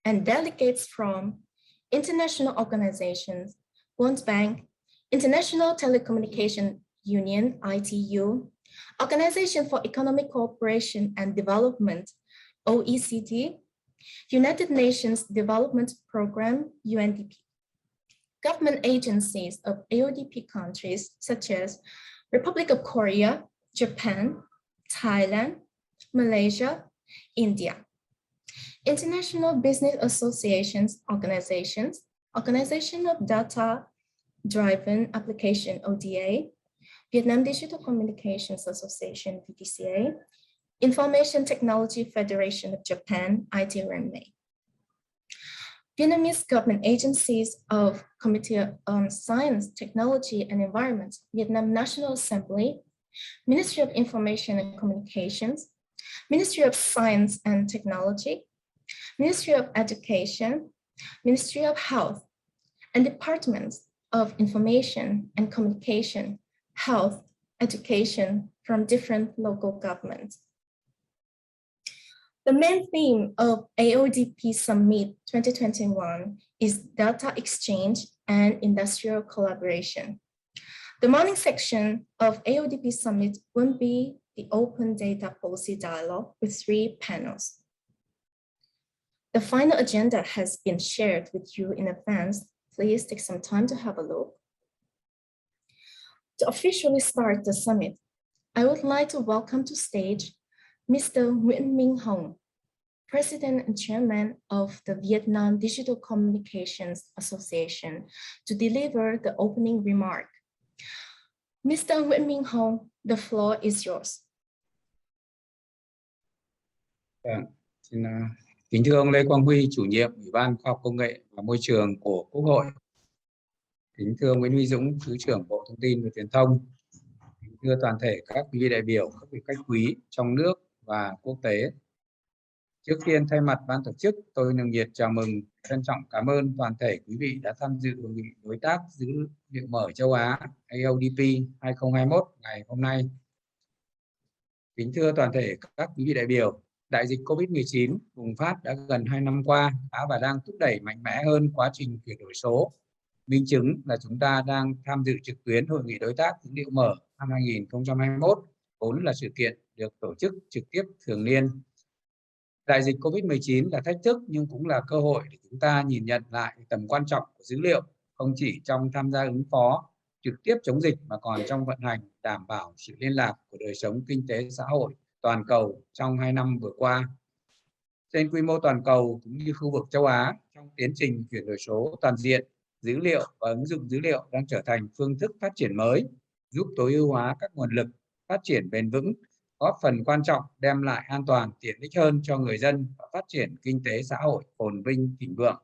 and delegates from international organizations, World Bank, International Telecommunication Union, ITU, Organization for Economic Cooperation and Development, OECD, United Nations Development Programme, UNDP, government agencies of AODP countries such as Republic of Korea, Japan, Thailand, Malaysia, India, international business associations, organizations, Organization of Data Driven Application, ODA, Vietnam Digital Communications Association, VDCA, Information Technology Federation of Japan, ITRMA. Vietnamese government agencies of Committee on Science, Technology and Environment, Vietnam National Assembly, Ministry of Information and Communications, Ministry of Science and Technology, Ministry of Education, Ministry of Health, and Departments of Information and Communication, Health, Education from different local governments. The main theme of AODP Summit 2021 is data exchange and industrial collaboration. The morning section of AODP Summit will be the Open Data Policy Dialogue with 3 panels. The final agenda has been shared with you in advance. Please take some time to have a look. To officially start the summit, I would like to welcome to stage Mr. Nguyễn Minh Hồng, President and Chairman of the Vietnam Digital Communications Association, to deliver the opening remark. Mr. Nguyễn Minh Hồng, the floor is yours. Kính thưa ông Lê Quang Huy, chủ nhiệm Ủy ban Khoa học Công nghệ và Môi trường của Quốc hội. Kính thưa Nguyễn Huy Dũng, Thứ trưởng Bộ Thông tin và Truyền thông. Kính thưa toàn thể các quý vị đại biểu, các vị khách quý trong nước và quốc tế. Trước tiên thay mặt ban tổ chức, tôi nồng nhiệt chào mừng, trân trọng cảm ơn toàn thể quý vị đã tham dự hội nghị đối tác dữ liệu mở châu Á AODP 2021 ngày hôm nay. Kính thưa toàn thể các quý vị đại biểu, đại dịch COVID-19 bùng phát đã gần 2 năm qua đã và đang thúc đẩy mạnh mẽ hơn quá trình chuyển đổi số. Minh chứng là chúng ta đang tham dự trực tuyến hội nghị đối tác dữ liệu mở năm 2021, vốn là sự kiện được tổ chức trực tiếp thường niên. Đại dịch COVID-19 là thách thức nhưng cũng là cơ hội để chúng ta nhìn nhận lại tầm quan trọng của dữ liệu, không chỉ trong tham gia ứng phó trực tiếp chống dịch mà còn trong vận hành đảm bảo sự liên lạc của đời sống kinh tế xã hội toàn cầu trong 2 năm vừa qua. Trên quy mô toàn cầu cũng như khu vực châu Á, trong tiến trình chuyển đổi số toàn diện, dữ liệu và ứng dụng dữ liệu đang trở thành phương thức phát triển mới, giúp tối ưu hóa các nguồn lực, phát triển bền vững, góp phần quan trọng đem lại an toàn, tiện ích hơn cho người dân và phát triển kinh tế xã hội phồn vinh thịnh vượng.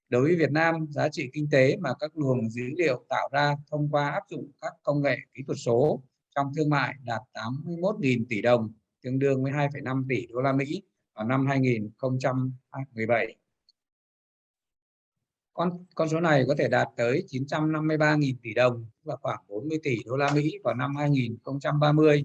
Đối với Việt Nam, giá trị kinh tế mà các luồng dữ liệu tạo ra thông qua áp dụng các công nghệ kỹ thuật số trong thương mại đạt 81.000 tỷ đồng, tương đương với 2,5 tỷ đô la Mỹ vào năm 2017. Con số này có thể đạt tới 953.000 tỷ đồng và khoảng 40 tỷ đô la Mỹ vào năm 2030.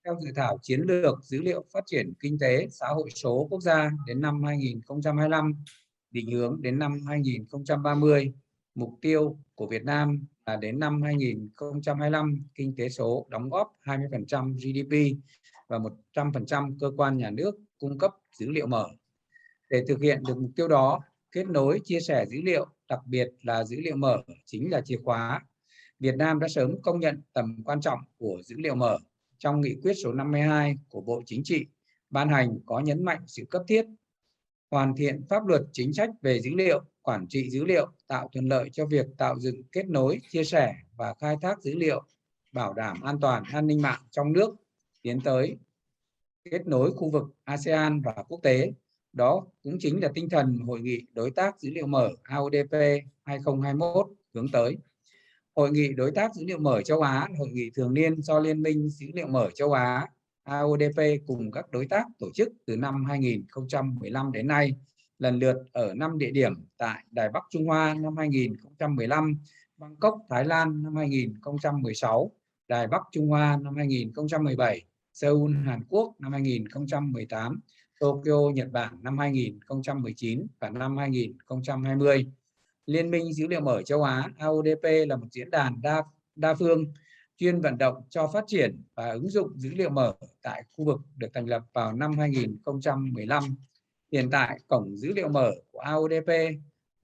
Theo dự thảo chiến lược dữ liệu phát triển kinh tế xã hội số quốc gia đến năm 2025, định hướng đến năm 2030, mục tiêu của Việt Nam là đến năm 2025 kinh tế số đóng góp 20% GDP và 100% cơ quan nhà nước cung cấp dữ liệu mở. Để thực hiện được mục tiêu đó, kết nối chia sẻ dữ liệu, đặc biệt là dữ liệu mở chính là chìa khóa. Việt Nam đã sớm công nhận tầm quan trọng của dữ liệu mở. Trong nghị quyết số 52 của Bộ Chính trị ban hành có nhấn mạnh sự cấp thiết hoàn thiện pháp luật chính sách về dữ liệu, quản trị dữ liệu, tạo thuận lợi cho việc tạo dựng kết nối, chia sẻ và khai thác dữ liệu, bảo đảm an toàn an ninh mạng trong nước, tiến tới kết nối khu vực ASEAN và quốc tế. Đó cũng chính là tinh thần Hội nghị Đối tác Dữ liệu Mở AODP 2021 hướng tới. Hội nghị Đối tác Dữ liệu Mở châu Á, hội nghị thường niên do Liên minh Dữ liệu Mở châu Á AODP cùng các đối tác tổ chức từ năm 2015 đến nay, lần lượt ở 5 địa điểm tại Đài Bắc Trung Hoa năm 2015, Bangkok, Thái Lan năm 2016, Đài Bắc Trung Hoa năm 2017, Seoul, Hàn Quốc năm 2018, Tokyo, Nhật Bản năm 2019 và năm 2020. Liên minh Dữ liệu mở châu Á AODP là một diễn đàn đa phương chuyên vận động cho phát triển và ứng dụng dữ liệu mở tại khu vực, được thành lập vào năm 2015. Hiện tại, cổng dữ liệu mở của AODP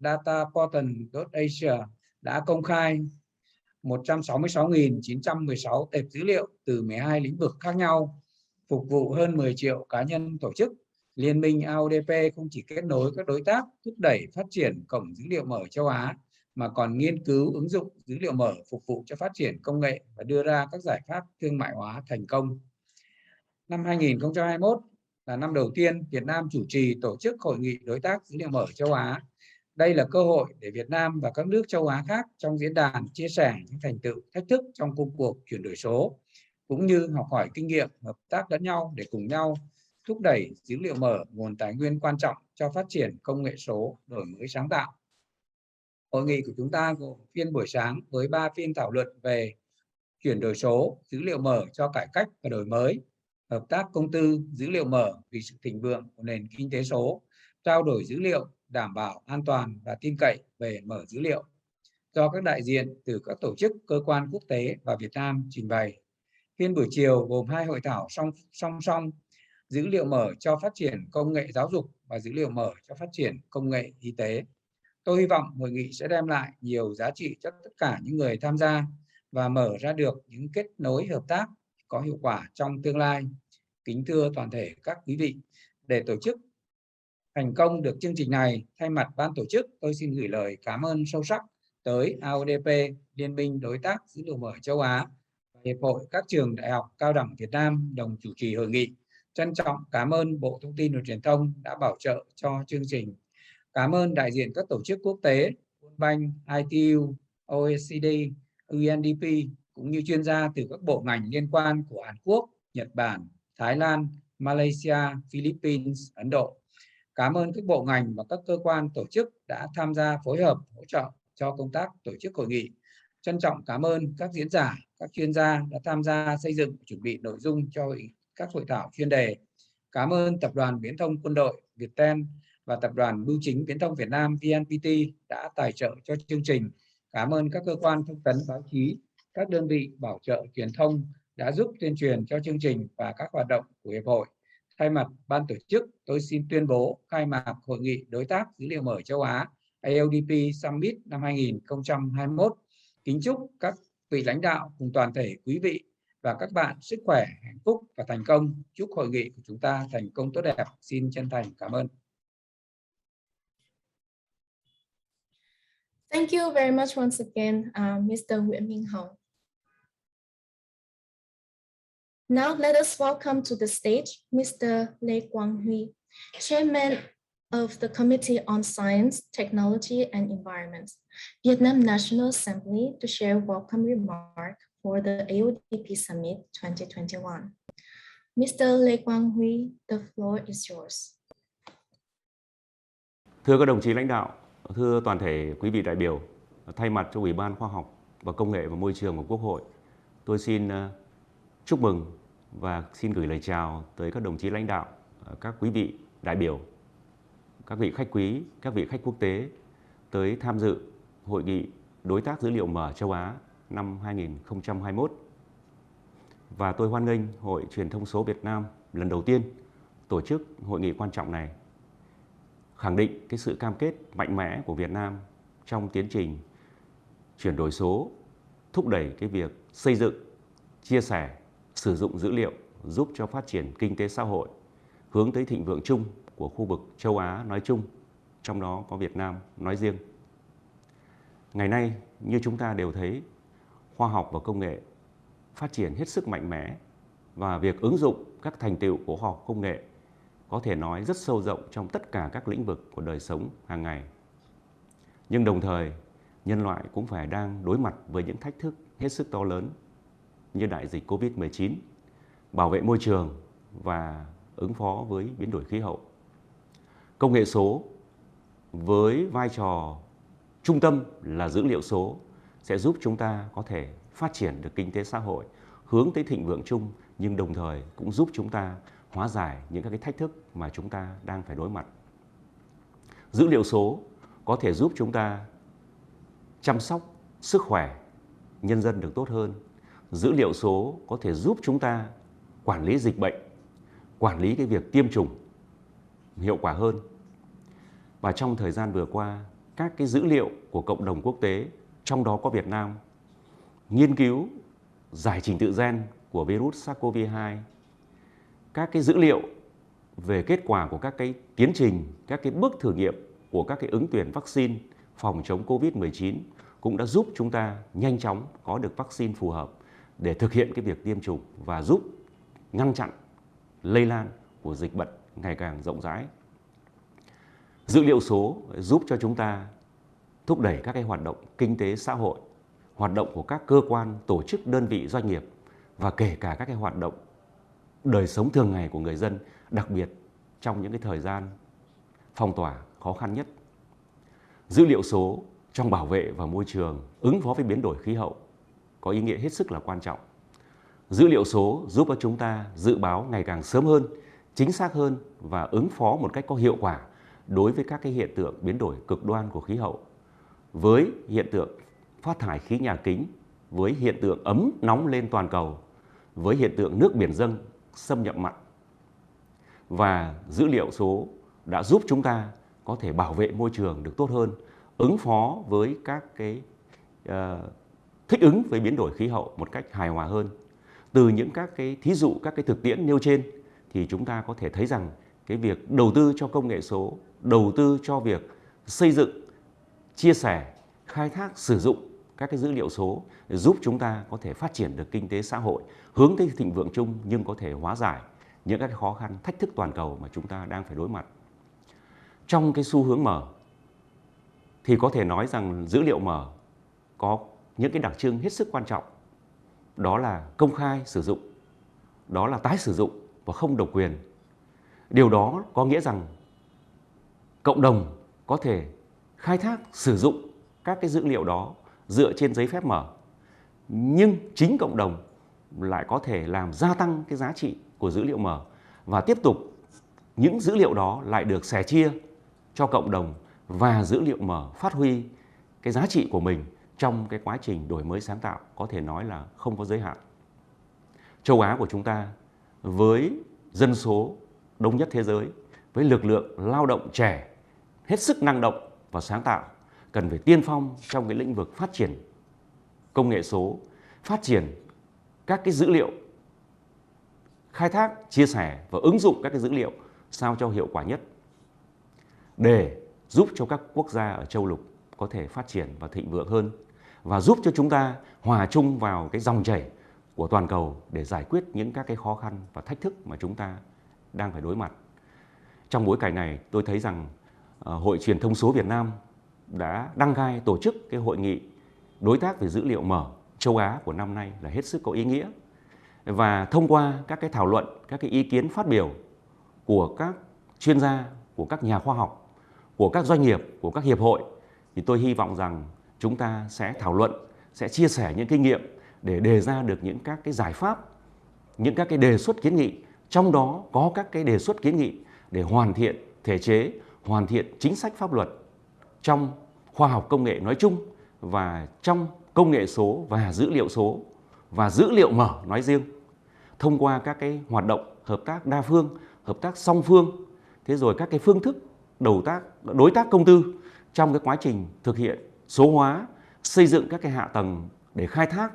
dataportal.asia đã công khai 166.916 tệp dữ liệu từ 12 lĩnh vực khác nhau, phục vụ hơn 10 triệu cá nhân tổ chức. Liên minh AODP không chỉ kết nối các đối tác thúc đẩy phát triển cổng dữ liệu mở châu Á, mà còn nghiên cứu ứng dụng dữ liệu mở phục vụ cho phát triển công nghệ và đưa ra các giải pháp thương mại hóa thành công. Năm 2021 là năm đầu tiên Việt Nam chủ trì tổ chức Hội nghị Đối tác Dữ liệu mở châu Á. Đây là cơ hội để Việt Nam và các nước châu Á khác trong diễn đàn chia sẻ những thành tựu, thách thức trong công cuộc chuyển đổi số, cũng như học hỏi kinh nghiệm, hợp tác lẫn nhau để cùng nhau thúc đẩy dữ liệu mở, nguồn tài nguyên quan trọng cho phát triển công nghệ số, đổi mới sáng tạo. Hội nghị của chúng ta gồm phiên buổi sáng với 3 phiên thảo luận về chuyển đổi số, dữ liệu mở cho cải cách và đổi mới, hợp tác công tư, dữ liệu mở vì sự thịnh vượng của nền kinh tế số, trao đổi dữ liệu, đảm bảo an toàn và tin cậy về mở dữ liệu, do các đại diện từ các tổ chức, cơ quan quốc tế và Việt Nam trình bày. Phiên buổi chiều gồm 2 hội thảo song song, dữ liệu mở cho phát triển công nghệ giáo dục và dữ liệu mở cho phát triển công nghệ y tế. Tôi hy vọng hội nghị sẽ đem lại nhiều giá trị cho tất cả những người tham gia và mở ra được những kết nối hợp tác có hiệu quả trong tương lai. Kính thưa toàn thể các quý vị, để tổ chức thành công được chương trình này, thay mặt ban tổ chức, tôi xin gửi lời cảm ơn sâu sắc tới AODP, Liên minh Đối tác Dữ liệu mở châu Á, và Hiệp hội các trường đại học cao đẳng Việt Nam đồng chủ trì hội nghị. Trân trọng cảm ơn Bộ Thông tin và Truyền thông đã bảo trợ cho chương trình. Cảm ơn đại diện các tổ chức quốc tế, World Bank, ITU, OECD, UNDP, cũng như chuyên gia từ các bộ ngành liên quan của Hàn Quốc, Nhật Bản, Thái Lan, Malaysia, Philippines, Ấn Độ. Cảm ơn các bộ ngành và các cơ quan tổ chức đã tham gia phối hợp hỗ trợ cho công tác tổ chức hội nghị. Trân trọng cảm ơn các diễn giả, các chuyên gia đã tham gia xây dựng và chuẩn bị nội dung cho các hội thảo chuyên đề. Cảm ơn Tập đoàn Viễn thông Quân đội Viettel và Tập đoàn Bưu chính Viễn thông Việt Nam VNPT đã tài trợ cho chương trình. Cảm ơn các cơ quan thông tấn báo chí, các đơn vị bảo trợ truyền thông đã giúp tuyên truyền cho chương trình và các hoạt động của Hiệp hội. Thay mặt ban tổ chức, tôi xin tuyên bố khai mạc Hội nghị Đối tác Dữ liệu mở châu Á AODP Summit năm 2021. Kính chúc các vị lãnh đạo cùng toàn thể quý vị và các bạn sức khỏe, hạnh phúc và thành công. Chúc hội nghị của chúng ta thành công tốt đẹp. Xin chân thành cảm ơn. Thank you very much once again, Mr. Nguyễn Minh Hồng. Now let us welcome to the stage Mr. Lê Quang Huy, Chairman of the Committee on Science, Technology and Environment, Vietnam National Assembly, to share welcome remark for the AODP Summit 2021. Mr. Lê Quang Huy, the floor is yours. Thưa các đồng chí lãnh đạo, thưa toàn thể quý vị đại biểu, thay mặt cho Ủy ban Khoa học và Công nghệ và Môi trường của Quốc hội, tôi xin chúc mừng và xin gửi lời chào tới các đồng chí lãnh đạo, các quý vị đại biểu, các vị khách quý, các vị khách quốc tế tới tham dự Hội nghị Đối tác Dữ liệu mở châu Á năm 2021. Và tôi hoan nghênh Hội Truyền thông số Việt Nam lần đầu tiên tổ chức hội nghị quan trọng này, khẳng định cái sự cam kết mạnh mẽ của Việt Nam trong tiến trình chuyển đổi số, thúc đẩy cái việc xây dựng, chia sẻ, sử dụng dữ liệu giúp cho phát triển kinh tế xã hội, hướng tới thịnh vượng chung của khu vực châu Á nói chung, trong đó có Việt Nam nói riêng. Ngày nay, như chúng ta đều thấy, khoa học và công nghệ phát triển hết sức mạnh mẽ và việc ứng dụng các thành tựu của khoa học công nghệ có thể nói rất sâu rộng trong tất cả các lĩnh vực của đời sống hàng ngày. Nhưng đồng thời, nhân loại cũng phải đang đối mặt với những thách thức hết sức to lớn như đại dịch Covid-19, bảo vệ môi trường và ứng phó với biến đổi khí hậu. Công nghệ số với vai trò trung tâm là dữ liệu số sẽ giúp chúng ta có thể phát triển được kinh tế xã hội, hướng tới thịnh vượng chung, nhưng đồng thời cũng giúp chúng ta hóa giải những các cái thách thức mà chúng ta đang phải đối mặt. Dữ liệu số có thể giúp chúng ta chăm sóc sức khỏe nhân dân được tốt hơn. Dữ liệu số có thể giúp chúng ta quản lý dịch bệnh, quản lý cái việc tiêm chủng hiệu quả hơn. Và trong thời gian vừa qua, các cái dữ liệu của cộng đồng quốc tế, trong đó có Việt Nam, nghiên cứu giải trình tự gen của virus SARS-CoV-2, các cái dữ liệu về kết quả của các cái tiến trình, các cái bước thử nghiệm của các cái ứng tuyển vaccine phòng chống COVID-19 cũng đã giúp chúng ta nhanh chóng có được vaccine phù hợp để thực hiện cái việc tiêm chủng và giúp ngăn chặn lây lan của dịch bệnh ngày càng rộng rãi. Dữ liệu số giúp cho chúng ta thúc đẩy các cái hoạt động kinh tế xã hội, hoạt động của các cơ quan, tổ chức, đơn vị, doanh nghiệp và kể cả các cái hoạt động đời sống thường ngày của người dân, đặc biệt trong những cái thời gian phong tỏa khó khăn nhất. Dữ liệu số trong bảo vệ và môi trường, ứng phó với biến đổi khí hậu có ý nghĩa hết sức là quan trọng. Dữ liệu số giúp cho chúng ta dự báo ngày càng sớm hơn, chính xác hơn và ứng phó một cách có hiệu quả đối với các cái hiện tượng biến đổi cực đoan của khí hậu, với hiện tượng phát thải khí nhà kính, với hiện tượng ấm nóng lên toàn cầu, với hiện tượng nước biển dâng, xâm nhập mặn. Và dữ liệu số đã giúp chúng ta có thể bảo vệ môi trường được tốt hơn, ứng phó với các cái thích ứng với biến đổi khí hậu một cách hài hòa hơn. Từ những các cái thí dụ, các cái thực tiễn nêu trên thì chúng ta có thể thấy rằng cái việc đầu tư cho công nghệ số, đầu tư cho việc xây dựng, chia sẻ, khai thác, sử dụng các cái dữ liệu số để giúp chúng ta có thể phát triển được kinh tế xã hội, hướng tới thịnh vượng chung nhưng có thể hóa giải những các khó khăn, thách thức toàn cầu mà chúng ta đang phải đối mặt. Trong cái xu hướng mở thì có thể nói rằng dữ liệu mở có những cái đặc trưng hết sức quan trọng. Đó là công khai sử dụng, đó là tái sử dụng và không độc quyền. Điều đó có nghĩa rằng cộng đồng có thể khai thác, sử dụng các cái dữ liệu đó dựa trên giấy phép mở. Nhưng chính cộng đồng lại có thể làm gia tăng cái giá trị của dữ liệu mở và tiếp tục những dữ liệu đó lại được sẻ chia cho cộng đồng và dữ liệu mở phát huy cái giá trị của mình trong cái quá trình đổi mới sáng tạo có thể nói là không có giới hạn. Châu Á của chúng ta với dân số đông nhất thế giới, với lực lượng lao động trẻ hết sức năng động và sáng tạo, cần phải tiên phong trong cái lĩnh vực phát triển công nghệ số, phát triển các cái dữ liệu, khai thác, chia sẻ và ứng dụng các cái dữ liệu sao cho hiệu quả nhất để giúp cho các quốc gia ở châu lục có thể phát triển và thịnh vượng hơn và giúp cho chúng ta hòa chung vào cái dòng chảy của toàn cầu để giải quyết những các cái khó khăn và thách thức mà chúng ta đang phải đối mặt. Trong bối cảnh này, tôi thấy rằng Hội Truyền thông số Việt Nam đã đăng cai tổ chức cái hội nghị đối tác về dữ liệu mở châu Á của năm nay là hết sức có ý nghĩa. Và thông qua các cái thảo luận, các cái ý kiến phát biểu của các chuyên gia, của các nhà khoa học, của các doanh nghiệp, của các hiệp hội thì tôi hy vọng rằng chúng ta sẽ thảo luận, sẽ chia sẻ những kinh nghiệm để đề ra được những các cái giải pháp, những các cái đề xuất kiến nghị, trong đó có các cái đề xuất kiến nghị để hoàn thiện thể chế, hoàn thiện chính sách pháp luật trong khoa học công nghệ nói chung và trong công nghệ số và dữ liệu mở nói riêng, thông qua các cái hoạt động hợp tác đa phương, hợp tác song phương, thế rồi các cái phương thức đối tác công tư trong cái quá trình thực hiện số hóa, xây dựng các cái hạ tầng để khai thác,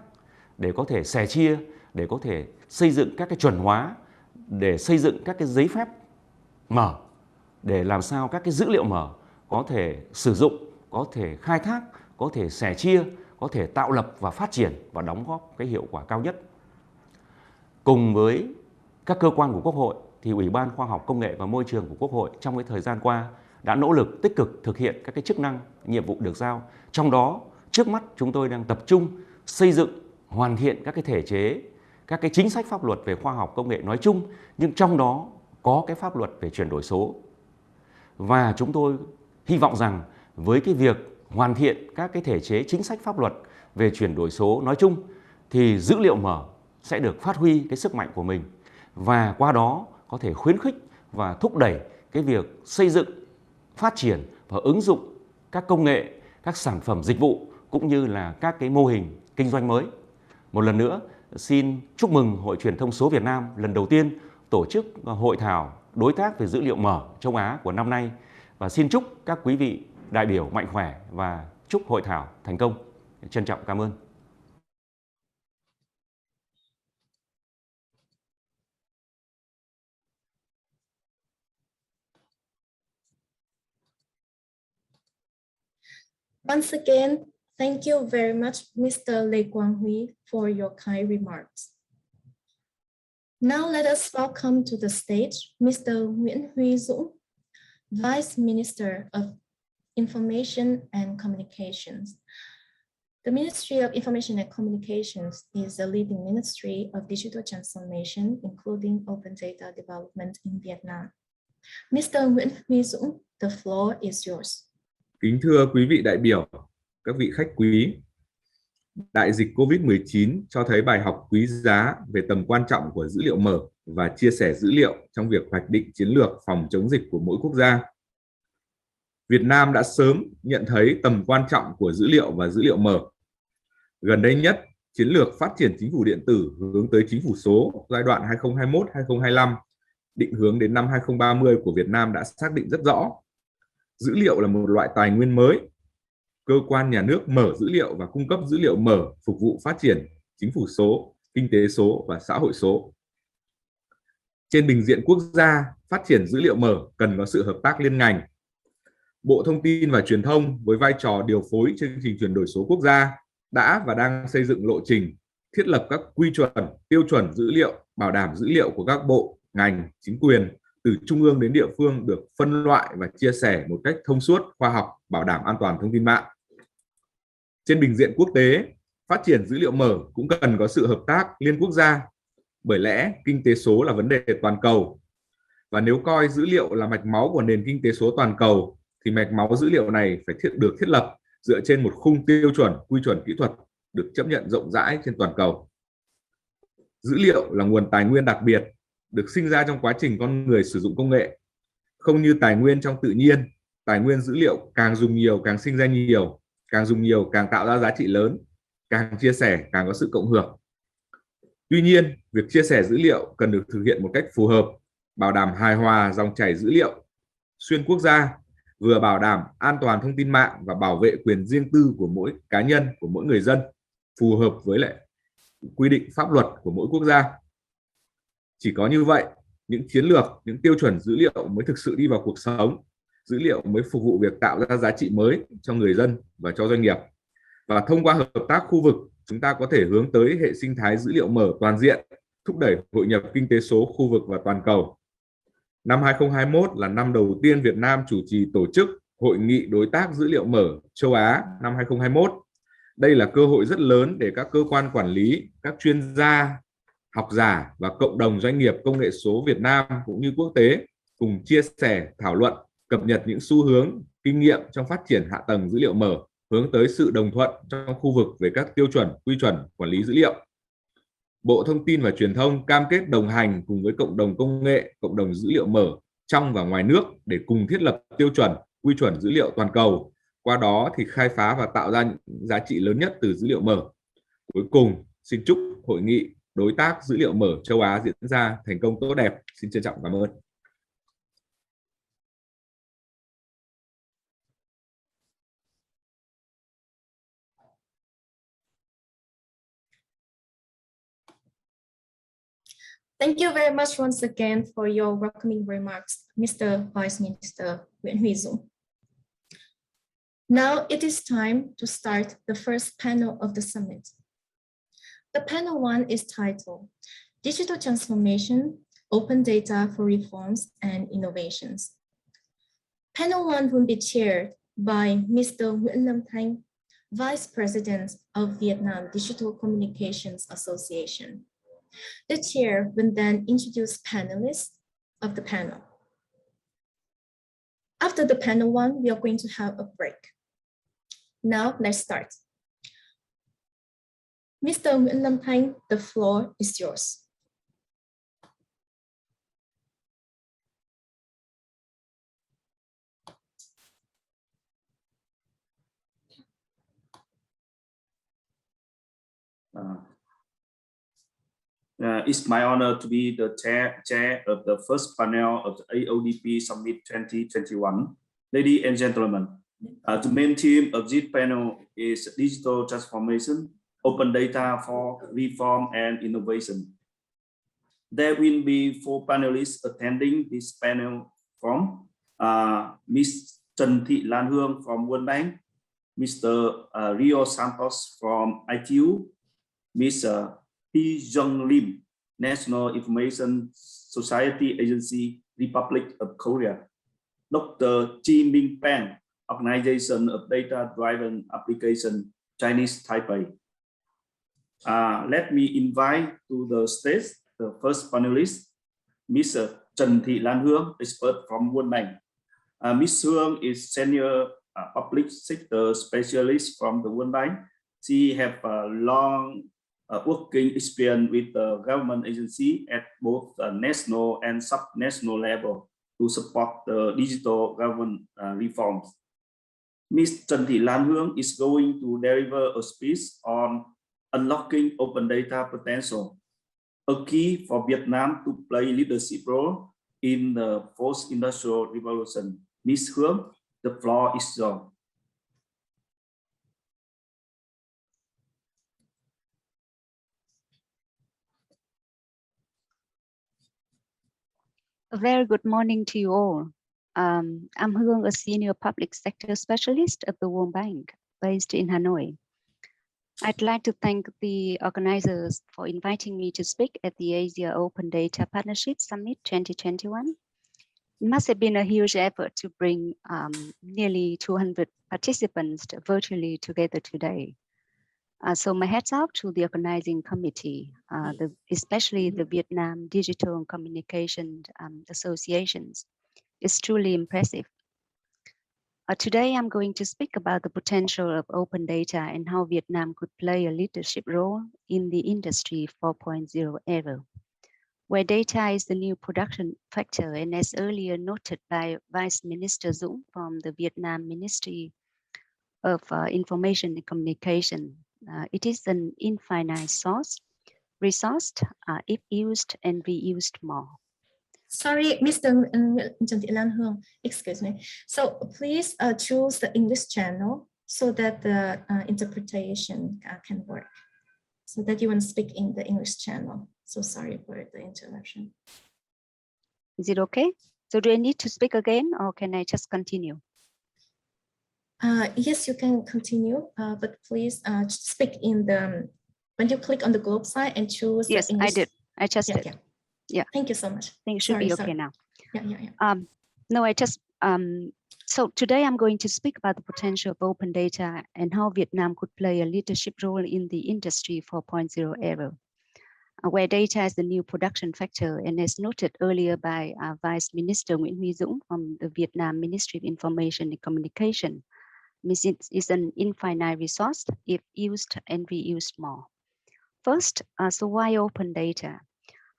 để có thể sẻ chia, để có thể xây dựng các cái chuẩn hóa, để xây dựng các cái giấy phép mở, để làm sao các cái dữ liệu mở có thể sử dụng, có thể khai thác, có thể sẻ chia, có thể tạo lập và phát triển và đóng góp cái hiệu quả cao nhất. Cùng với các cơ quan của Quốc hội thì Ủy ban Khoa học Công nghệ và Môi trường của Quốc hội trong cái thời gian qua đã nỗ lực tích cực thực hiện các cái chức năng, nhiệm vụ được giao. Trong đó, trước mắt chúng tôi đang tập trung xây dựng, hoàn thiện các cái thể chế, các cái chính sách pháp luật về khoa học công nghệ nói chung, nhưng trong đó có cái pháp luật về chuyển đổi số. Và chúng tôi hy vọng rằng với cái việc hoàn thiện các cái thể chế chính sách pháp luật về chuyển đổi số nói chung thì dữ liệu mở sẽ được phát huy cái sức mạnh của mình và qua đó có thể khuyến khích và thúc đẩy cái việc xây dựng, phát triển và ứng dụng các công nghệ, các sản phẩm dịch vụ cũng như là các cái mô hình kinh doanh mới. Một lần nữa, xin chúc mừng Hội Truyền thông số Việt Nam lần đầu tiên tổ chức hội thảo đối tác về dữ liệu mở châu Á của năm nay, và xin chúc các quý vị đại biểu mạnh khỏe và chúc hội thảo thành công. Trân trọng cảm ơn. Once again, thank you very much, Mr. Lê Quang Huy, for your kind remarks. Now let us welcome to the stage Mr. Nguyễn Huy Dũng, Vice Minister of Information and Communications. The Ministry of Information and Communications is a leading ministry of digital transformation, including open data development in Vietnam. Mr. Nguyễn Huy Dũng, the floor is yours. Kính thưa quý vị đại biểu, các vị khách quý, đại dịch COVID-19 cho thấy bài học quý giá về tầm quan trọng của dữ liệu mở và chia sẻ dữ liệu trong việc hoạch định chiến lược phòng chống dịch của mỗi quốc gia. Việt Nam đã sớm nhận thấy tầm quan trọng của dữ liệu và dữ liệu mở. Gần đây nhất, chiến lược phát triển chính phủ điện tử hướng tới chính phủ số giai đoạn 2021-2025, định hướng đến năm 2030 của Việt Nam đã xác định rất rõ. Dữ liệu là một loại tài nguyên mới. Cơ quan nhà nước mở dữ liệu và cung cấp dữ liệu mở phục vụ phát triển chính phủ số, kinh tế số và xã hội số. Trên bình diện quốc gia, phát triển dữ liệu mở cần có sự hợp tác liên ngành. Bộ Thông tin và Truyền thông với vai trò điều phối chương trình chuyển đổi số quốc gia đã và đang xây dựng lộ trình, thiết lập các quy chuẩn, tiêu chuẩn dữ liệu, bảo đảm dữ liệu của các bộ, ngành, chính quyền từ trung ương đến địa phương được phân loại và chia sẻ một cách thông suốt, khoa học, bảo đảm an toàn thông tin mạng. Trên bình diện quốc tế, phát triển dữ liệu mở cũng cần có sự hợp tác liên quốc gia, bởi lẽ kinh tế số là vấn đề toàn cầu. Và nếu coi dữ liệu là mạch máu của nền kinh tế số toàn cầu, thì mạch máu dữ liệu này phải được thiết lập dựa trên một khung tiêu chuẩn, quy chuẩn kỹ thuật được chấp nhận rộng rãi trên toàn cầu. Dữ liệu là nguồn tài nguyên đặc biệt, được sinh ra trong quá trình con người sử dụng công nghệ. Không như tài nguyên trong tự nhiên, tài nguyên dữ liệu càng dùng nhiều càng sinh ra nhiều, càng dùng nhiều càng tạo ra giá trị lớn, càng chia sẻ càng có sự cộng hưởng. Tuy nhiên, việc chia sẻ dữ liệu cần được thực hiện một cách phù hợp, bảo đảm hài hòa dòng chảy dữ liệu xuyên quốc gia, vừa bảo đảm an toàn thông tin mạng và bảo vệ quyền riêng tư của mỗi cá nhân, của mỗi người dân, phù hợp với lại quy định pháp luật của mỗi quốc gia. Chỉ có như vậy, những chiến lược, những tiêu chuẩn dữ liệu mới thực sự đi vào cuộc sống, dữ liệu mới phục vụ việc tạo ra giá trị mới cho người dân và cho doanh nghiệp. Và thông qua hợp tác khu vực, chúng ta có thể hướng tới hệ sinh thái dữ liệu mở toàn diện, thúc đẩy hội nhập kinh tế số khu vực và toàn cầu. Năm 2021 là năm đầu tiên Việt Nam chủ trì tổ chức Hội nghị Đối tác Dữ liệu Mở Châu Á năm 2021. Đây là cơ hội rất lớn để các cơ quan quản lý, các chuyên gia, học giả và cộng đồng doanh nghiệp công nghệ số Việt Nam cũng như quốc tế cùng chia sẻ, thảo luận, cập nhật những xu hướng, kinh nghiệm trong phát triển hạ tầng dữ liệu mở, hướng tới sự đồng thuận trong khu vực về các tiêu chuẩn, quy chuẩn quản lý dữ liệu. Bộ Thông tin và Truyền thông cam kết đồng hành cùng với cộng đồng công nghệ, cộng đồng dữ liệu mở trong và ngoài nước để cùng thiết lập tiêu chuẩn, quy chuẩn dữ liệu toàn cầu. Qua đó thì khai phá và tạo ra những giá trị lớn nhất từ dữ liệu mở. Cuối cùng, xin chúc Hội nghị Đối tác Dữ liệu Mở Châu Á diễn ra thành công tốt đẹp. Xin trân trọng cảm ơn. Thank you very much once again for your welcoming remarks, Mr. Vice Minister Nguyễn Huy Dũng. Now it is time to start the first panel of the summit. The panel 1 is titled Digital Transformation, Open Data for Reforms and Innovations. Panel 1 will be chaired by Mr. Nguyễn Lâm Thanh, Vice President of Vietnam Digital Communications Association. The chair will then introduce panelists of the panel. After the panel 1, we are going to have a break. Now let's start. Mr. Nguyễn Lâm Thanh, the floor is yours. It's my honor to be the chair of the first panel of the AODP Summit 2021. Ladies and gentlemen, the main theme of this panel is digital transformation, open data for reform and innovation. There will be 4 panelists attending this panel from Ms. Trần Thị Lan Hương from World Bank, Mr. Rio Santos from ITU, Ms. Hee Jung Lim, National Information Society Agency, Republic of Korea, Dr. Chi Ming Peng, Organization of Data-Driven Application, Chinese Taipei. Let me invite to the stage the first panelist, Ms. Trần Thị Lan Hương, expert from World Bank. Ms. Hương is senior public sector specialist from the World Bank. She have a long working experience with the government agency at both national and sub-national level to support the digital government reforms. Ms. Trần Thị Lan Hương is going to deliver a speech on unlocking open data potential, a key for Vietnam to play leadership role in the fourth industrial revolution. Ms. Hương, the floor is yours. A very good morning to you all. I'm Hương, a senior public sector specialist at the World Bank based in Hanoi. I'd like to thank the organizers for inviting me to speak at the Asia Open Data Partnership Summit 2021. It must have been a huge effort to bring nearly 200 participants virtually together today. So my hats off to the organizing committee, especially the Vietnam Digital Communication Associations. It's truly impressive. Today, I'm going to speak about the potential of open data and how Vietnam could play a leadership role in the Industry 4.0 era, where data is the new production factor. And as earlier noted by Vice Minister Dũng from the Vietnam Ministry of Information and Communication, it is an infinite resource if used and reused more. Sorry, Mr. Trần Thị Lan Hương, excuse me. So please choose the English channel so that the interpretation can work. So that you want to speak in the English channel. So sorry for the interruption. Is it okay? So do I need to speak again or can I just continue? Yes, you can continue, but please speak in the, when you click on the globe sign and choose. Yes, the English. I did. I just did. Yeah. Thank you so much. I think it should be okay now. Yeah. No, I just, so today I'm going to speak about the potential of open data and how Vietnam could play a leadership role in the Industry 4.0 era, where data is the new production factor. And as noted earlier by Vice Minister Nguyễn Huy Dũng from the Vietnam Ministry of Information and Communication, it is an infinite resource if used and reused more. First, so why open data?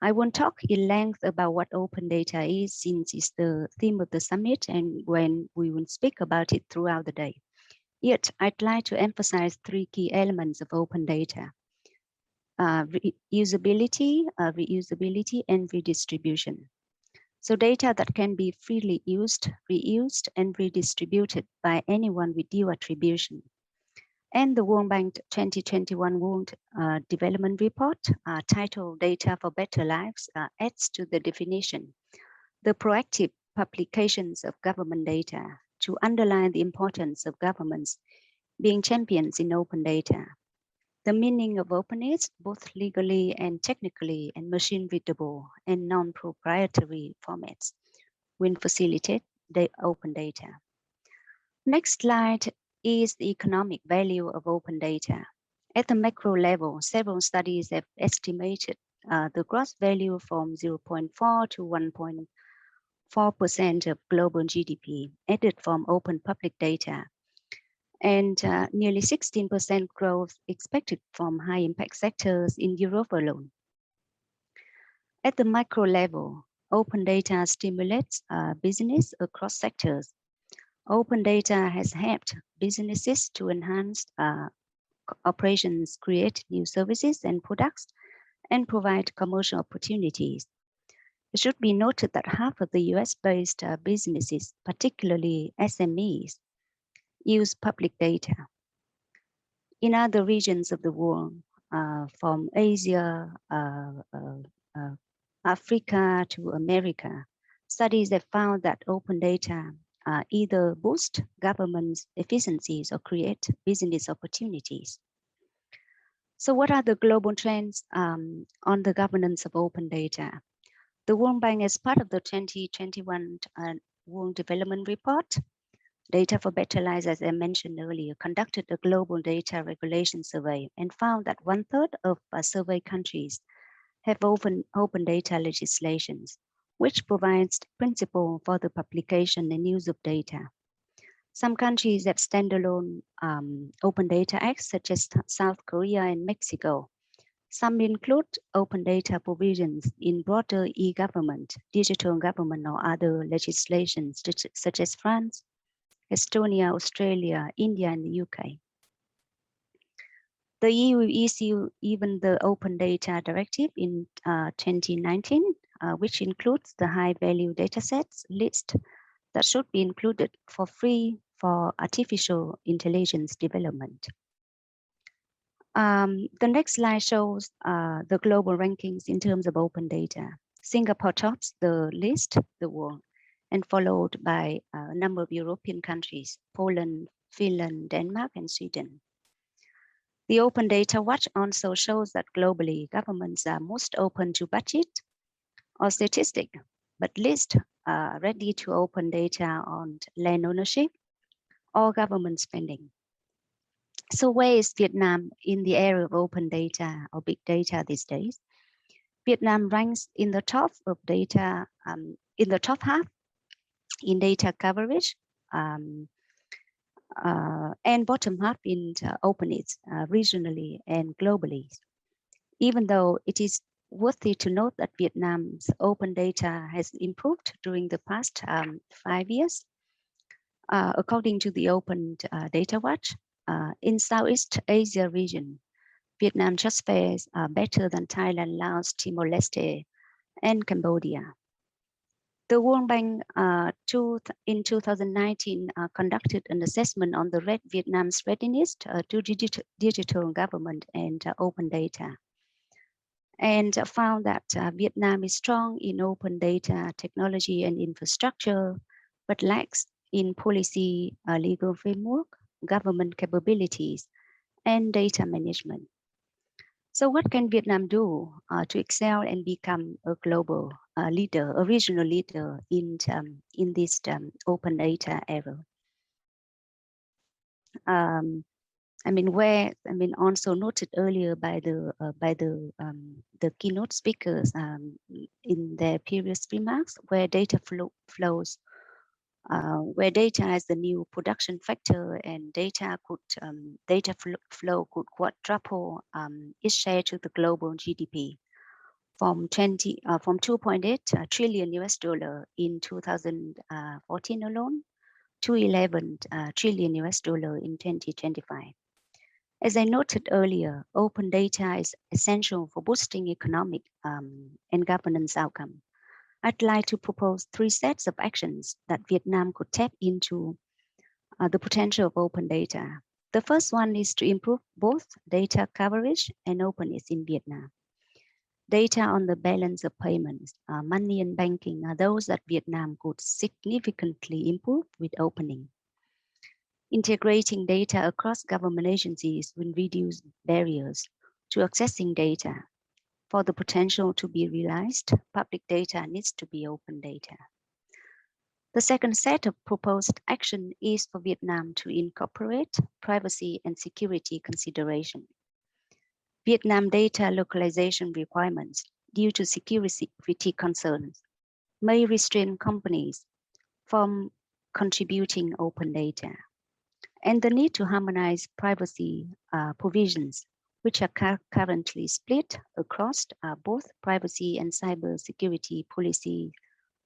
I won't talk in length about what open data is, since it's the theme of the summit and when we will speak about it throughout the day. Yet, I'd like to emphasize 3 key elements of open data: usability, reusability, and redistribution. So data that can be freely used, reused, and redistributed by anyone with due attribution. And the World Bank 2021 World Development Report, titled Data for Better Lives, adds to the definition the proactive publications of government data to underline the importance of governments being champions in open data. The meaning of open is both legally and technically and machine readable and non-proprietary formats when facilitate the open data. Next slide is the economic value of open data. At the macro level, several studies have estimated the gross value from 0.4 to 1.4% of global GDP added from open public data, and nearly 16% growth expected from high impact sectors in Europe alone. At the micro level, open data stimulates business across sectors. Open data has helped businesses to enhance operations, create new services and products, and provide commercial opportunities. It should be noted that half of the US-based businesses, particularly SMEs, use public data. In other regions of the world, from Asia, Africa to America, studies have found that open data either boost government's efficiencies or create business opportunities. So what are the global trends on the governance of open data? The World Bank, as part of the 2021 World Development Report, Data for Better Lives, as I mentioned earlier, conducted a global data regulation survey and found that 1/3 of survey countries have open data legislations, which provides principle for the publication and use of data. Some countries have standalone open data acts, such as South Korea and Mexico. Some include open data provisions in broader e-government, digital government, or other legislations, such as France, Estonia, Australia, India, and the UK. The EU issued even the Open Data Directive in 2019, which includes the high-value datasets list that should be included for free for artificial intelligence development. The next slide shows the global rankings in terms of open data. Singapore tops the list, the world, and followed by a number of European countries, Poland, Finland, Denmark, and Sweden. The Open Data Watch also shows that globally, governments are most open to budget or statistic, but least ready to open data on land ownership or government spending. So where is Vietnam in the area of open data or big data these days? Vietnam ranks in the top of data, in the top half in data coverage, and bottom half in openness regionally and globally. Even though it is worthy to note that Vietnam's open data has improved during the past 5 years, according to the Open Data Watch, in Southeast Asia region, Vietnam just fares better than Thailand, Laos, Timor-Leste, and Cambodia. The World Bank in 2019 conducted an assessment on the Vietnam's readiness to digital government and open data, and found that Vietnam is strong in open data technology and infrastructure, but lacks in policy, legal framework, government capabilities, and data management. So what can Vietnam do to excel and become a global leader, a regional leader in this open data era? Also noted earlier by the keynote speakers in their previous remarks, where data flows. Where data is the new production factor, and data flow could quadruple its share to the global GDP from 2.8 trillion US dollar in 2014 alone to 11 trillion US dollar in 2025. As I noted earlier, open data is essential for boosting economic and governance outcome. I'd like to propose 3 sets of actions that Vietnam could tap into the potential of open data. The first one is to improve both data coverage and openness in Vietnam. Data on the balance of payments, money and banking are those that Vietnam could significantly improve with opening. Integrating data across government agencies will reduce barriers to accessing data. For the potential to be realized, public data needs to be open data. The second set of proposed action is for Vietnam to incorporate privacy and security consideration. Vietnam data localization requirements due to security concerns may restrain companies from contributing open data. And the need to harmonize privacy provisions, which are currently split across both privacy and cybersecurity policy,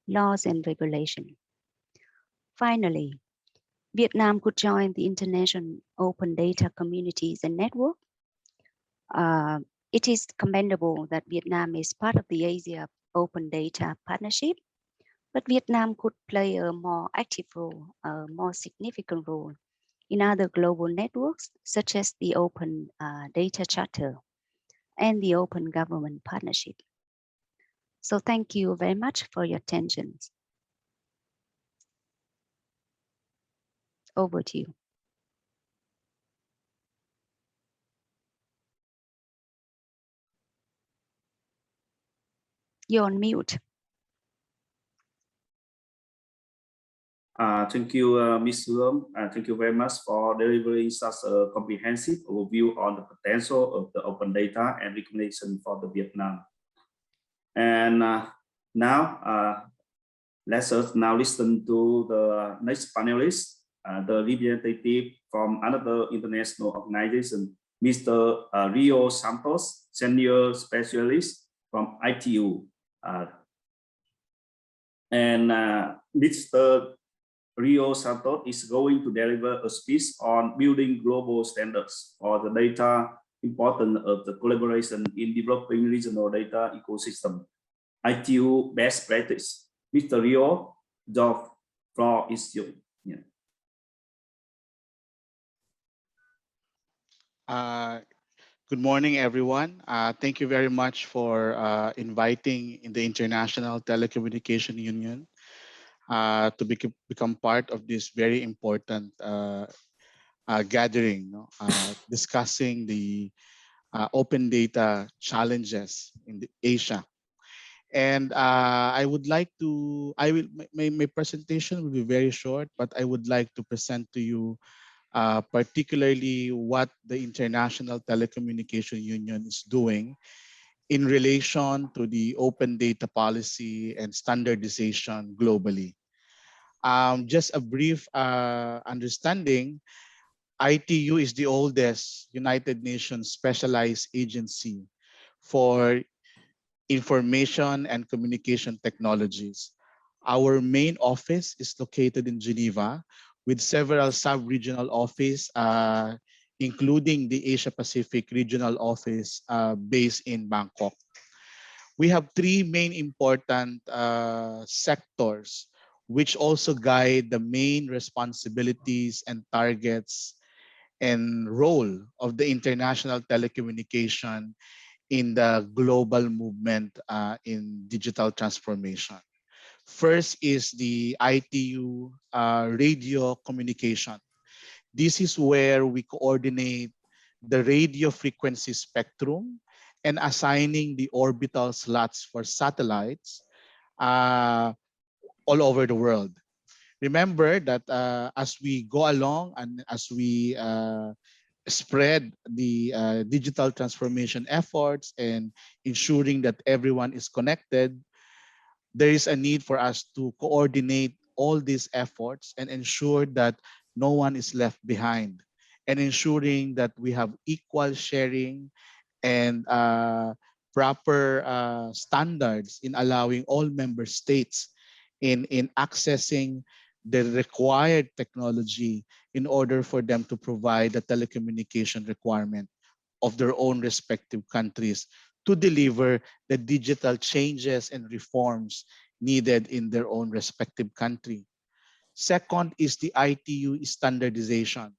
laws, and regulation. Finally, Vietnam could join the international open data communities and network It is commendable that Vietnam is part of the Asia Open Data Partnership, but Vietnam could play a more active role, a more significant role in other global networks, such as the Open Data Charter and the Open Government Partnership. So thank you very much for your attention. Over to you. You're on mute. Thank you, Ms. Hương. Thank you very much for delivering such a comprehensive overview on the potential of the open data and recognition for the Vietnam. And now, let us now listen to the next panelist, the representative from another international organization, Mr. Rio Santos, Senior Specialist from ITU. And Mr. Rio Santos is going to deliver a speech on building global standards for the data importance of the collaboration in developing regional data ecosystem, ITU best practice. Mr. Rio, the floor is yours. Yeah. Good morning, everyone. Thank you very much for inviting the International Telecommunication Union to become part of this very important gathering, discussing the open data challenges in Asia. And I would like to, my presentation will be very short, but I would like to present to you particularly what the International Telecommunication Union is doing in relation to the open data policy and standardization globally. Just a brief understanding, ITU is the oldest United Nations specialized agency for information and communication technologies. Our main office is located in Geneva with several sub-regional offices, including the Asia Pacific Regional Office based in Bangkok. We have three main important sectors which also guide the main responsibilities and targets and role of the international telecommunication in the global movement in digital transformation. First is the ITU radio communication. This is where we coordinate the radio frequency spectrum and assigning the orbital slots for satellites all over the world. Remember that as we go along and as we spread the digital transformation efforts and ensuring that everyone is connected, there is a need for us to coordinate all these efforts and ensure that no one is left behind, and ensuring that we have equal sharing and proper standards in allowing all member states in accessing the required technology in order for them to provide the telecommunication requirement of their own respective countries to deliver the digital changes and reforms needed in their own respective country. Second is the ITU standardization.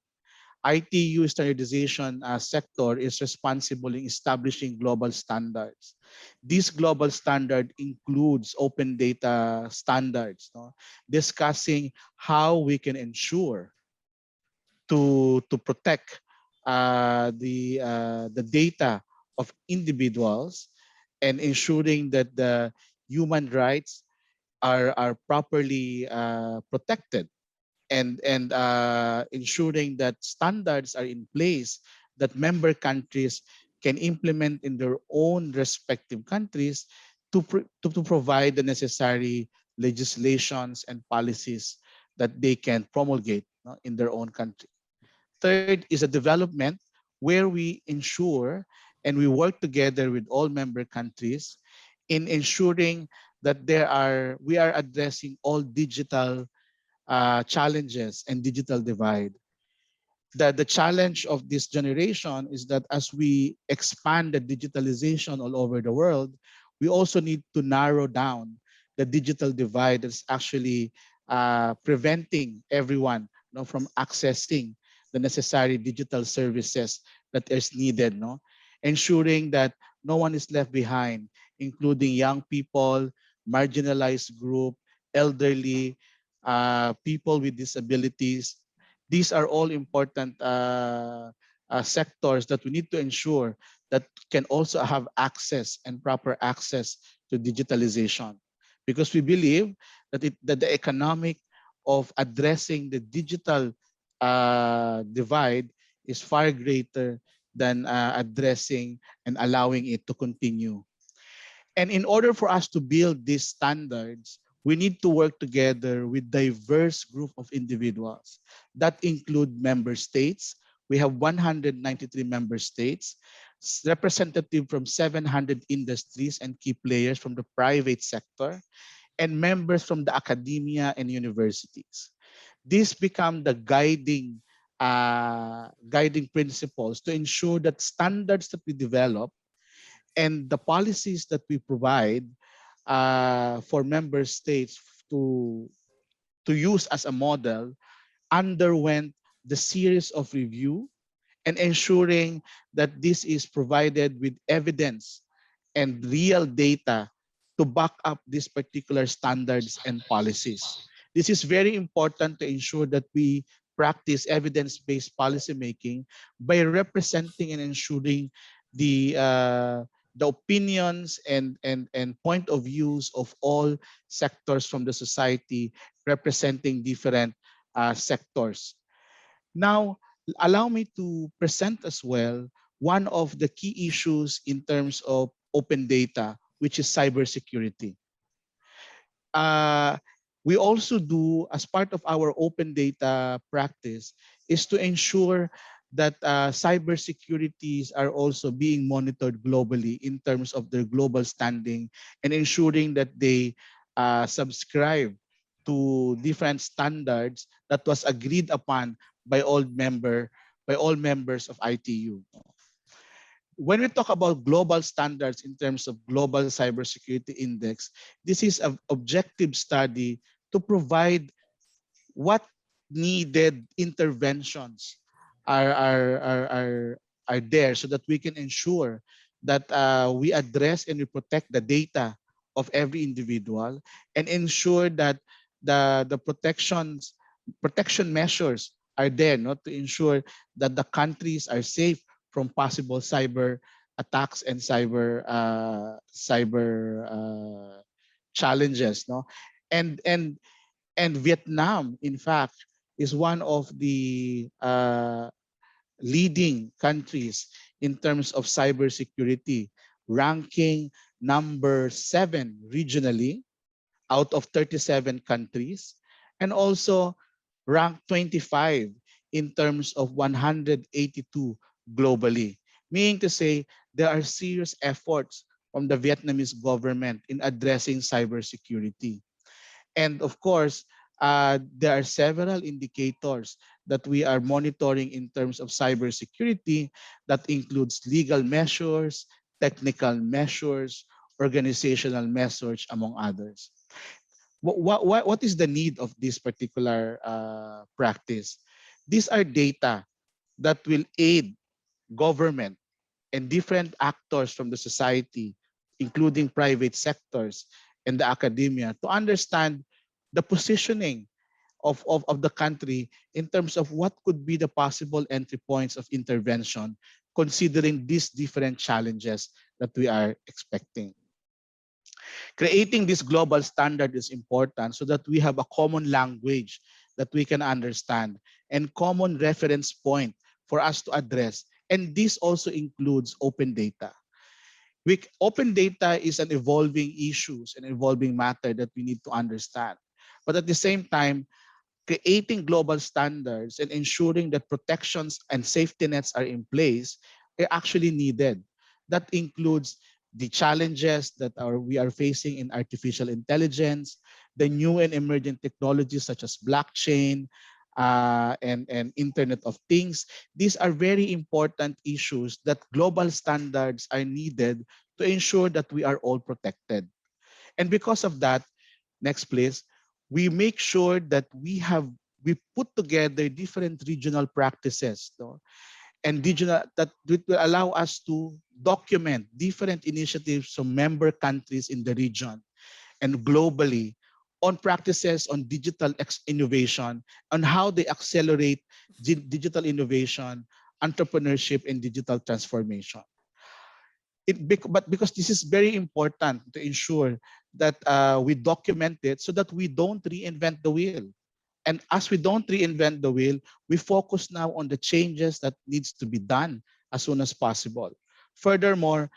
ITU standardization sector is responsible in establishing global standards. This global standard includes open data standards, discussing how we can ensure to protect the data of individuals and ensuring that the human rights are properly protected, and ensuring that standards are in place that member countries can implement in their own respective countries to provide the necessary legislations and policies that they can promulgate in their own country. Third is a development where we ensure and we work together with all member countries in ensuring that we are addressing all digital challenges and digital divide. the challenge of this generation is that as we expand the digitalization all over the world, we also need to narrow down the digital divide that's actually preventing everyone, from accessing the necessary digital services that is needed, ensuring that no one is left behind, including young people, marginalized group, elderly, people with disabilities. These are all important sectors that we need to ensure that can also have access and proper access to digitalization, because we believe that that the economic of addressing the digital divide is far greater than addressing and allowing it to continue. And in order for us to build these standards, we need to work together with diverse group of individuals that include member states. We have 193 member states, representative from 700 industries and key players from the private sector, and members from the academia and universities. These become the guiding principles to ensure that standards that we develop and the policies that we provide for member states to use as a model underwent the series of review and ensuring that this is provided with evidence and real data to back up these particular standards and policies. This is very important to ensure that we practice evidence-based policymaking by representing and ensuring the opinions and point of views of all sectors from the society, representing different sectors. Now, allow me to present as well one of the key issues in terms of open data, which is cybersecurity. We also do, as part of our open data practice, is to ensure that cybersecurities are also being monitored globally in terms of their global standing and ensuring that they subscribe to different standards that was agreed upon by all members of ITU. When we talk about global standards in terms of global cybersecurity index, this is an objective study to provide what needed interventions are there so that we can ensure that we address and we protect the data of every individual and ensure that the protection measures are there, not to ensure that the countries are safe from possible cyber attacks and cyber challenges, no? And Vietnam, in fact, is one of the leading countries in terms of cybersecurity, ranking number 7 regionally out of 37 countries, and also ranked 25 in terms of 182 globally. Meaning to say, there are serious efforts from the Vietnamese government in addressing cybersecurity. And of course, there are several indicators that we are monitoring in terms of cybersecurity that includes legal measures, technical measures, organizational measures, among others. What is the need of this particular practice? These are data that will aid government and different actors from the society, including private sectors and the academia, to understand the positioning of the country in terms of what could be the possible entry points of intervention, considering these different challenges that we are expecting. Creating this global standard is important so that we have a common language that we can understand and common reference point for us to address. And this also includes open data. Open data is an evolving issue, an evolving matter that we need to understand. But at the same time, creating global standards and ensuring that protections and safety nets are in place are actually needed. That includes the challenges that we are facing in artificial intelligence, the new and emerging technologies such as blockchain, and Internet of Things. These are very important issues that global standards are needed to ensure that we are all protected. And because of that, next please, we make sure that we put together different regional practices, no? And regional that will allow us to document different initiatives from member countries in the region and globally on practices on digital innovation, on how they accelerate digital innovation, entrepreneurship, and digital transformation. But because this is very important to ensure that we document it so that we don't reinvent the wheel. And as we don't reinvent the wheel, we focus now on the changes that needs to be done as soon as possible. Furthermore,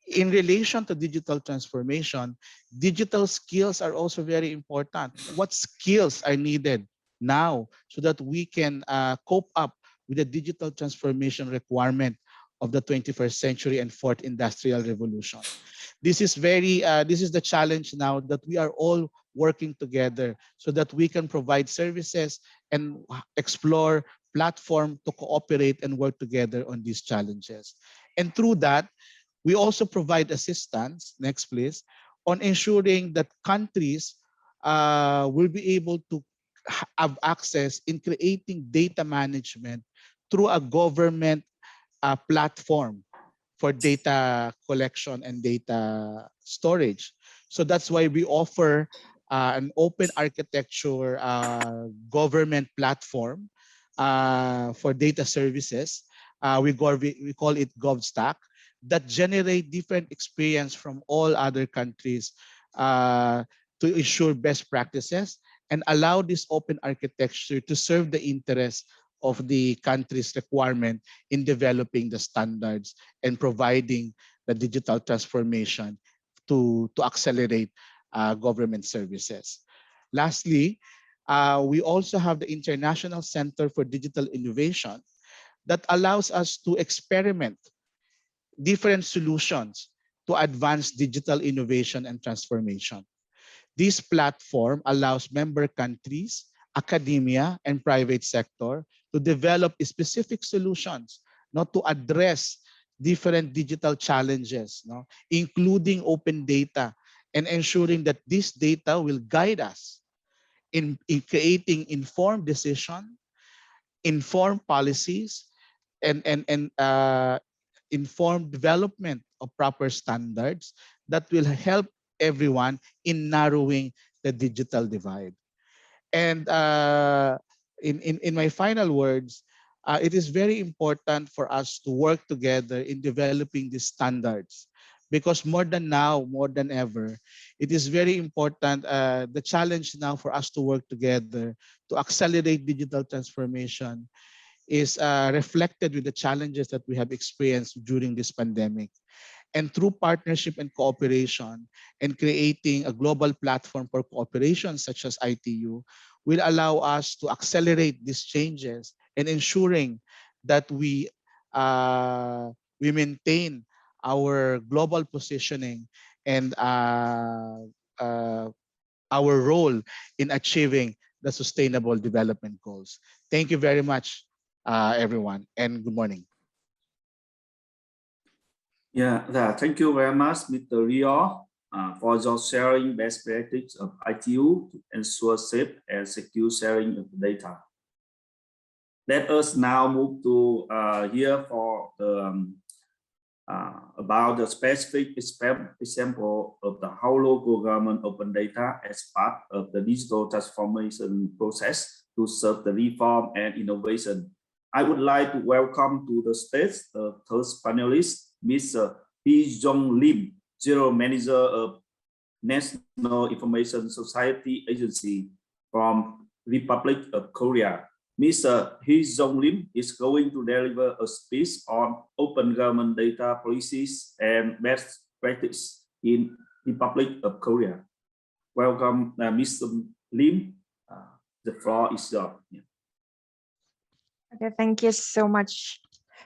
in relation to digital transformation, digital skills are also very important. What skills are needed now so that we can cope up with the digital transformation requirement of the 21st century and fourth industrial revolution? This is the challenge now that we are all working together so that we can provide services and explore platform to cooperate and work together on these challenges. And through that, we also provide assistance, next please, on ensuring that countries will be able to have access in creating data management through a government platform for data collection and data storage. So that's why we offer an open architecture government platform for data services. We call it GovStack, that generate different experience from all other countries to ensure best practices and allow this open architecture to serve the interests of the country's requirement in developing the standards and providing the digital transformation to accelerate government services. Lastly, we also have the International Center for Digital Innovation that allows us to experiment different solutions to advance digital innovation and transformation. This platform allows member countries, academia, and private sector to develop specific solutions, not to address different digital challenges, no, including open data, and ensuring that this data will guide us in creating informed decision, informed policies, and informed development of proper standards that will help everyone in narrowing the digital divide. And in my final words, it is very important for us to work together in developing these standards, because more than now, more than ever, it is very important. The challenge now for us to work together to accelerate digital transformation is reflected with the challenges that we have experienced during this pandemic. And through partnership and cooperation and creating a global platform for cooperation such as ITU will allow us to accelerate these changes and ensuring that we maintain our global positioning and our role in achieving the Sustainable Development Goals. Thank you very much, everyone, and good morning. Thank you very much, Mr. Rio, for your sharing best practice of ITU to ensure safe and secure sharing of data. Let us now move to hear for the about the specific example of the how local government open data as part of the digital transformation process to serve the reform and innovation. I would like to welcome to the stage the third panelist, Mr. Hee Jong Lim, General Manager of National Information Society Agency from Republic of Korea. Mr. Hee Jong Lim is going to deliver a speech on open government data policies and best practice in Republic of Korea. Welcome, Mr. Lim. The floor is yours. Okay, thank you so much,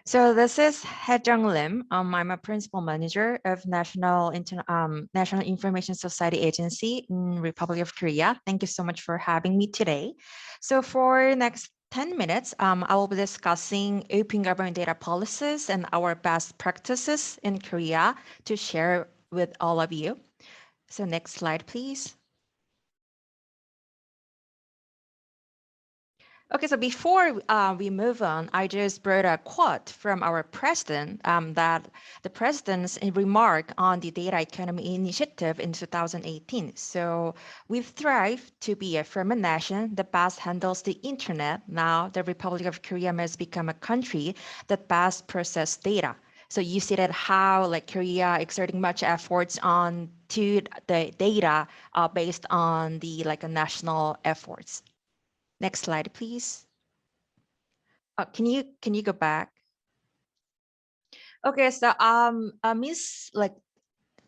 So this is Hye-jung Lim. I'm a principal manager of National Information Society Agency in Republic of Korea. Thank you so much for having me today. So for next 10 minutes, I will be discussing open government data policies and our best practices in Korea to share with all of you. So next slide, please. Okay, so before we move on, I just brought a quote from our president that the president's remark on the Data Economy Initiative in 2018. So we thrive to be a firm nation that best handles the internet. Now the Republic of Korea must become a country that best process data. So you see that how like Korea exerting much efforts on to the data based on the like a national efforts. Next slide, please. Can you go back? Okay, so Miss like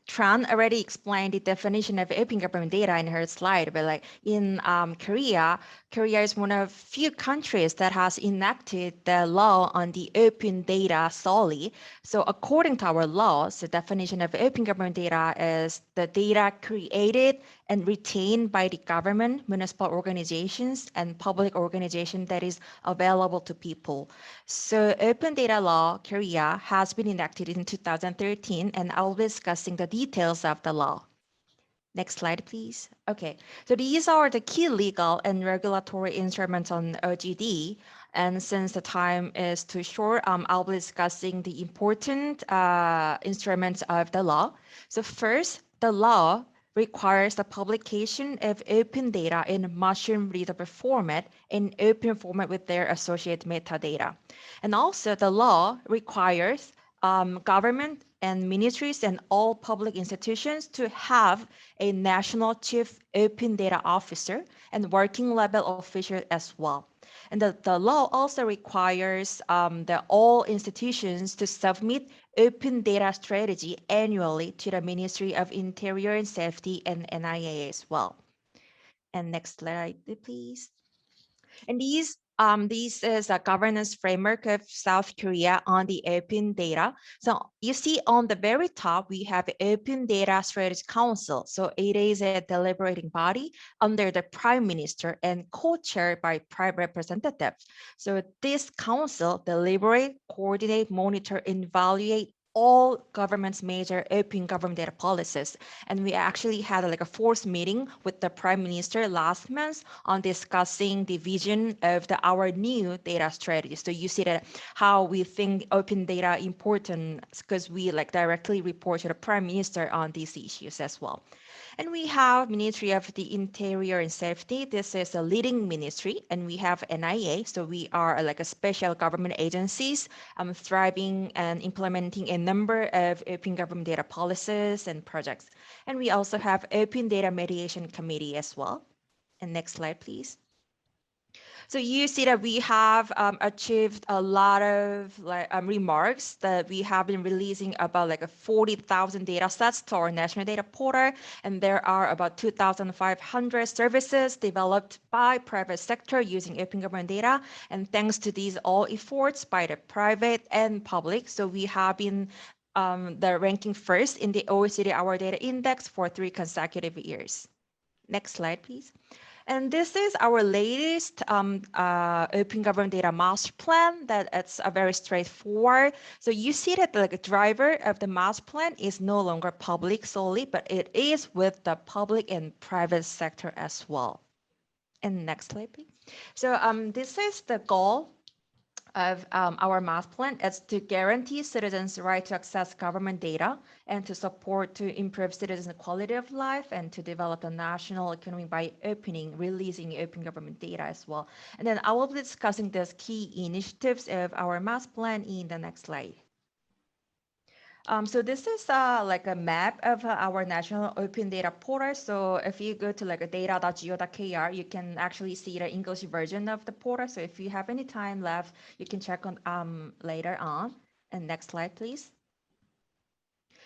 Tran already explained the definition of open government data in her slide, but like in Korea is one of few countries that has enacted the law on the open data solely. So according to our laws, the definition of open government data is the data created and retained by the government, municipal organizations, and public organization that is available to people. So open data law Korea has been enacted in 2013, and I'll be discussing the details of the law. Next slide, please. Okay, so these are the key legal and regulatory instruments on OGD. And since the time is too short, I'll be discussing the important instruments of the law. So first, the law requires the publication of open data in machine readable format in open format with their associated metadata. And also the law requires government and ministries and all public institutions to have a national chief open data officer and working level official as well. And the law also requires all institutions to submit open data strategy annually to the Ministry of Interior and Safety and NIA as well. And next slide, please. And this is a governance framework of South Korea on the open data. So you see on the very top, we have Open Data Strategy Council. So it is a deliberating body under the Prime Minister and co-chaired by private representatives. So this council deliberate, coordinate, monitor, and evaluate all government's major open government data policies. And we actually had like a fourth meeting with the Prime Minister last month on discussing the vision of our new data strategy. So you see that how we think open data important because we like directly report to the Prime Minister on these issues as well. And we have Ministry of the Interior and Safety. This is a leading ministry, and we have NIA. So we are like a special government agencies thriving and implementing a number of open government data policies and projects. And we also have Open Data Mediation Committee as well. And next slide, please. So you see that we have achieved a lot of like remarks that we have been releasing about like 40,000 data sets to our national data portal, and there are about 2,500 services developed by private sector using open government data. And thanks to these all efforts by the private and public, so we have been the ranking first in the OECD Our Data Index for 3 consecutive years. Next slide, please. And this is our latest open government data master plan that it's a very straightforward. So you see that the driver of the master plan is no longer public solely, but it is with the public and private sector as well. And next slide, please. So this is the goal of our master plan. Is to guarantee citizens' right to access government data and to support to improve citizens' quality of life and to develop a national economy by releasing open government data as well. And then I will be discussing these key initiatives of our master plan in the next slide. So this is like a map of our national open data portal. So if you go to like a data.go.kr, you can actually see the English version of the portal. So if you have any time left, you can check on later on. And next slide, please.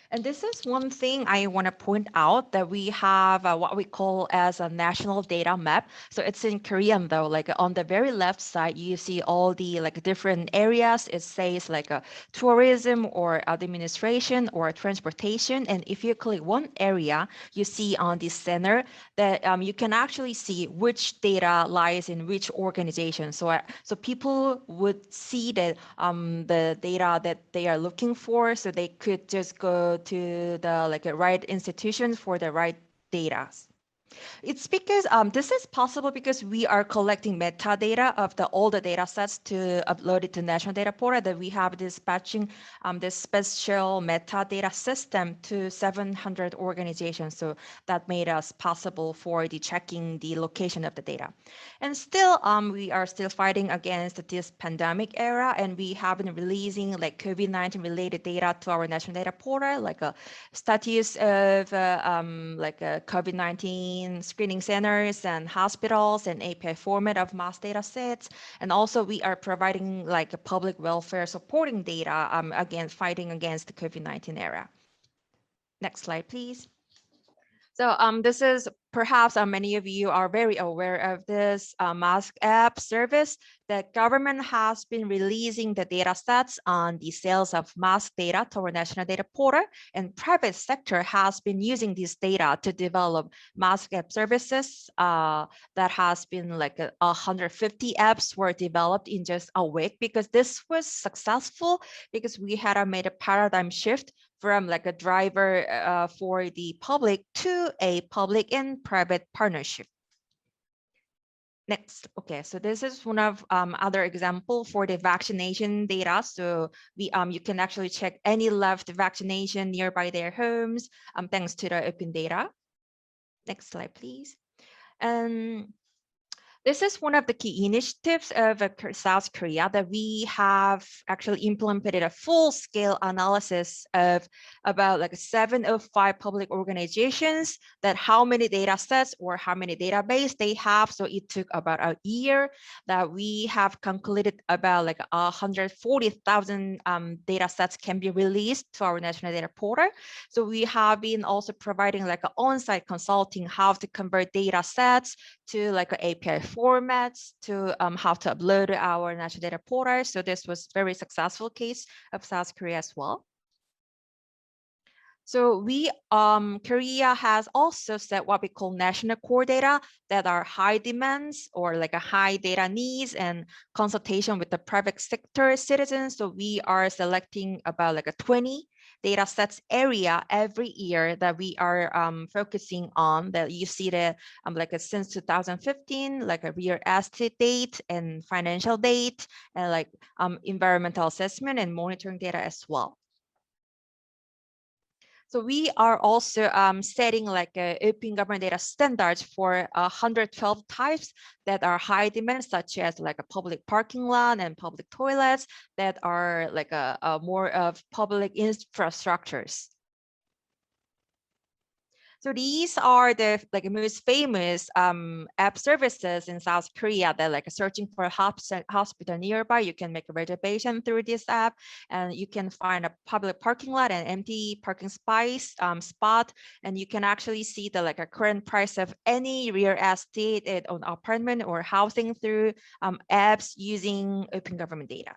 And this is one thing I want to point out, that we have what we call as a national data map. So it's in Korean though, like on the very left side, you see all the like different areas. It says like tourism or administration or transportation. And if you click one area, you see on the center that you can actually see which data lies in which organization. So people would see that the data that they are looking for, so they could just go to the like right institutions for the right data. It's because this is possible because we are collecting metadata of all the data sets to upload it to National Data Portal, that we have dispatching this special metadata system to 700 organizations. So that made us possible for the checking the location of the data. And still, we are still fighting against this pandemic era, and we have been releasing like COVID-19 related data to our National Data Portal, like a status of COVID-19 screening centers and hospitals and API format of mass data sets. And also we are providing like a public welfare supporting data fighting against the COVID-19 era. Next slide, please. So this is perhaps many of you are very aware of this mask app service. The government has been releasing the data sets on the sales of mask data to our National Data Portal, and private sector has been using this data to develop mask app services. That has been like 150 apps were developed in just a week, because this was successful because we had made a paradigm shift from like a driver for the public to a public and private partnership. Next, okay, so this is one of other example for the vaccination data. So you can actually check any left vaccination nearby their homes thanks to the open data. Next slide, please. And this is one of the key initiatives of South Korea, that we have actually implemented a full-scale analysis of about like 705 public organizations, that how many data sets or how many database they have. So it took about a year that we have concluded about like 140,000 data sets can be released to our National Data Portal. So we have been also providing like an on-site consulting how to convert data sets to like an API formats, to how to upload our National Data Portal. So this was very successful case of South Korea as well. So Korea has also set what we call national core data that are high demands or like a high data needs and consultation with the private sector citizens. So we are selecting about like a 20 data sets area every year that we are focusing on, that you see that since 2015, like a real estate date and financial date and like environmental assessment and monitoring data as well. So we are also setting like open government data standards for 112 types that are high demand, such as like a public parking lot and public toilets that are like a more of public infrastructures. So these are the like most famous app services in South Korea that like searching for a hospital nearby. You can make a reservation through this app, and you can find a public parking lot and empty parking spot, and you can actually see the like a current price of any real estate on apartment or housing through apps using open government data.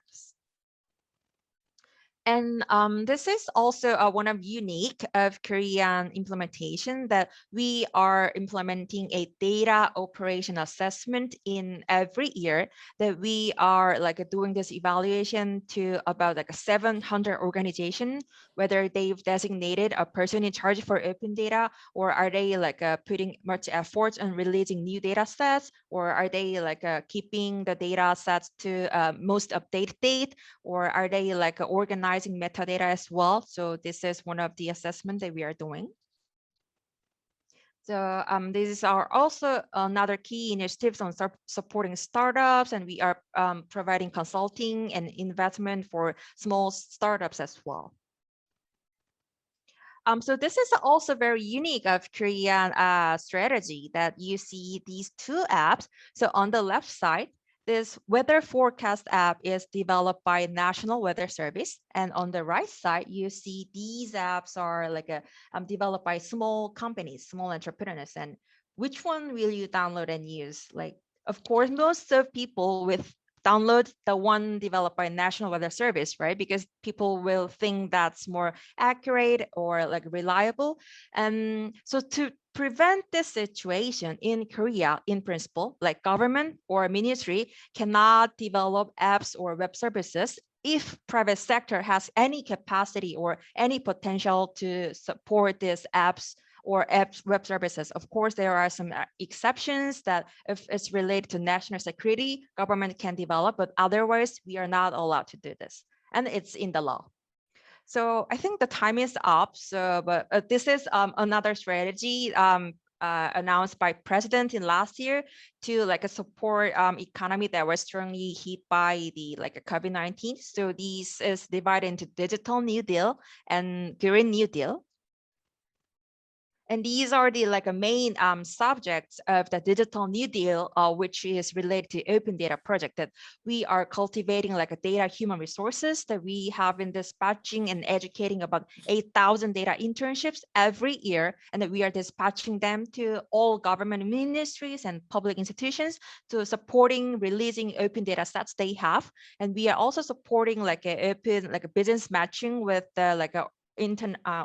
And this is also one of unique of Korean implementation, that we are implementing a data operation assessment in every year, that we are like doing this evaluation to about like 700 organizations, whether they've designated a person in charge for open data, or are they like putting much efforts on releasing new data sets, or are they like keeping the data sets to most updated date, or are they like organizing metadata as well. So this is one of the assessments that we are doing. So these are also another key initiatives on supporting startups, and we are providing consulting and investment for small startups as well. So this is also very unique of Korean strategy, that you see these two apps. So on the left side, this weather forecast app is developed by National Weather Service. And on the right side, you see these apps are like developed by small companies, small entrepreneurs. And which one will you download and use? Like, of course, most of people with download the one developed by National Weather Service, right? Because people will think that's more accurate or like reliable. And so to prevent this situation in Korea, in principle, like government or ministry cannot develop apps or web services if private sector has any capacity or any potential to support these apps or web services. Of course, there are some exceptions that if it's related to national security, government can develop, but otherwise we are not allowed to do this. And it's in the law. So I think the time is up. So, but this is another strategy announced by president in last year to like support economy that was strongly hit by the COVID-19. So this is divided into Digital New Deal and Green New Deal. And these are the main subjects of the Digital New Deal, which is related to Open Data Project, that we are cultivating like a data human resources, that we have been dispatching and educating about 8,000 data internships every year, and that we are dispatching them to all government ministries and public institutions to supporting releasing open data sets they have. And we are also supporting like a open business matching with the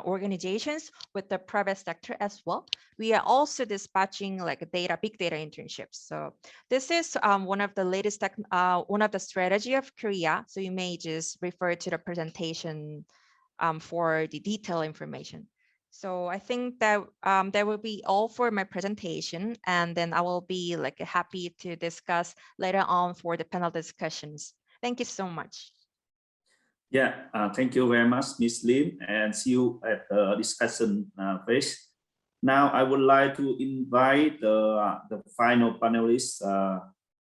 organizations with the private sector as well. We are also dispatching big data internships. So this is one of the latest one of the strategy of Korea. So you may just refer to the presentation for the detailed information. So I think that that will be all for my presentation, and then I will be happy to discuss later on for the panel discussions. Thank you so much. Yeah, thank you very much, Ms. Lim, and see you at the discussion phase. Now, I would like to invite the final panelist,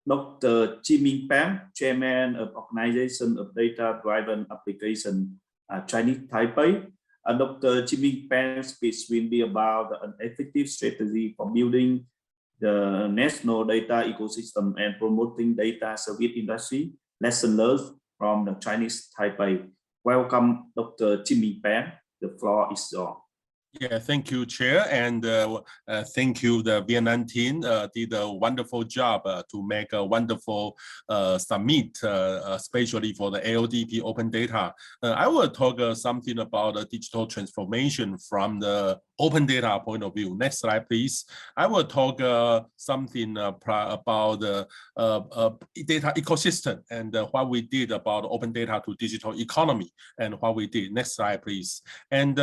Dr. Chiming Pam, Chairman of Organization of Data Driven Application, Chinese Taipei. Dr. Chiming Pam's speech will be about an effective strategy for building the national data ecosystem and promoting data service industry. Lesson learned from the Chinese Taipei. Welcome, Dr. Chiming Pam. The floor is yours. Yeah, thank you, Chair, and thank you. The Vietnam team did a wonderful job to make a wonderful summit, especially for the AODP open data. I will talk something about digital transformation from the open data point of view. Next slide, please. I will talk something about the data ecosystem and what we did about open data to digital economy and what we did. Next slide, please. And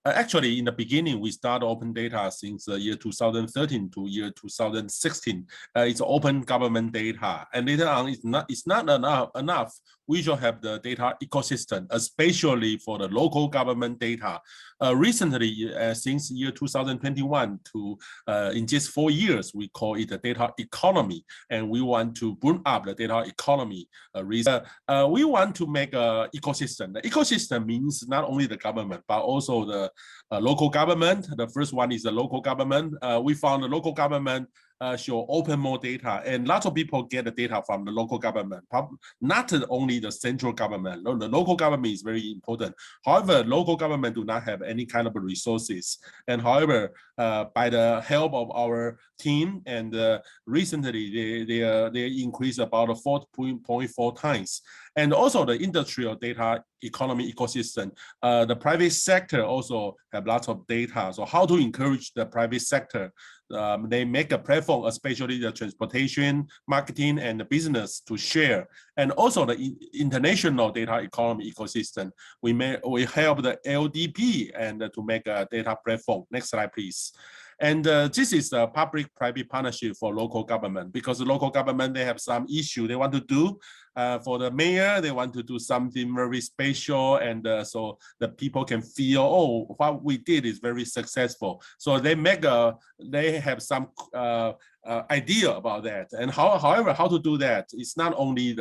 actually, in the beginning, we started open data since the year 2013 to year 2016. It's open government data, and later on, it's not enough. We should have the data ecosystem, especially for the local government data. Recently, since year 2021 to in just 4 years, we call it a data economy, and we want to boom up the data economy. We want to make an ecosystem. The ecosystem means not only the government, but also the local government. The first one is the local government. We found the local government should open more data, and lots of people get the data from the local government, not only the central government. The local government is very important. However, local government do not have any kind of resources. And however, by the help of our team, and recently they increased about 4.4 times. And also the industrial data economy ecosystem, the private sector also have lots of data. So how to encourage the private sector? They make a platform, especially the transportation, marketing, and the business to share. And also the international data economy ecosystem. We help the LDP and to make a data platform. Next slide, please. And this is a public-private partnership for local government, because the local government, they have some issue they want to do. For the mayor, they want to do something very special, and so the people can feel, oh, what we did is very successful. So they have some idea about that. And however, how to do that? It's not only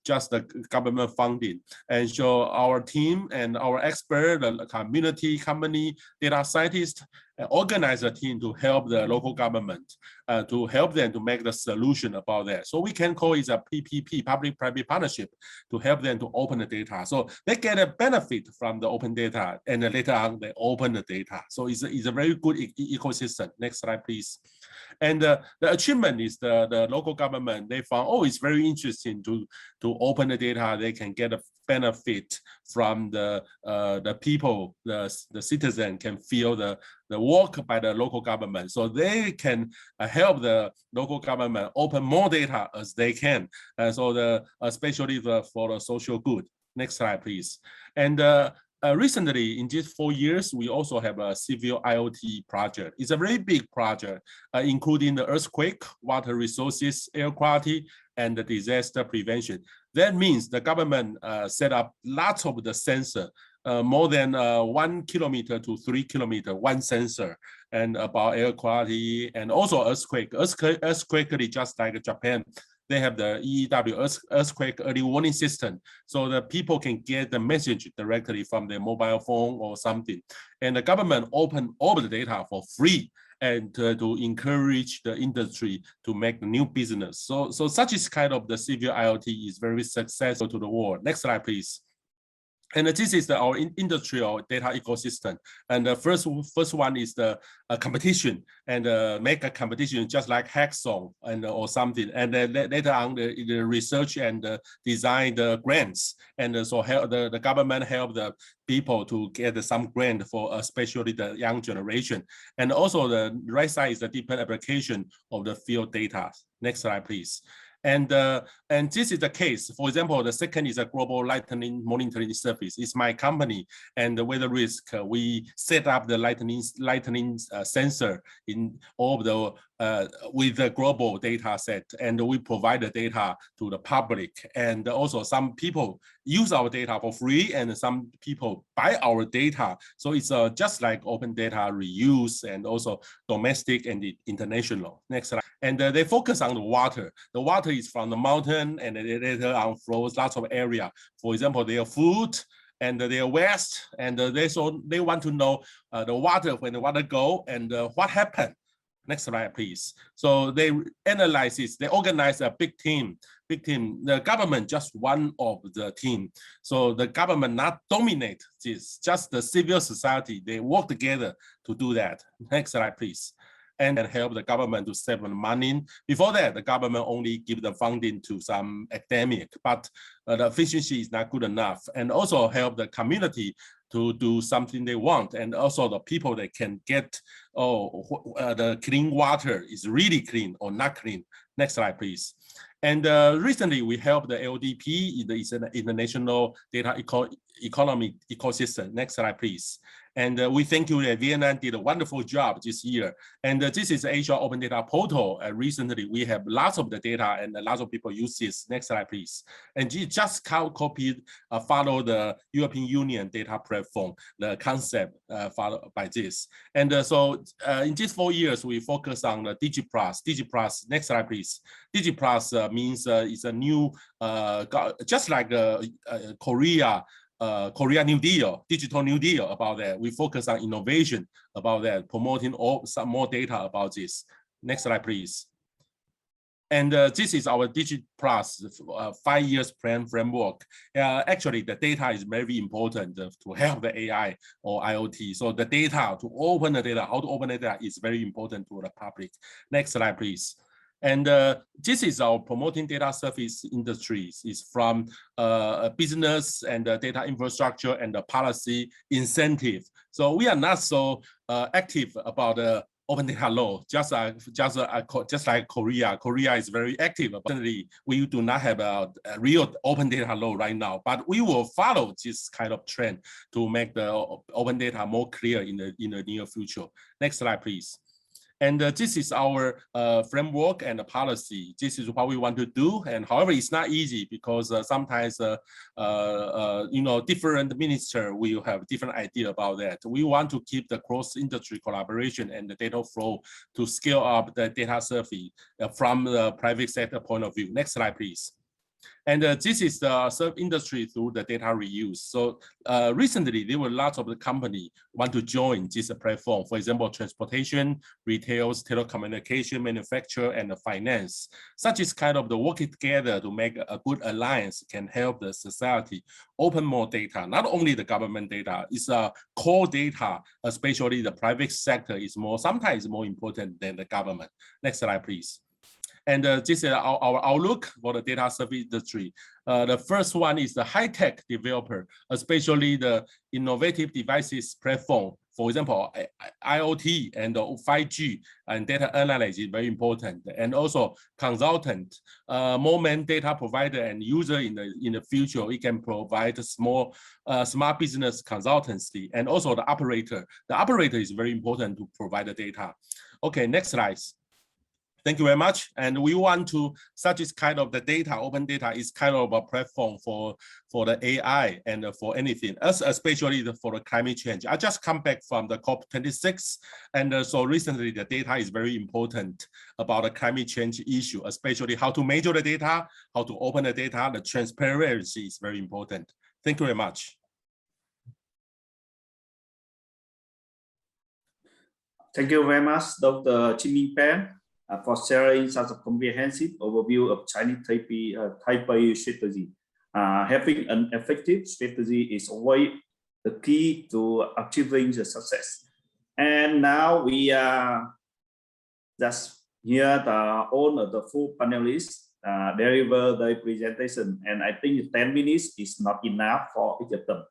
just the government funding. And so our team and our expert, the community, company, data scientists, organize a team to help the local government. to help them to make the solution about that. So we can call it a PPP, public-private partnership, to help them to open the data. So they get a benefit from the open data, and then later on they open the data. So it's a very good ecosystem. Next slide, please. And the achievement is the local government. They found, oh, it's very interesting to open the data. They can get a benefit from the people, the citizen can feel the work by the local government. So they can help the local government open more data as they can. So especially for the social good. Next slide, please. And recently, in these 4 years, we also have a civil IoT project. It's a very big project, including the earthquake, water resources, air quality, and the disaster prevention. That means the government set up lots of the sensor, more than 1 kilometer to 3 kilometer, one sensor, and about air quality and also earthquake. Earthquake, just like Japan, they have the EEW, earthquake early warning system, so the people can get the message directly from their mobile phone or something. And the government opened all the data for free, and to encourage the industry to make new business. So such is kind of the civil IoT is very successful to the world. Next slide, please. And this is our industrial data ecosystem. And the first one is the competition, and make a competition just like hackathon and or something. And then later on the research and design the grants. And so help the government help the people to get some grant for especially the young generation. And also the right side is the deeper application of the field data. Next slide, please. And this is the case. For example, the second is a global lightning monitoring service. It's my company, and the weather risk. We set up the lightning sensor in all of the with the global data set, and we provide the data to the public. And also some people use our data for free, and some people buy our data. So it's just like open data reuse, and also domestic and international. Next slide. And they focus on the water. The water is from the mountain, and later on flows lots of area. For example, their food and their waste, and they want to know the water, when the water go, and what happened. Next slide, please. So they analyze this. They organize a big team. The government just one of the team. So the government not dominate this, just the civil society. They work together to do that. Next slide, please. And help the government to save money. Before that, the government only give the funding to some academic, but the efficiency is not good enough. And also help the community to do something they want, and also the people that can get, the clean water is really clean or not clean. Next slide, please. And recently we helped the LDP in the national data economy ecosystem. Next slide, please. And we thank you that Vietnam did a wonderful job this year. And this is Asia Open Data Portal. Recently, we have lots of the data, and lots of people use this. Next slide, please. And you just copied, follow the European Union data platform, the concept followed by this. And so in these 4 years, we focus on the DigiPlus. DigiPlus, next slide, please. DigiPlus means it's a new, just like Korea New Deal, Digital New Deal about that. We focus on innovation about that, promoting some more data about this. Next slide, please. And this is our DigiPlus 5 years plan framework. Actually, the data is very important to help the AI or IoT. So the data, to open the data, how to open the data is very important to the public. Next slide, please. And this is our promoting data service industries. Is from business and data infrastructure and the policy incentive. So we are not so active about the open data law, just like Korea. Korea is very active. Unfortunately, we do not have a real open data law right now, but we will follow this kind of trend to make the open data more clear in the near future. Next slide, please. And this is our framework and the policy. This is what we want to do. And however, it's not easy because sometimes, different minister will have different idea about that. We want to keep the cross-industry collaboration and the data flow to scale up the data service from the private sector point of view. Next slide, please. And this is the serve industry through the data reuse. So recently, there were lots of the company want to join this platform. For example, transportation, retails, telecommunication, manufacture, and finance. Such is kind of the working together to make a good alliance can help the society open more data. Not only the government data, it's core data, especially the private sector is more, sometimes more important than the government. Next slide, please. And this is our outlook for the data service industry. The first one is the high-tech developer, especially the innovative devices platform. For example, IoT and 5G and data analysis is very important. And also consultant, more data provider and user in the future, we can provide small smart business consultancy, and also the operator. The operator is very important to provide the data. Okay, next slide. Thank you very much. And we want to, such as kind of the data, open data is kind of a platform for the AI and for anything, especially for the climate change. I just come back from the COP26. And so recently the data is very important about the climate change issue, especially how to measure the data, how to open the data, the transparency is very important. Thank you very much. Thank you very much, Dr. Chinh-Minh Pham, for sharing such a comprehensive overview of Chinese Taipei strategy. Having an effective strategy is always the key to achieving the success. And now we just hear all of the full panelists deliver their presentation, and I think 10 minutes is not enough for each of them.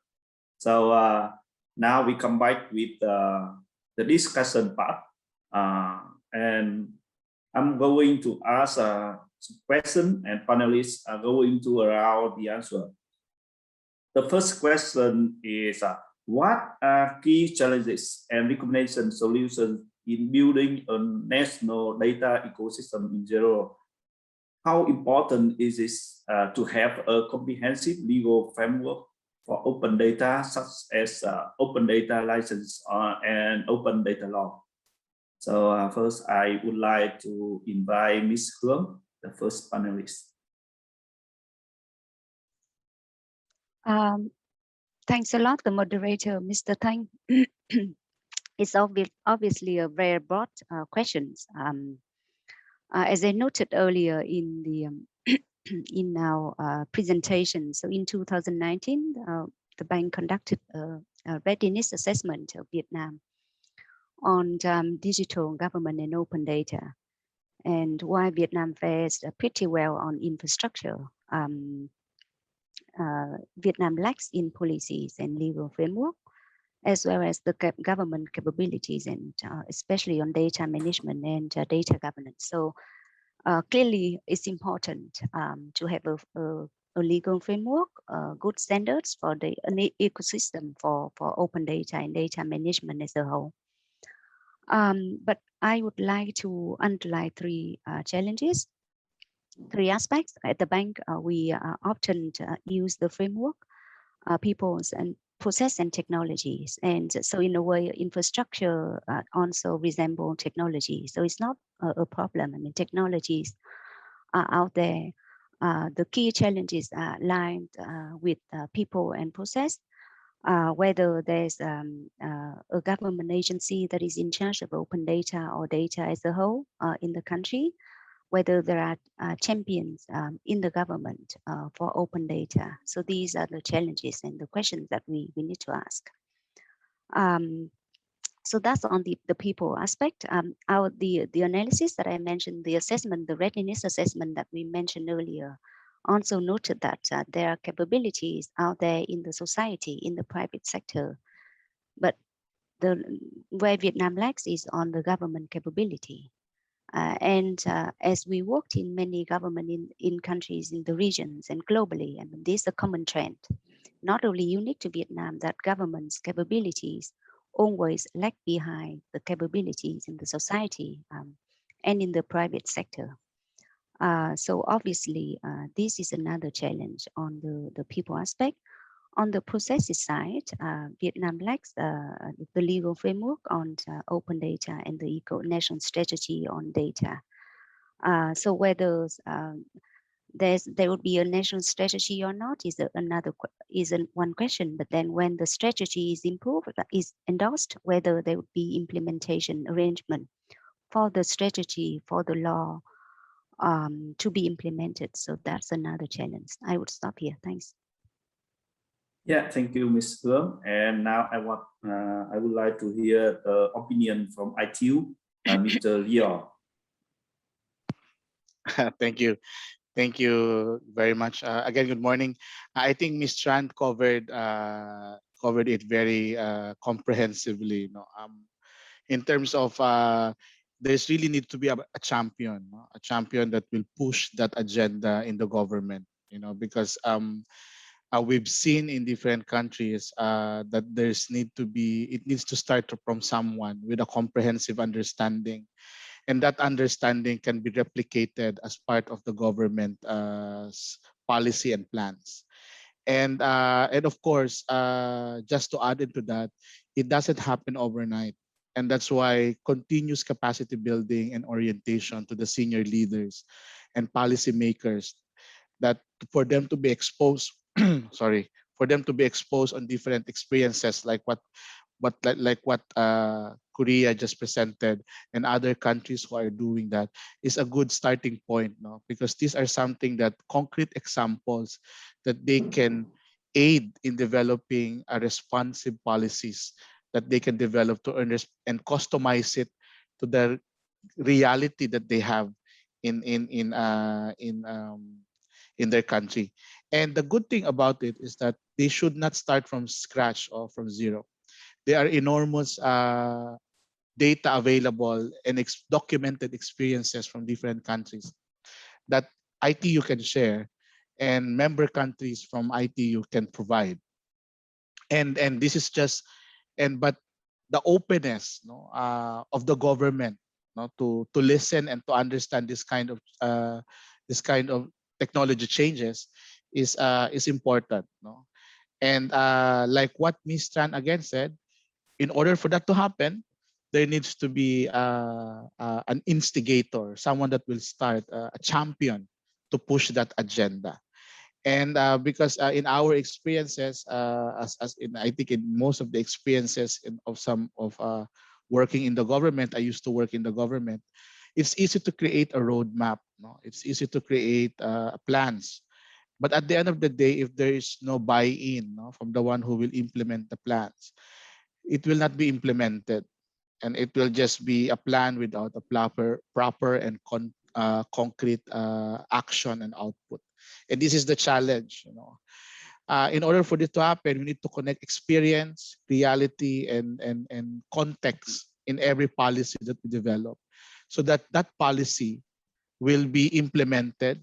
So now we come back with the discussion part, and I'm going to ask some questions, and panelists are going to allow the answer. The first question is, what are key challenges and recommendation solutions in building a national data ecosystem in general? How important is it to have a comprehensive legal framework for open data, such as open data license and open data law? So first, I would like to invite Ms. Hương, the first panelist. Thanks a lot, the moderator, Mr. Thanh. It's obviously a very broad questions. As I noted earlier in the in our presentation, so in 2019, the bank conducted a readiness assessment of Vietnam on digital government and open data. And while Vietnam fares pretty well on infrastructure, Vietnam lacks in policies and legal framework, as well as the government capabilities, and especially on data management and data governance. So clearly it's important to have a legal framework, good standards for the ecosystem for open data and data management as a whole. But I would like to underline three challenges, three aspects. At the bank, we often use the framework, people's and process and technologies. And so in a way, infrastructure also resemble technology. So it's not a problem. I mean, technologies are out there. The key challenges are aligned with people and process. Whether there's a government agency that is in charge of open data or data as a whole in the country, whether there are champions in the government for open data. So these are the challenges and the questions that we need to ask. So that's on the people aspect. The analysis that I mentioned, the assessment, the readiness assessment that we mentioned earlier, also noted that there are capabilities out there in the society, in the private sector, but where Vietnam lacks is on the government capability. And as we worked in many government in countries in the regions and globally, I mean, this is a common trend, not only unique to Vietnam, that government's capabilities always lag behind the capabilities in the society and in the private sector. So obviously, this is another challenge on the people aspect. On the processes side, Vietnam lacks the legal framework on open data and the national strategy on data. So whether there would be a national strategy or not is one question. But then when the strategy is improved, is endorsed, whether there would be implementation arrangement for the strategy, for the law to be implemented. So that's another challenge. I would stop here. Thanks. Yeah, thank you, Ms. Hương. And now I would like to hear the opinion from ITU, Mr. Rio. Thank you. Thank you very much. Again, good morning. I think Ms. Tran covered it very comprehensively. In terms of there's really need to be a champion, a champion that will push that agenda in the government. Because we've seen in different countries that it needs to start from someone with a comprehensive understanding. And that understanding can be replicated as part of the government policy and plans. And of course, just to add into that, it doesn't happen overnight. And that's why continuous capacity building and orientation to the senior leaders and policymakers, that for them to be exposed, for them to be exposed on different experiences like what Korea just presented and other countries who are doing that is a good starting point, because these are something that concrete examples that they can aid in developing a responsive policies that they can develop to and customize it to the reality that they have in their country. And the good thing about it is that they should not start from scratch or from zero. There are enormous data available and documented experiences from different countries that ITU can share and member countries from ITU can provide. And this is just, but the openness of the government to listen and to understand this kind of technology changes is important. And like what Ms. Tran again said, in order for that to happen, there needs to be an instigator, someone that will start, a champion to push that agenda. And because in our experiences, I think in most of the experiences of working in the government, I used to work in the government, it's easy to create a roadmap. It's easy to create plans. But at the end of the day, if there is no buy-in from the one who will implement the plans, it will not be implemented. And it will just be a plan without a proper and concrete action and output. And this is the challenge. In order for this to happen, we need to connect experience, reality, and context in every policy that we develop, so that that policy will be implemented,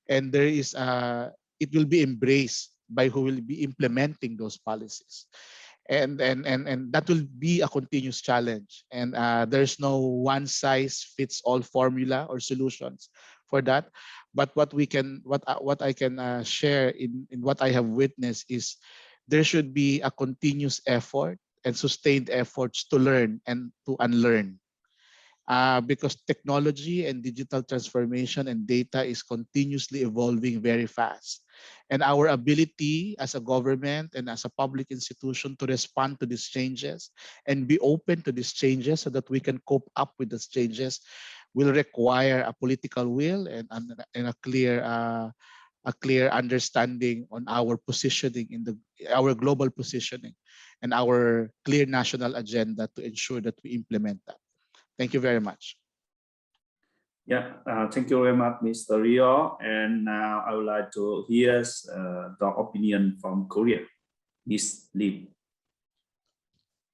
and it will be embraced by who will be implementing those policies. And that will be a continuous challenge. And there's no one size fits all formula or solutions for that. But what I can share in what I have witnessed is there should be a continuous effort and sustained efforts to learn and to unlearn. Because technology and digital transformation and data is continuously evolving very fast. And our ability as a government and as a public institution to respond to these changes and be open to these changes so that we can cope up with these changes will require a political will and a clear understanding on our positioning our global positioning and our clear national agenda to ensure that we implement that. Thank you very much. Yeah, thank you very much, Mr. Rio. And now I would like to hear the opinion from Korea, Ms. Lim.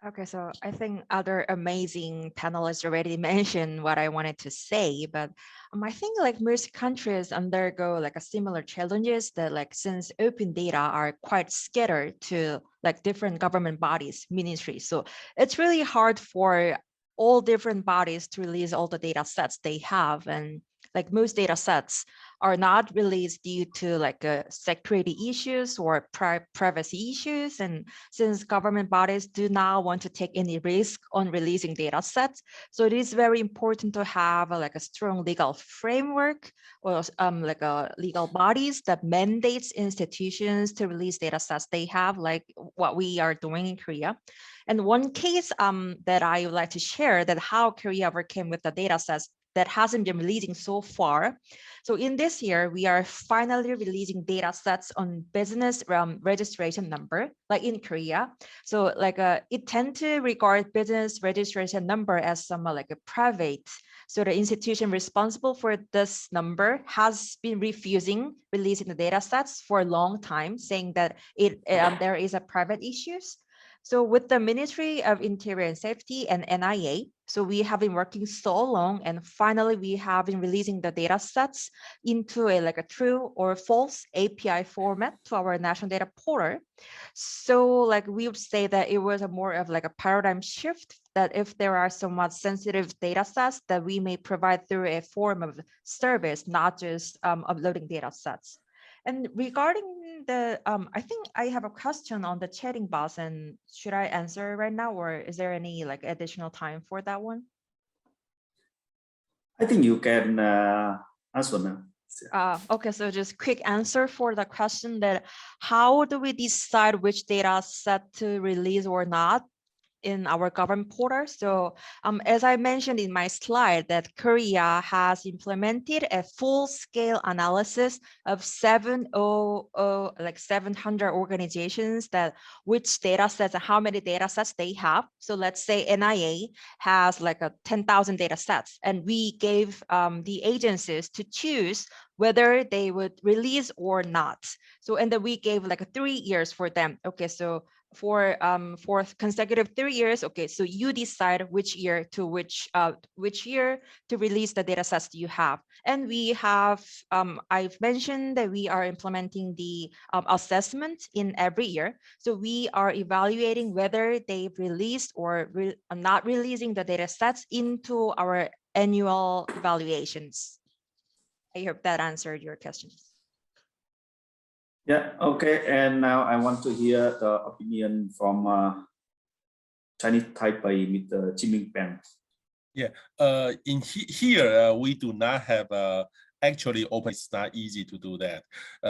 Okay, so I think other amazing panelists already mentioned what I wanted to say, but I think like most countries undergo like a similar challenges that like since open data are quite scattered to like different government bodies, ministries. So it's really hard for all different bodies to release all the data sets they have and like most data sets are not released due to like security issues or privacy issues. And since government bodies do not want to take any risk on releasing data sets, so it is very important to have like a strong legal framework or like legal bodies that mandates institutions to release data sets they have, like what we are doing in Korea. And one case that I would like to share that how Korea overcame with the data sets that hasn't been releasing so far. So in this year, we are finally releasing data sets on business registration number, like in Korea. So like it tend to regard business registration number as some like a private. So the institution responsible for this number has been refusing releasing the data sets for a long time, saying that there is a private issues. So with the Ministry of Interior and Safety and NIA, so we have been working so long, and finally we have been releasing the data sets into a true or false API format to our national data portal. So like we would say that it was more of like a paradigm shift, that if there are somewhat sensitive data sets that we may provide through a form of service, not just uploading data sets. And regarding the, I think I have a question on the chatting box, and should I answer right now, or is there any like additional time for that one? I think you can answer now. Okay, so just quick answer for the question that how do we decide which data set to release or not in our government portal? So as I mentioned in my slide, that Korea has implemented a full-scale analysis of 700 organizations, that which data sets and how many data sets they have. So let's say NIA has like 10,000 data sets, and we gave the agencies to choose whether they would release or not. So, and then we gave like 3 years for them. Okay, so for consecutive 3 years, okay, so you decide which year to which year to release the data sets you have. And we have I've mentioned that we are implementing the assessment in every year. So we are evaluating whether they've released or not releasing the data sets into our annual evaluations. I hope that answered your questions. Yeah, okay. And now I want to hear the opinion from Chinese Taipei, Mr. Jiming Pen. Yeah, here we do not have actually open. It's not easy to do that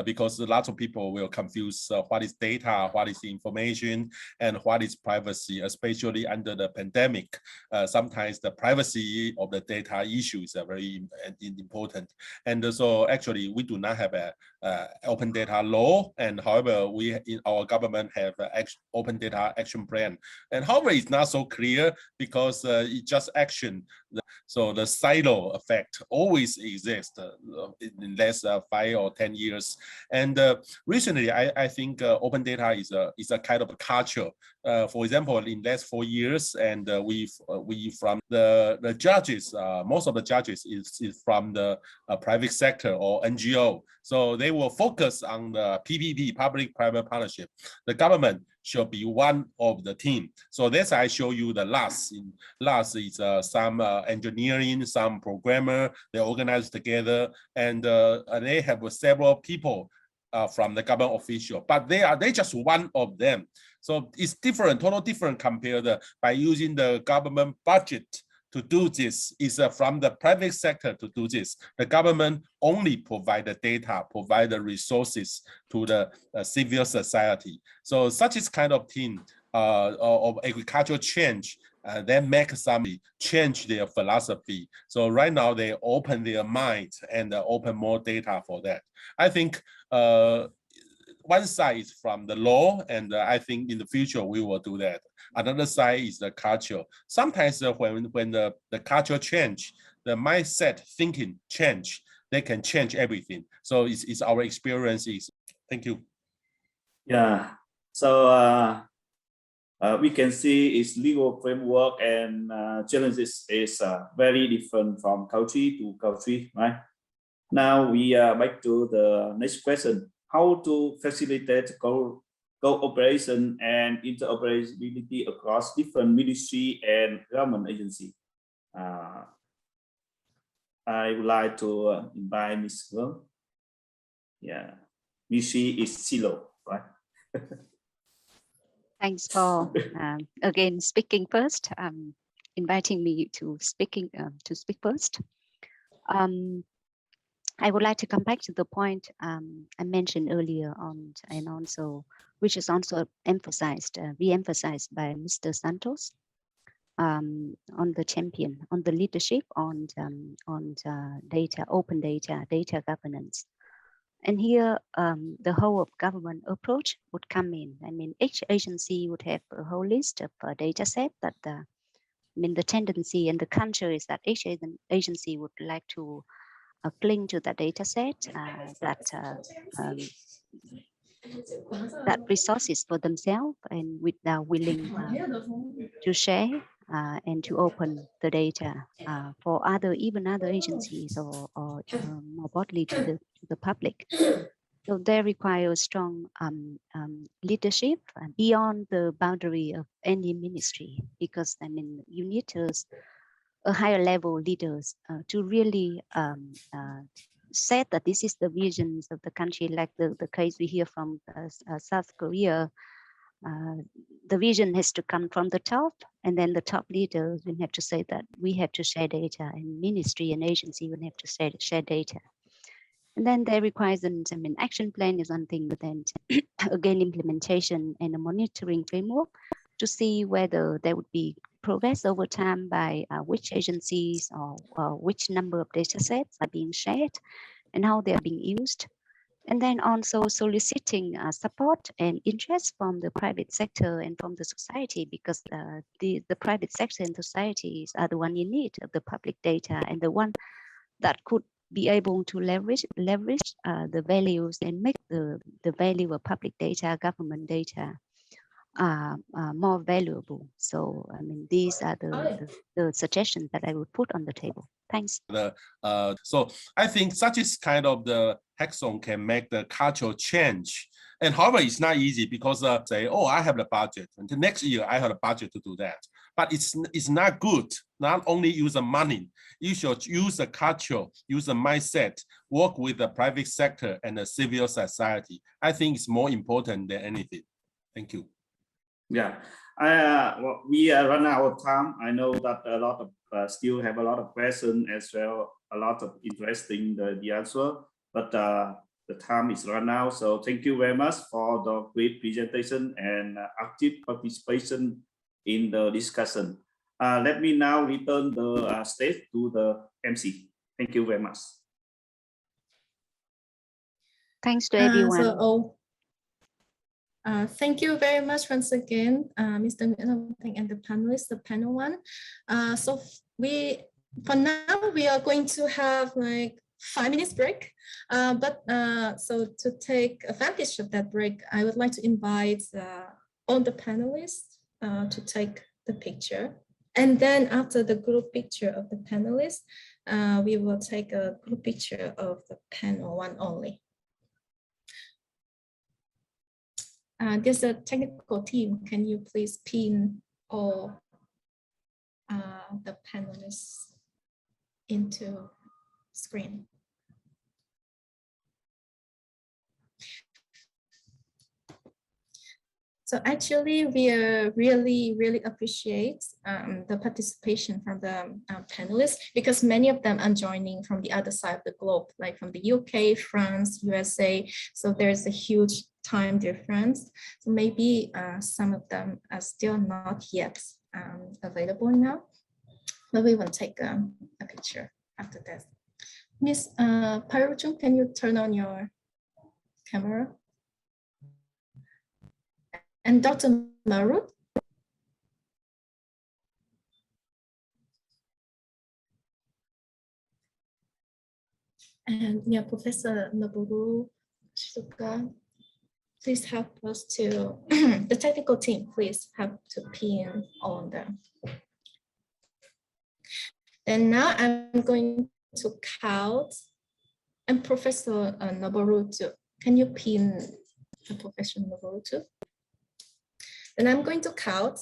because lots of people will confuse what is data, what is information, and what is privacy, especially under the pandemic. Sometimes the privacy of the data issues are very important. And so actually we do not have a open data law, and however we in our government have an open data action plan. And however, it's not so clear because it just action. So the silo effect always exists in less 5 or 10 years. And recently, I think open data is a kind of a culture. For example, in last 4 years, and we from the judges, most of the judges is from the private sector or NGO. So they will focus on the PPP, public-private partnership. The government should be one of the team. So that's I show you the last. Last is some engineering, some programmer. They organize together, and they have several people from the government official, but they just one of them. So it's different, total different compared by using the government budget to do this is from the private sector to do this. The government only provide the data, provide the resources to the civil society. So such is kind of thing of agricultural change. They make somebody change their philosophy. So right now they open their mind and open more data for that. I think one side is from the law, and I think in the future we will do that. Another side is the culture. Sometimes when the culture change, the mindset thinking change, they can change everything. So it's our experiences. Thank you. Yeah. So we can see its legal framework and challenges is very different from country to country, right? Now we are back to the next question. How to facilitate cooperation and interoperability across different ministry and government agencies? I would like to invite Ms. Wong. Yeah, Missy is Silo, right? Thanks for again speaking first, inviting me to speak first. I would like to come back to the point I mentioned earlier on, and also which is also emphasized, re-emphasized by Mr. Santos, on the leadership on data, open data governance. And here, the whole of government approach would come in. I mean, each agency would have a whole list of data set that, I mean, the tendency and the culture is that each agency would like to cling to that data set that resources for themselves and without willing to share and to open the data for even other agencies or more broadly to the public. So they require strong leadership beyond the boundary of any ministry, because I mean you need a higher level leaders to really said that this is the visions of the country, like the case we hear from South Korea. The vision has to come from the top, and then the top leaders will have to say that we have to share data, and ministry and agency will have to share data. And then there requires an action plan is one thing, but then again implementation and a monitoring framework to see whether there would be progress over time by which agencies or which number of data sets are being shared and how they are being used. And then also soliciting support and interest from the private sector and from the society, because the private sector and societies are the one in need of the public data and the one that could be able to leverage the values and make the value of public data, government data, more valuable. So, I mean, these are the suggestions that I would put on the table. Thanks. So I think such is kind of the hackathon can make the cultural change. And however, it's not easy because say, oh, I have the budget. And the next year I have a budget to do that. But it's not good. Not only use the money, you should use the culture, use the mindset, work with the private sector and the civil society. I think it's more important than anything. Thank you. Yeah, we run out of time. I know that a lot of still have a lot of questions as well, a lot of interest in the answer, but the time is run out. So thank you very much for the great presentation and active participation in the discussion. Let me now return the stage to the MC. Thank you very much. Thanks to everyone. Thank you very much once again, Mr. Nguyen and the panelists, the panel one. So for now, we are going to have like 5 minutes break. So to take advantage of that break, I would like to invite all the panelists to take the picture. And then after the group picture of the panelists, we will take a group picture of the panel one only. There's a technical team. Can you please pin all the panelists into screen? So actually, we really appreciate the participation from the panelists, because many of them are joining from the other side of the globe, like from the UK, France, USA. So there's a huge time difference. So maybe some of them are still not yet available now, but we will take a picture after this. Miss Parujung, can you turn on your camera? And Dr. Marut? And yeah, Professor Noboru Shizuka, please help us to, the technical team, please help to pin on them. Then now I'm going to count, and Professor Noboru too. Can you pin Professor Noboru too? And I'm going to count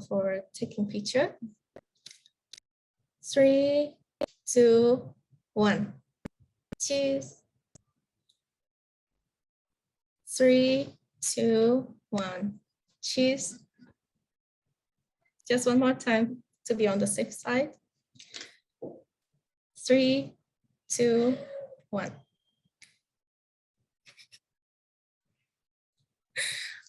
for taking picture. 3, 2, 1. Cheers. 3, 2, 1. Cheers. Just one more time to be on the safe side. 3, 2, 1.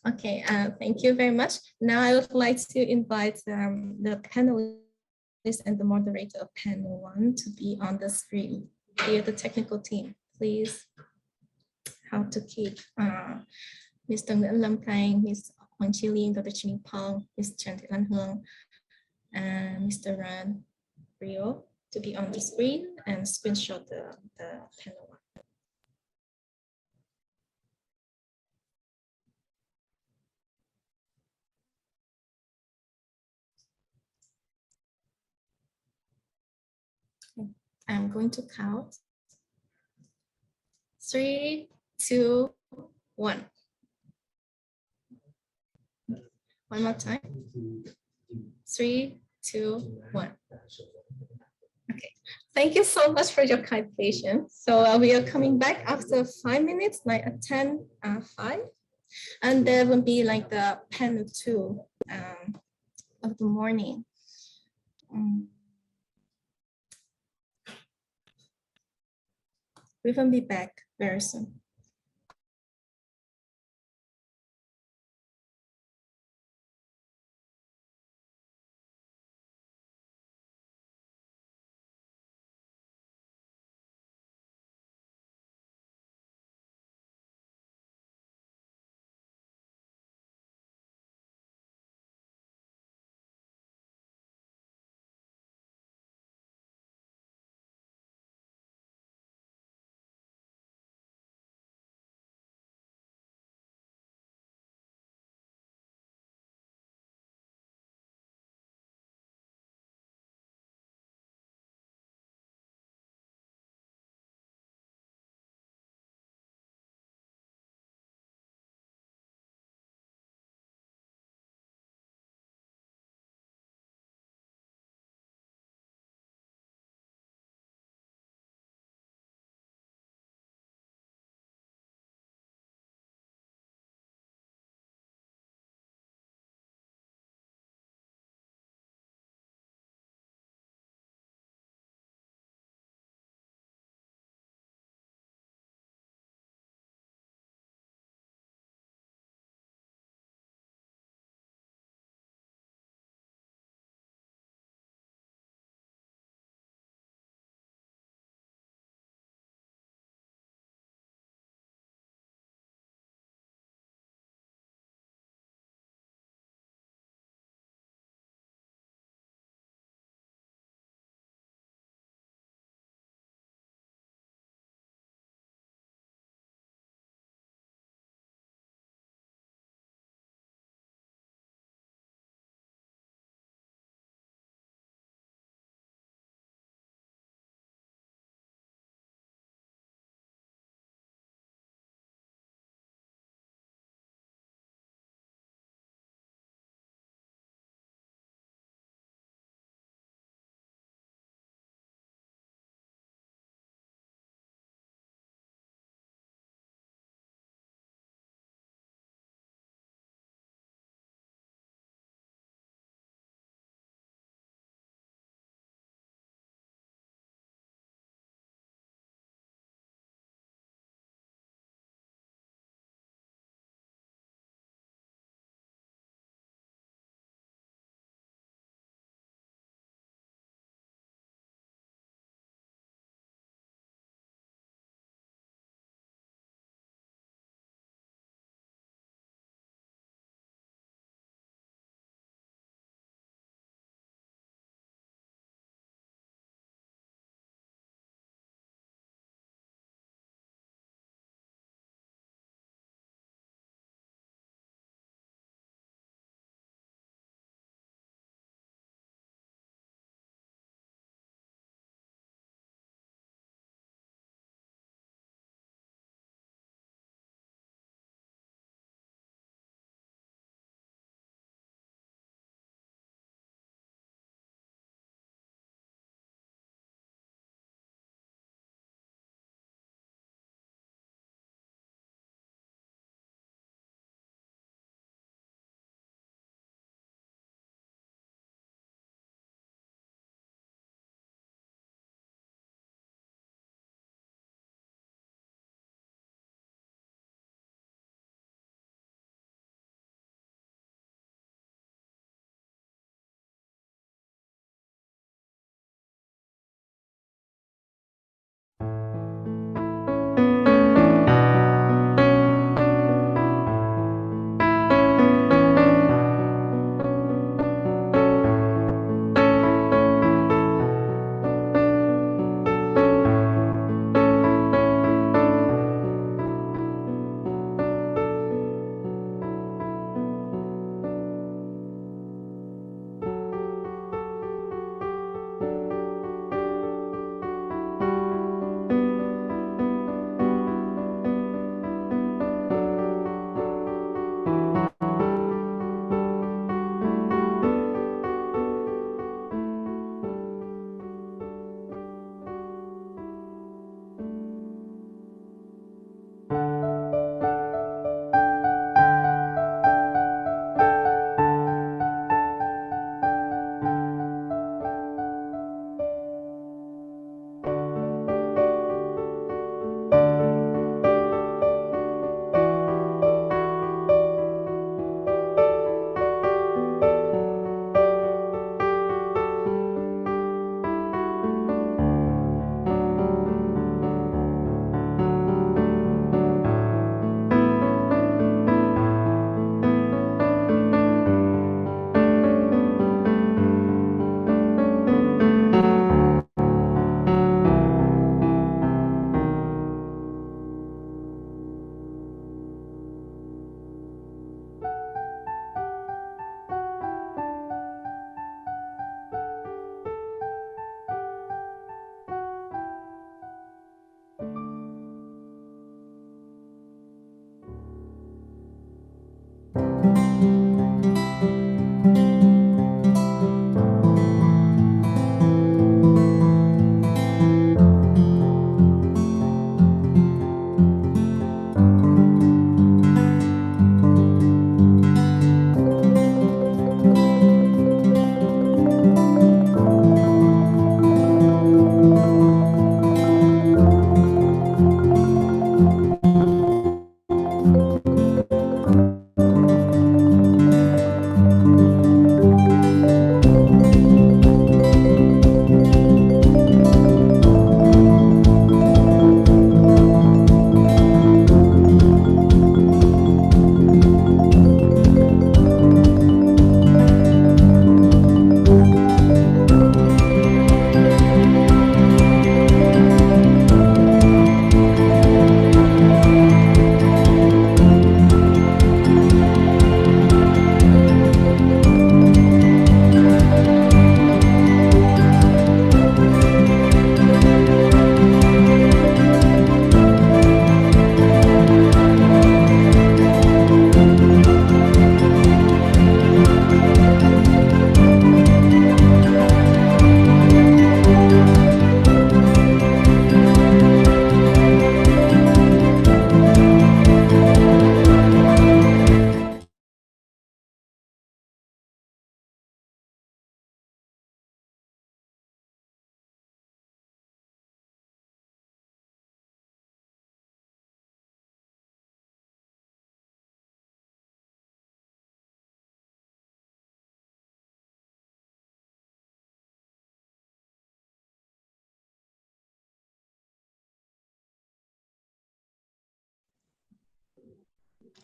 Okay, thank you very much. Now I would like to invite the panelists and the moderator of panel 1 to be on the screen. Here, the technical team, please. How to keep Mr. Nguyễn Lâm Thanh, Ms. Hoàng Chi Liên, Dr. Chinh Pong, Ms. Trần Thị Lan Hương, and Mr. Ran Rio to be on the screen and screenshot the panel 1. I'm going to count. 3, 2, 1. One more time. 3, 2, 1. Okay. Thank you so much for your kind patience. So we are coming back after 5 minutes, like at 10, 5. And there will be like the panel 2 of the morning. We will be back very soon.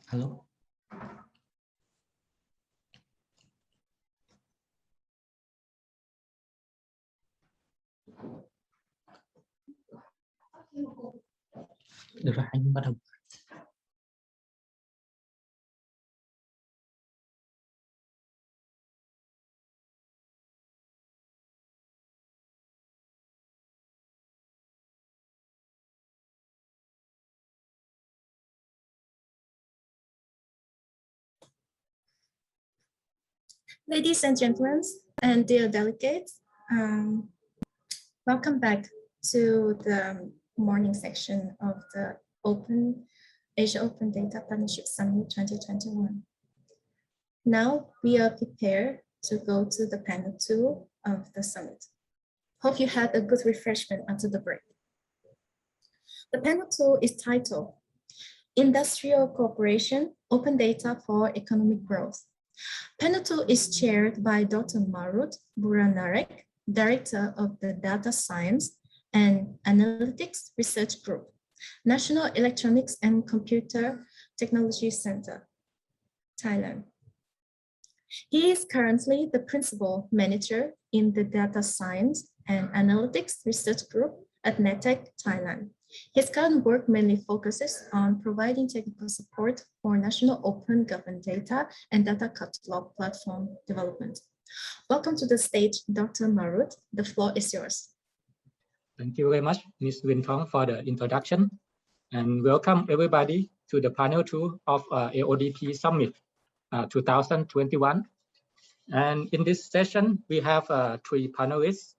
Hello. Được rồi, anh bắt đầu. Ladies and gentlemen, and dear delegates, welcome back to the morning section of the Asia Open Data Partnership Summit 2021. Now we are prepared to go to the panel 2 of the summit. Hope you had a good refreshment after the break. The panel 2 is titled Industrial Cooperation, Open Data for Economic Growth. Panel 2 is chaired by Dr. Marut Buranarek, Director of the Data Science and Analytics Research Group, National Electronics and Computer Technology Center, Thailand. He is currently the Principal Manager in the Data Science and Analytics Research Group at NETEC, Thailand. His current work mainly focuses on providing technical support for national open government data and data catalog platform development. Welcome to the stage, Dr. Marut. The floor is yours. Thank you very much, Ms. Wintong, for the introduction. And welcome everybody to the panel 2 of AODP Summit 2021. And in this session, we have 3 panelists.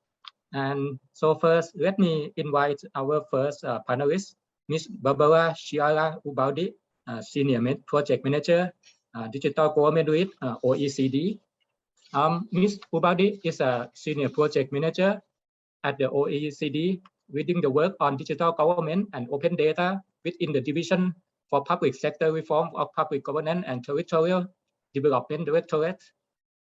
And so first, let me invite our first panelist, Ms. Barbara Chiara Ubaldi, Senior Project Manager, Digital Government with OECD. Ms. Ubaldi is a Senior Project Manager at the OECD, leading the work on digital government and open data within the Division for Public Sector Reform of Public Governance and Territorial Development Directorate.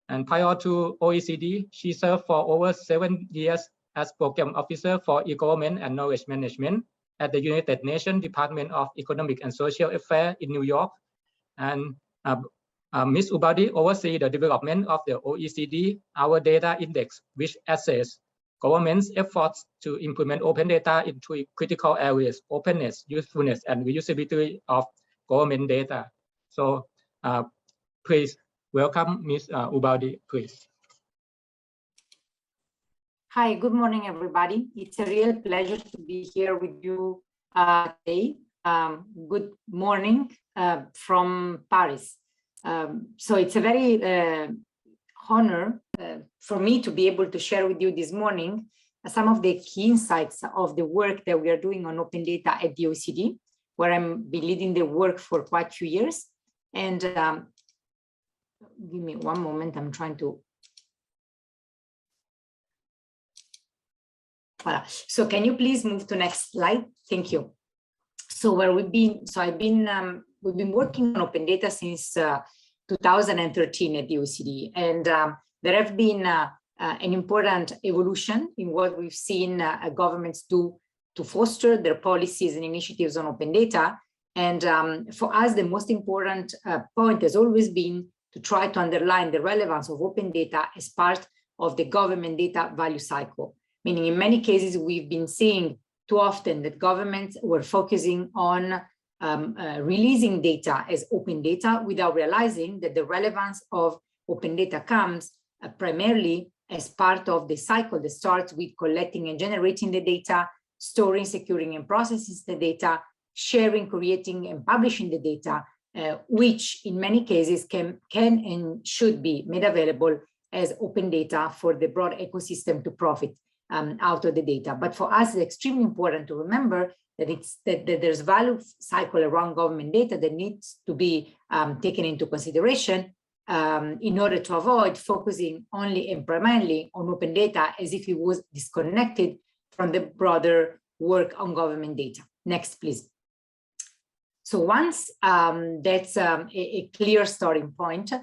And prior to OECD, she served for over 7 years as Program Officer for E-Government and Knowledge Management at the United Nations Department of Economic and Social Affairs in New York. And Ms. Ubaldi oversees the development of the OECD Our Data Index, which assesses government's efforts to implement open data in 3 critical areas: openness, usefulness, and reusability of government data. So please welcome Ms. Ubaldi, please. Hi, good morning, everybody. It's a real pleasure to be here with you today. Good morning from Paris. So it's a very honor for me to be able to share with you this morning some of the key insights of the work that we are doing on open data at the OECD, where I'm been leading the work for quite a few years. And give me one moment, I'm trying to. Voilà. So can you please move to next slide? Thank you. So where we've been, we've been working on open data since 2013 at the OECD, and there have been an important evolution in what we've seen governments do to foster their policies and initiatives on open data. And for us, the most important point has always been to try to underline the relevance of open data as part of the government data value cycle. Meaning in many cases, we've been seeing too often that governments were focusing on releasing data as open data without realizing that the relevance of open data comes primarily as part of the cycle that starts with collecting and generating the data, storing, securing, and processing the data, sharing, creating, and publishing the data, which in many cases can and should be made available as open data for the broad ecosystem to profit out of the data. But for us, it's extremely important to remember that there's value cycle around government data that needs to be taken into consideration in order to avoid focusing only and primarily on open data as if it was disconnected from the broader work on government data. Next, please. So once that's a clear starting point,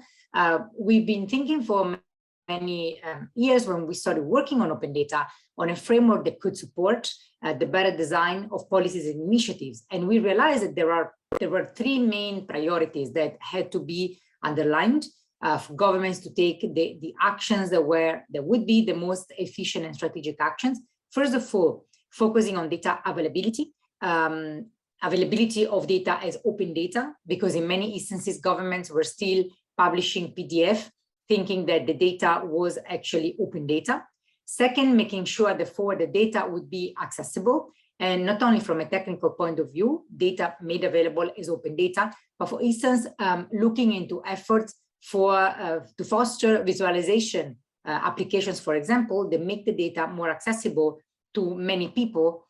we've been thinking for many years when we started working on open data on a framework that could support the better design of policies and initiatives. And we realized that there are there were three main priorities that had to be underlined for governments to take the actions that would be the most efficient and strategic actions. First of all, focusing on data availability, availability of data as open data, because in many instances, governments were still publishing PDF, thinking that the data was actually open data. Second, making sure therefore the data would be accessible, and not only from a technical point of view, data made available as open data, but for instance, looking into efforts to foster visualization applications, for example, that make the data more accessible to many people,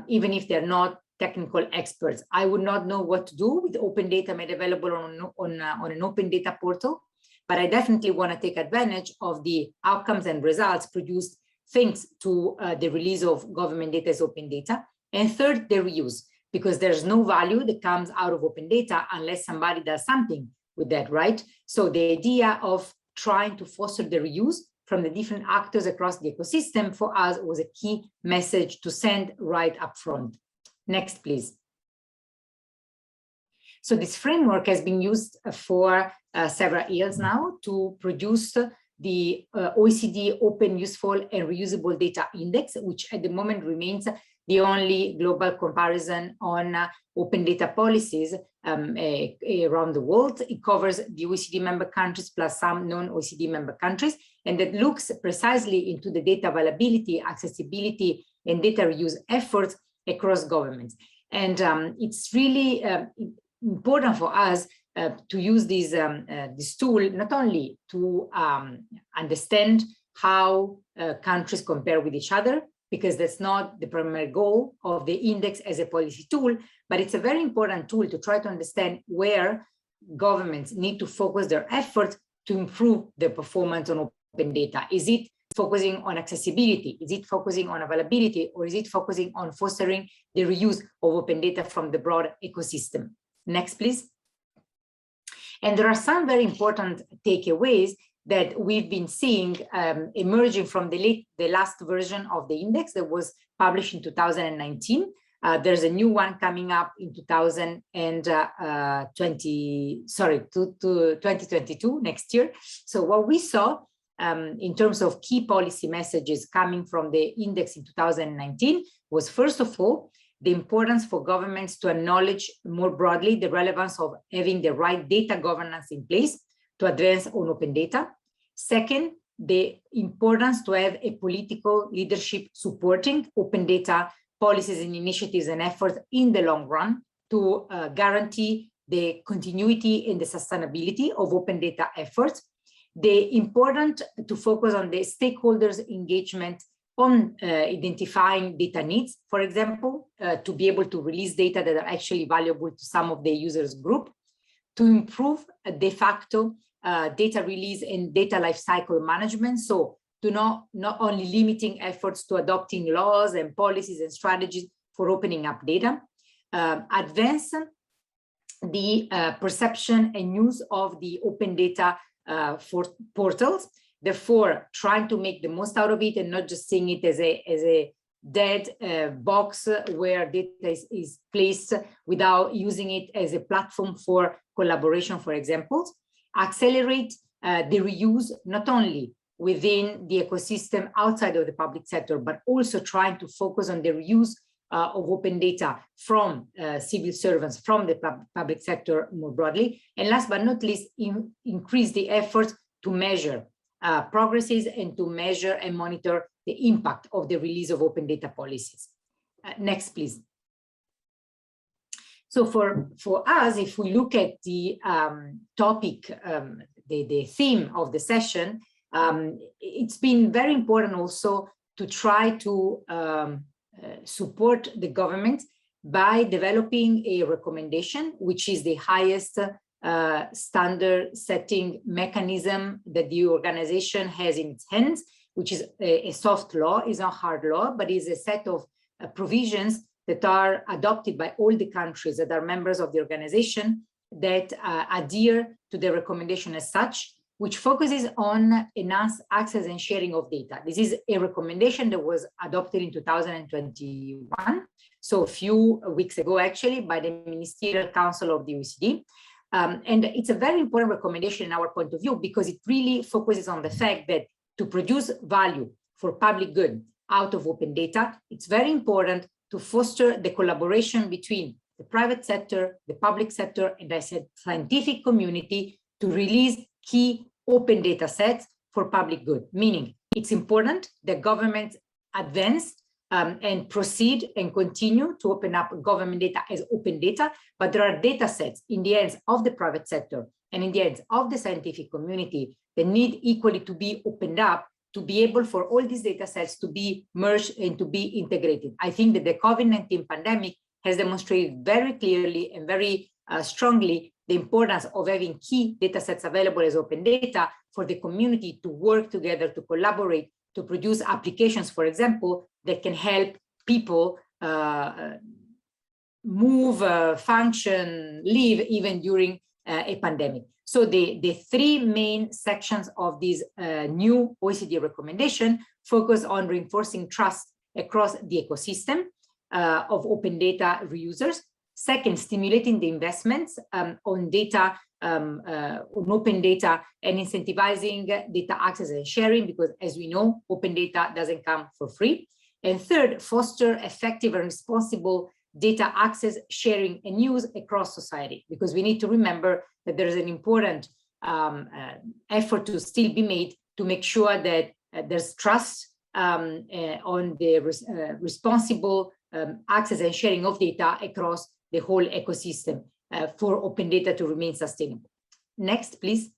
even if they're not technical experts. I would not know what to do with open data made available on an open data portal, but I definitely want to take advantage of the outcomes and results produced thanks to the release of government data as open data. And third, the reuse, because there's no value that comes out of open data unless somebody does something with that, right? So the idea of trying to foster the reuse from the different actors across the ecosystem for us was a key message to send right up front. Next, please. So this framework has been used for several years now to produce the OECD Open, Useful, and Reusable Data Index, which at the moment remains the only global comparison on open data policies around the world. It covers the OECD member countries plus some non-OECD member countries, and that looks precisely into the data availability, accessibility, and data reuse efforts across governments. And it's really important for us to use this tool, not only to understand how countries compare with each other, because that's not the primary goal of the index as a policy tool, but it's a very important tool to try to understand where governments need to focus their efforts to improve their performance on open data. Is it focusing on accessibility? Is it focusing on availability? Or is it focusing on fostering the reuse of open data from the broad ecosystem? Next, please. And there are some very important takeaways that we've been seeing emerging from the last version of the index that was published in 2019. There's a new one coming up in 2022, next year. So what we saw in terms of key policy messages coming from the index in 2019 was, first of all, the importance for governments to acknowledge more broadly the relevance of having the right data governance in place to advance on open data. Second, the importance to have a political leadership supporting open data policies and initiatives and efforts in the long run to guarantee the continuity and the sustainability of open data efforts. The important to focus on the stakeholders' engagement on identifying data needs, for example, to be able to release data that are actually valuable to some of the users group, to improve de facto data release and data lifecycle management. So to not only limiting efforts to adopting laws and policies and strategies for opening up data, advance the perception and use of the open data for portals, therefore trying to make the most out of it and not just seeing it as a dead box where data is placed without using it as a platform for collaboration, for example. Accelerate the reuse, not only within the ecosystem outside of the public sector, but also trying to focus on the reuse of open data from civil servants, from the public sector more broadly. And last but not least, increase the efforts to measure progresses and to measure and monitor the impact of the release of open data policies. Next, please. So for us, if we look at the topic, the theme of the session, it's been very important also to try to support the government by developing a recommendation, which is the highest standard setting mechanism that the organization has in its hands, which is a soft law, is not hard law, but is a set of provisions that are adopted by all the countries that are members of the organization that adhere to the recommendation as such. which focuses on enhanced access and sharing of data. This is a recommendation that was adopted in 2021, so a few weeks ago, actually, by the Ministerial Council of the OECD. And it's a very important recommendation in our point of view, because it really focuses on the fact that to produce value for public good out of open data, it's very important to foster the collaboration between the private sector, the public sector, and I said scientific community to release key open data sets for public good. Meaning it's important that governments advance and proceed and continue to open up government data as open data, but there are data sets in the hands of the private sector and in the hands of the scientific community that need equally to be opened up to be able for all these data sets to be merged and to be integrated. I think that the COVID-19 pandemic has demonstrated very clearly and very strongly the importance of having key data sets available as open data for the community to work together, to collaborate, to produce applications, for example, that can help people move, function, live even during a pandemic. So the three main sections of this new OECD recommendation focus on reinforcing trust across the ecosystem of open data reusers. Second, stimulating the investments on data, on open data, and incentivizing data access and sharing, because as we know, open data doesn't come for free. And third, foster effective and responsible data access, sharing, and use across society, because we need to remember that there is an important effort to still be made to make sure that there's trust on the responsible access and sharing of data across the whole ecosystem for open data to remain sustainable. Next, please.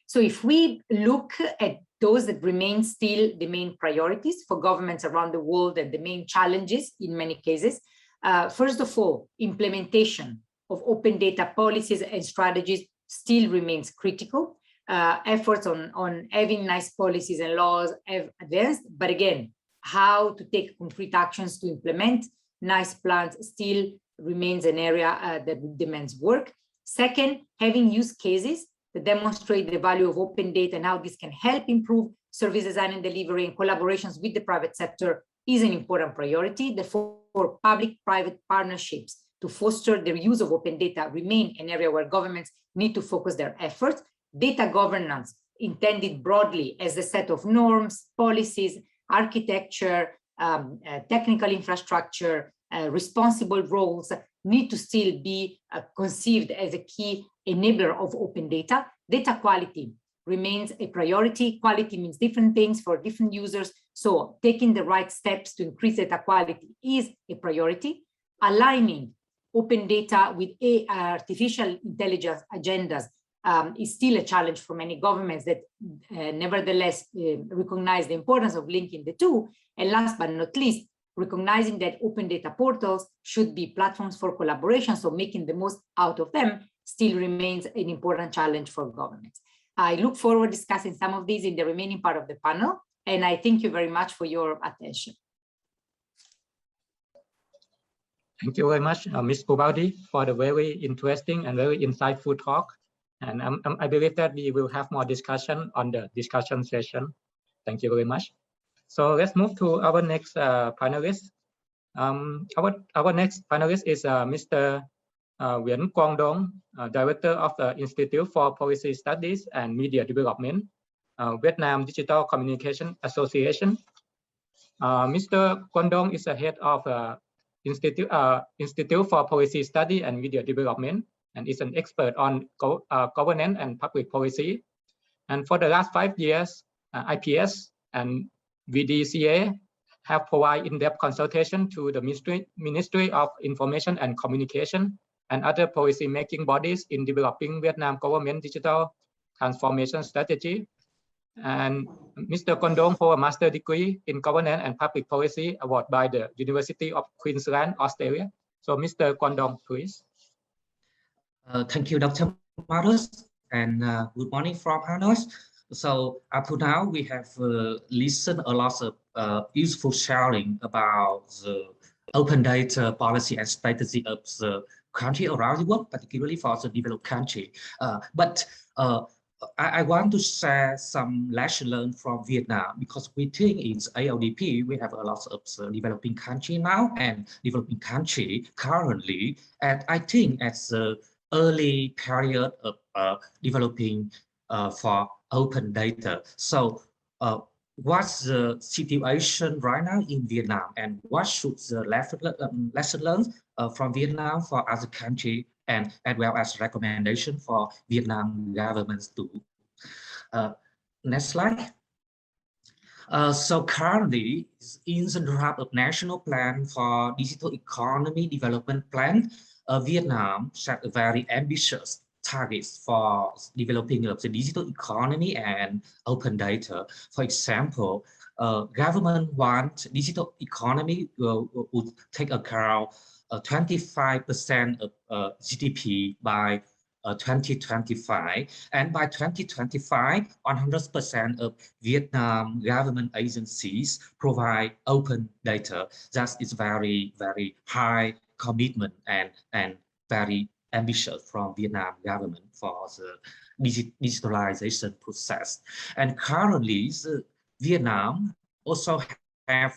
So if we look at those that remain still the main priorities for governments around the world and the main challenges in many cases, first of all, implementation of open data policies and strategies still remains critical. Efforts on having nice policies and laws have advanced, but again, how to take concrete actions to implement nice plans still remains an area that demands work. Second, having use cases that demonstrate the value of open data and how this can help improve service design and delivery and collaborations with the private sector is an important priority. Therefore, public-private partnerships to foster the use of open data remain an area where governments need to focus their efforts. Data governance, intended broadly as a set of norms, policies, architecture, technical infrastructure, responsible roles, need to still be conceived as a key enabler of open data. Data quality remains a priority. Quality means different things for different users. So taking the right steps to increase data quality is a priority. Aligning open data with artificial intelligence agendas is still a challenge for many governments that nevertheless recognize the importance of linking the two. And last but not least, recognizing that open data portals should be platforms for collaboration, so making the most out of them still remains an important challenge for governments. I look forward to discussing some of these in the remaining part of the panel, and I thank you very much for your attention. Thank you very much, Ms. Kubaldi, for the very interesting and very insightful talk. And I believe that we will have more discussion on the discussion session. Thank you very much. So let's move to our next panelist. Our next panelist is Mr. Nguyễn Quang Dong, Director of the Institute for Policy Studies and Media Development, Vietnam Digital Communication Association. Mr. Quang Dong is the head of Institute for Policy Study and Media Development, and is an expert on governance and public policy. And for the last 5 years, IPS and VDCA have provided in-depth consultation to the Ministry of Information and Communication and other policy-making bodies in developing Vietnam government digital transformation strategy. And Mr. Quang Dong holds a master's degree in governance and public policy awarded by the University of Queensland, Australia. So Mr. Quang Dong, please. Thank you, Dr. Maros, and good morning from Hanoi. So up to now, we have listened a lot of useful sharing about the open data policy and strategy of the country around the world, particularly for the developed country. I want to share some lesson learned from Vietnam, because we think in AODP, we have a lot of developing country now and developing country currently. And I think as the early period of developing for open data. So what's the situation right now in Vietnam, and what should the lesson learned from Vietnam for other countries, and as well as recommendation for Vietnam governments too. Next slide. So currently, in the draft of National Plan for Digital Economy Development Plan, Vietnam set a very ambitious targets for developing of the digital economy and open data. For example, government wants digital economy would take account 25% of GDP by 2025, and by 2025, 100% of Vietnam government agencies provide open data. That is very, very high commitment and very ambitious from Vietnam government for the digitalization process. And currently, Vietnam also have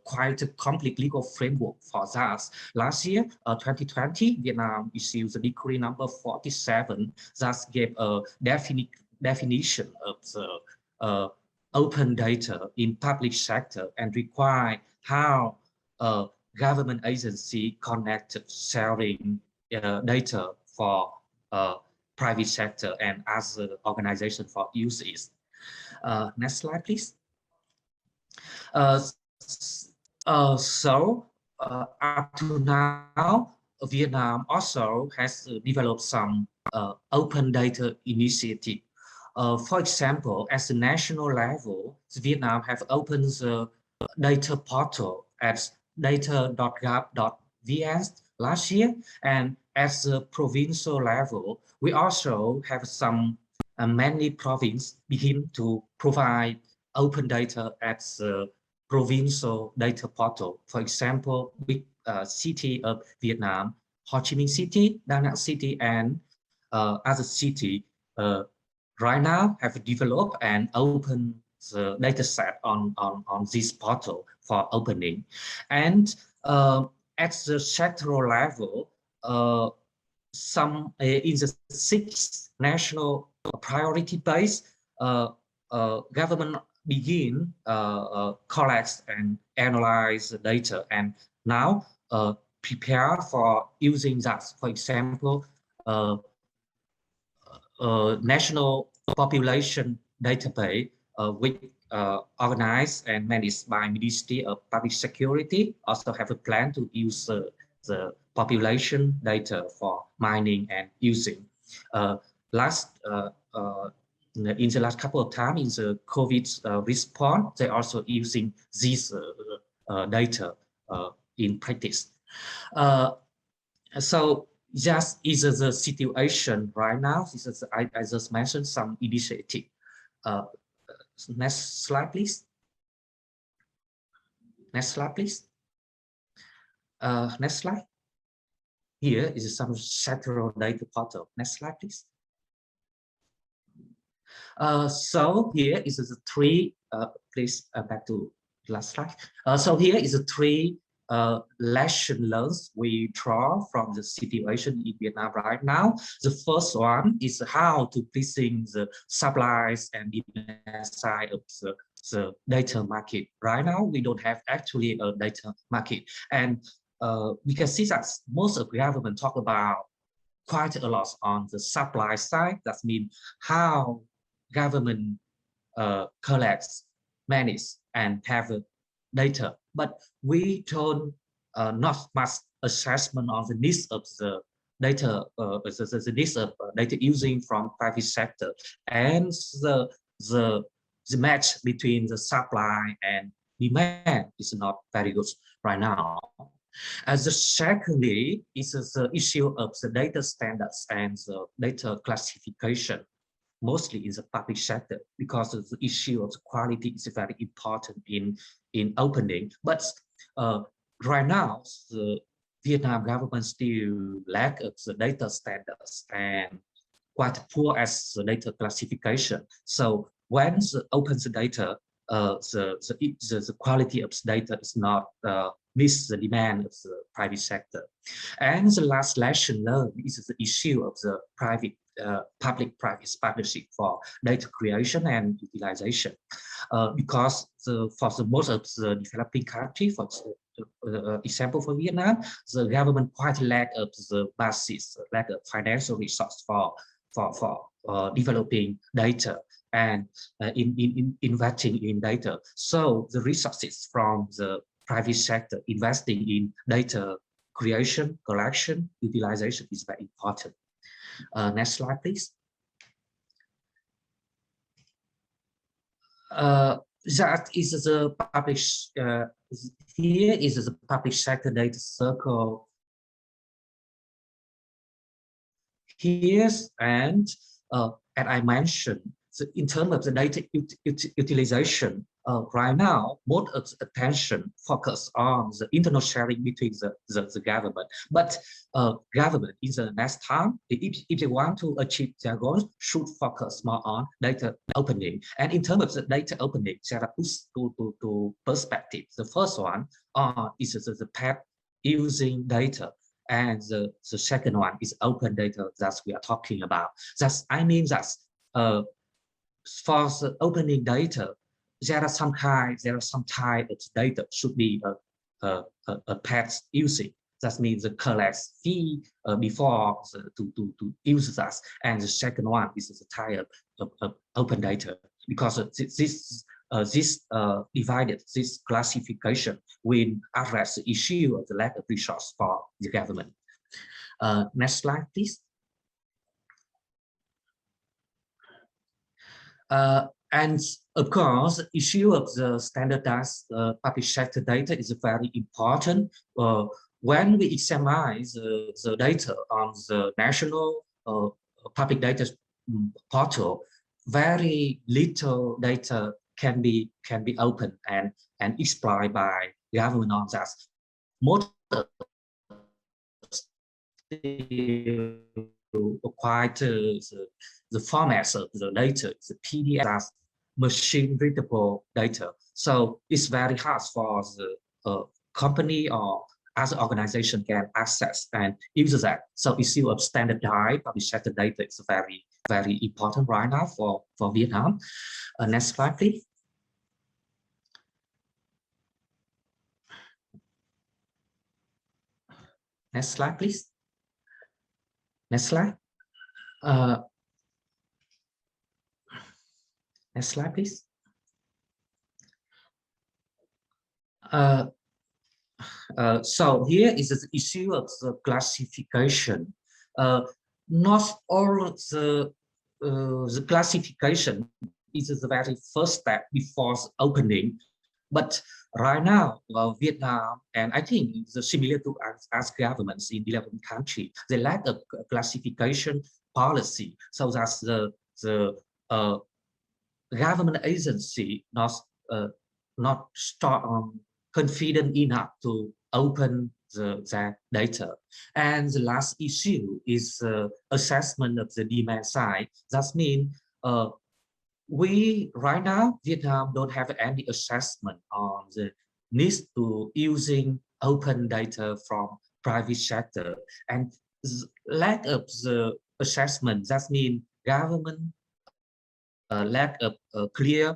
quite a complete legal framework for that. Last year, 2020, Vietnam issued the decree number 47 that gave a definition of the open data in public sector and require how government agency connect sharing data for private sector and other organization for uses. Next slide, please. Up to now, Vietnam also has developed some open data initiative. For example, at the national level, Vietnam have opened the data portal at data.gov.vn last year, and at the provincial level, we also have some many provinces begin to provide open data at the provincial data portal. For example, big city of Vietnam, Ho Chi Minh City, Da Nang City, and other city right now have developed and opened the data set on this portal for opening. And at the sectoral level, some in the 6 national priority base, government begin collect and analyze the data, and now prepare for using that. For example, national population database, which organized and managed by Ministry of Public Security, also have a plan to use the population data for mining and using. In the last couple of times in the COVID response, they also using this data in practice. So just is the situation right now. This is, I just mentioned some initiative. Next slide, please. Next slide, please. Next slide. Here is some sectoral data portal. Next slide, please. So here is the 3, please back to last slide. So here is the 3 lesson learned we draw from the situation in Vietnam right now. The first one is how to placing the supplies and demand side of the data market. Right now, we don't have actually a data market, and we can see that most of the government talk about quite a lot on the supply side. That means how government collects, manage, and have data, but we don't not much assessment on the needs of the data, the needs of data using from private sector, and the match between the supply and demand is not very good right now. As the secondly is the issue of the data standards and the data classification, mostly in the public sector, because the issue of the quality is very important in opening. But right now, the Vietnam government still lack of the data standards and quite poor as the data classification. So when the open the data, the quality of the data is not meets the demand of the private sector. And the last lesson learned is the issue of the public-private partnership for data creation and utilization. Because for the most of the developing country, for example for Vietnam, the government quite lack of the basis, lack of financial resource for developing data and in investing in data. So the resources from the private sector investing in data creation, collection, utilization is very important. Next slide, please. That is the public, here is the public sector data circle. Here's and I mentioned, so in terms of the data utilization, right now, most of the attention focus on the internal sharing between the government. But government in the next time, if they want to achieve their goals, should focus more on data opening. And in terms of the data opening, there are two perspectives. The first one is the path using data. And the second one is open data that we are talking about. I mean that for the opening data, there are some type of data should be a path using. That means the collect fee before to use that. And the second one is the type of open data, because this divided, this classification will address the issue of the lack of resource for the government. Next slide, please. And of course, the issue of the standardized public sector data is very important. When we examine the data on the national public data portal, very little data can be opened and exploited by government on that. Most quite the formats of the data, the PDF, machine readable data. So it's very hard for the company or other organization can access and use that. So issue of standardized public sector data is very, very important right now for Vietnam. Next slide, please. Next slide, please. Next slide. Next slide, please. So here is the issue of the classification. Not all of the classification is the very first step before opening. But right now, Vietnam, and I think it's similar to as governments in developing countries, they lack a classification policy, so that the government agency not confident enough to open the data. And the last issue is assessment of the demand side. That means we right now, Vietnam don't have any assessment on the need to using open data from private sector, and lack of the assessment. That means government lack of clear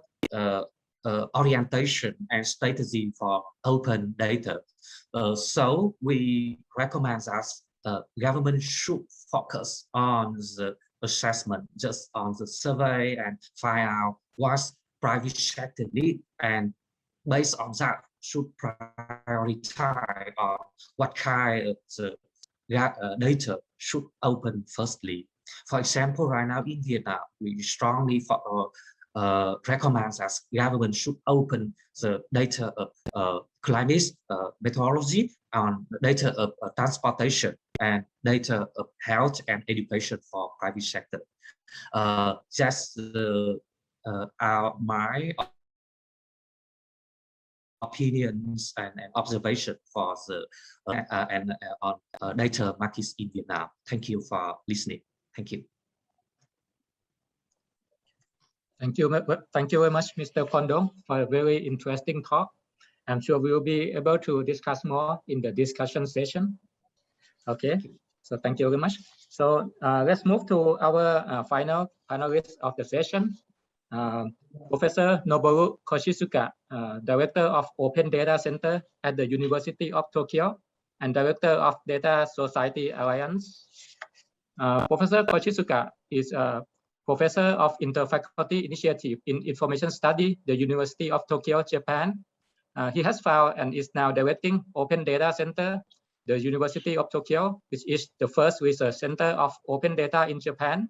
orientation and strategy for open data. So we recommend that government should focus on the assessment, just on the survey, and find out what private sector need, and based on that should prioritize on what kind of the data should open firstly. For example, right now in Vietnam, we strongly recommend that government should open the data of climate meteorology, on data of transportation, and data of health and education for private sector. Just my opinions and observation for the on data markets in Vietnam. Thank you for listening. Thank you. Thank you very much, Mr. Kondong, for a very interesting talk. I'm sure we will be able to discuss more in the discussion session. Okay, so thank you very much. So let's move to our final panelist of the session, Professor Noboru Koshizuka, Director of Open Data Center at the University of Tokyo and Director of Data Society Alliance. Professor Koshizuka is a Professor of Interfaculty Initiative in Information Study, the University of Tokyo, Japan. He has found and is now directing Open Data Center, the University of Tokyo, which is the first research center of open data in Japan.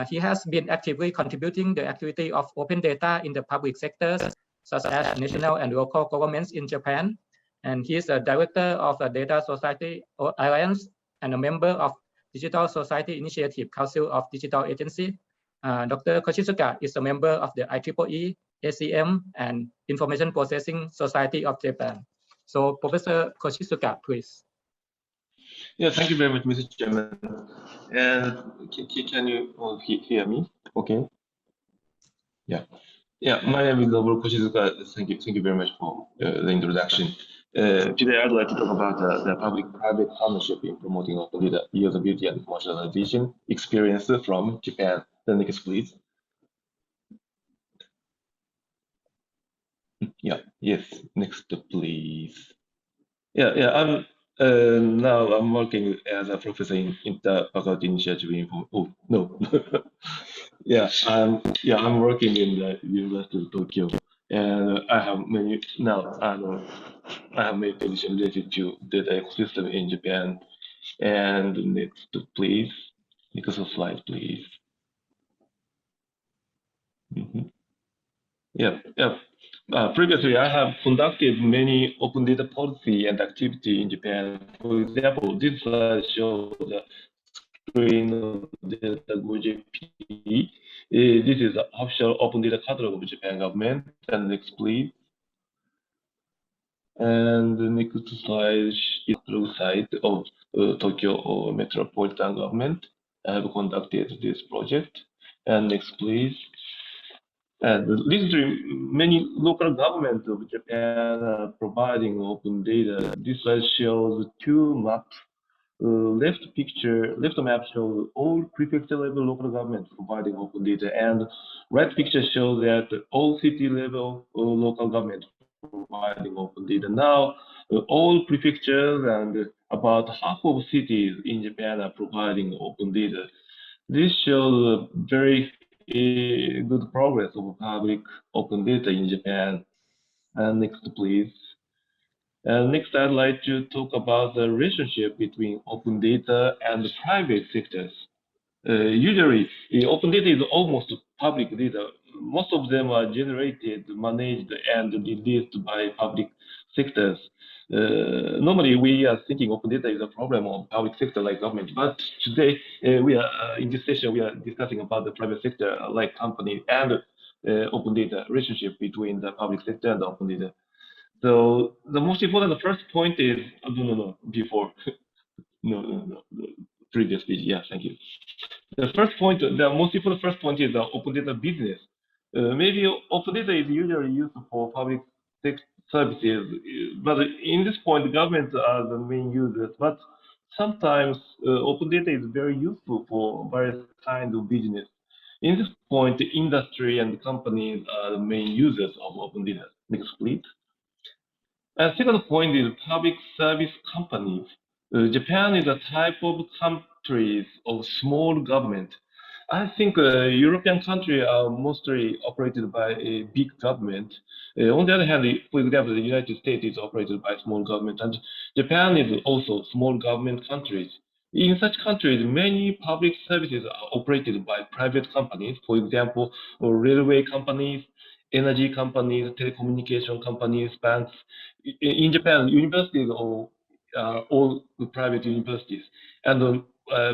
He has been actively contributing the activity of open data in the public sectors, such as national and local governments in Japan. And he is a director of the Data Society Alliance and a member of Digital Society Initiative Council of Digital Agency. Dr. Koshizuka is a member of the IEEE, ACM, and Information Processing Society of Japan. So, Professor Koshizuka, please. Yeah, thank you very much, Mr. Chairman. And can you all hear me? Okay. Yeah. Yeah, my name is Noboru Koshizuka. Thank you very much for the introduction. Today, I'd like to talk about the public-private partnership in promoting open data, usability, and commercialization experience from Japan. The next, please. Yeah. Yes. Next, please. Yeah. Now I'm working as a professor in Interfaculty Initiative. Oh no. I'm working in the University of Tokyo, and I have many positions related to data ecosystem in Japan. And next, please. Next slide, please. Previously, I have conducted many open data policy and activity in Japan. For example, this slide shows the screen of the GoJP. This is the official open data catalog of Japan government. And next, please. And the next slide is the site of Tokyo Metropolitan Government. I have conducted this project. And next, please. And recently, many local governments of Japan are providing open data. This slide shows two maps. Left map shows all prefecture level local governments providing open data, and right picture shows that all city level local governments providing open data. Now, all prefectures and about half of cities in Japan are providing open data. This shows very good progress of public open data in Japan. And next, please. Next, I'd like to talk about the relationship between open data and the private sectors. Usually, open data is almost public data. Most of them are generated, managed, and released by public sectors. Normally, we are thinking open data is a problem of public sector like government, but today in this session we are discussing about the private sector like companies and open data relationship between the public sector and the open data. So the most important, the first point is before no previous page. Yeah, thank you. The most important first point is the open data business. Maybe open data is usually used for public services, but in this point, the governments are the main users. But sometimes open data is very useful for various kinds of business. In this point, the industry and the companies are the main users of open data. Next, please. Second point is public service companies. Japan is a type of countries of small government. I think European countries are mostly operated by a big government. On the other hand, for example, the United States is operated by small government, and Japan is also small government countries. In such countries, many public services are operated by private companies, for example, railway companies, energy companies, telecommunication companies, banks. In Japan, universities are all private universities and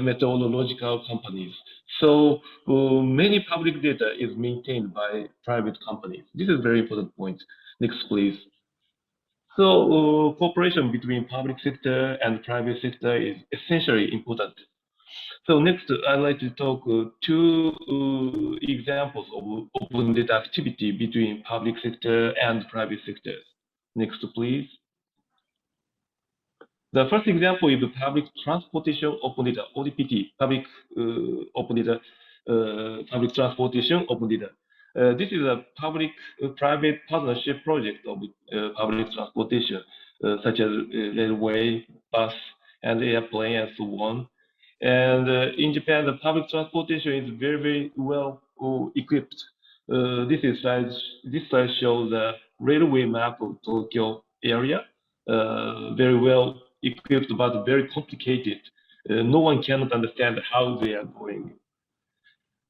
meteorological companies. So many public data is maintained by private companies. This is a very important point. Next, please. So cooperation between public sector and private sector is essentially important. So next, I'd like to talk two examples of open data activity between public sector and private sectors. Next, please. The first example is the public transportation open data, ODPT, public open data, public transportation open data. This is a public-private partnership project of public transportation, such as railway, bus, and airplane, and so on. And in Japan, the public transportation is very, very well equipped. This slide shows the railway map of Tokyo area, very well equipped, but very complicated. No one cannot understand how they are going.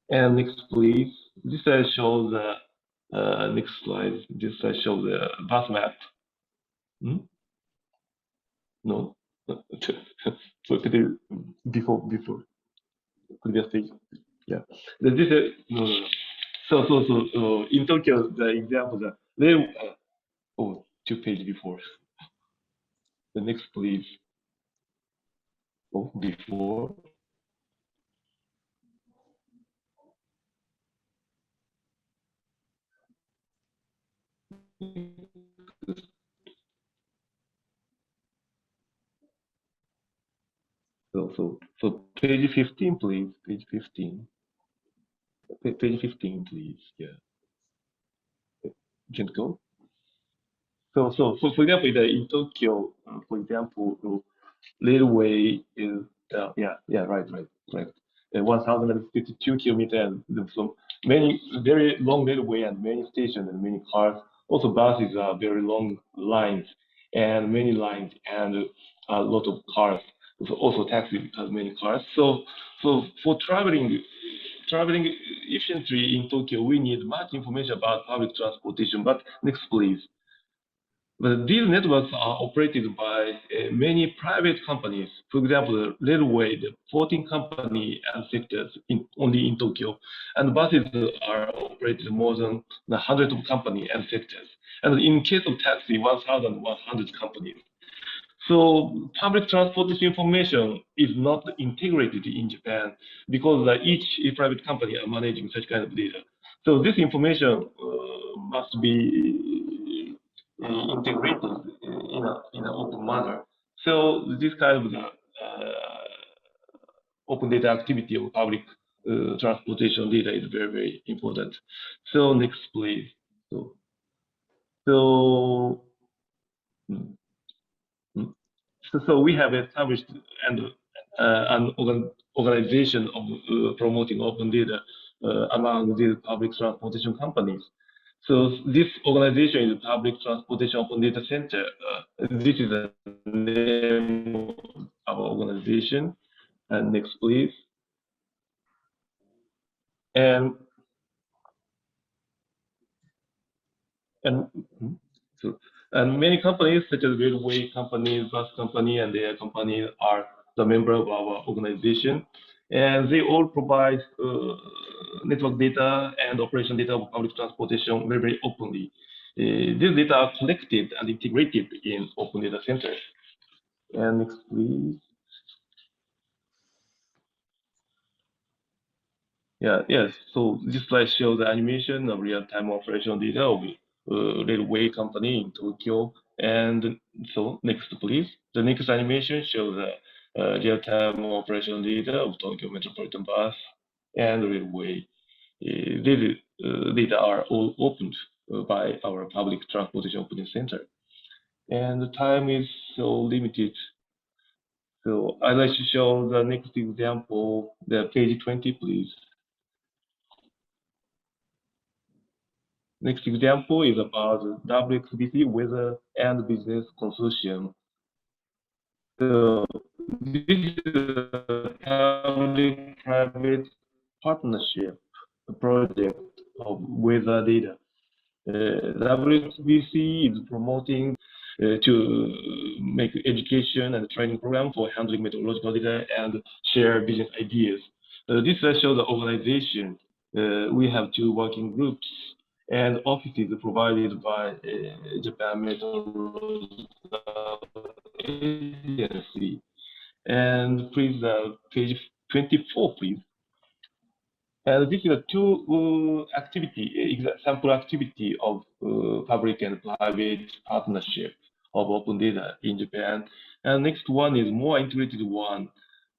And next, please. This slide shows the next slide. This slide shows the bus map. No. So before previous page. Yeah. This is no. So in Tokyo, the example that they 2 pages before. The next, please. Before. So page 15, please. Page 15. Page 15, please. Yeah. You can go. So for example, in Tokyo, for example, railway is right. 1,052 kilometers, and so many very long railway and many stations and many cars. Also, buses are very long lines and many lines and a lot of cars. So also taxi has many cars. So for traveling efficiently in Tokyo, we need much information about public transportation. But next, please. But these networks are operated by many private companies. For example, the railway, the 14 company and sectors only in Tokyo, and buses are operated more than 100 of company and sectors. And in case of taxi, 1,100 companies. So public transportation information is not integrated in Japan because each private company are managing such kind of data. So this information must be integrated in an open manner. So this kind of open data activity of public transportation data is very, very important. So next, please. So we have established an organization of promoting open data among these public transportation companies. So this organization is Public Transportation Open Data Center. This is the name of our organization. And next, please. And many companies, such as railway companies, bus company, and air companies, are the member of our organization, and they all provide network data and operation data of public transportation very, very openly. These data are collected and integrated in open data centers. And next, please. Yes. So this slide shows the animation of real-time operational data of railway company in Tokyo. And so next, please. The next animation shows the real-time operational data of Tokyo Metropolitan Bus and railway. These data are all opened by our Public Transportation Open Center. And the time is so limited. So I'd like to show the next example, the page 20, please. Next example is about WXBC Weather and Business Consortium. So this is a public-private partnership project of weather data. WXBC is promoting to make education and training program for handling meteorological data and share business ideas. This shows the organization. We have 2 working groups. and offices provided by Japan Meteorological Agency. And please, page 24, please. And this is a two example activity of public and private partnership of open data in Japan. And next one is more integrated one.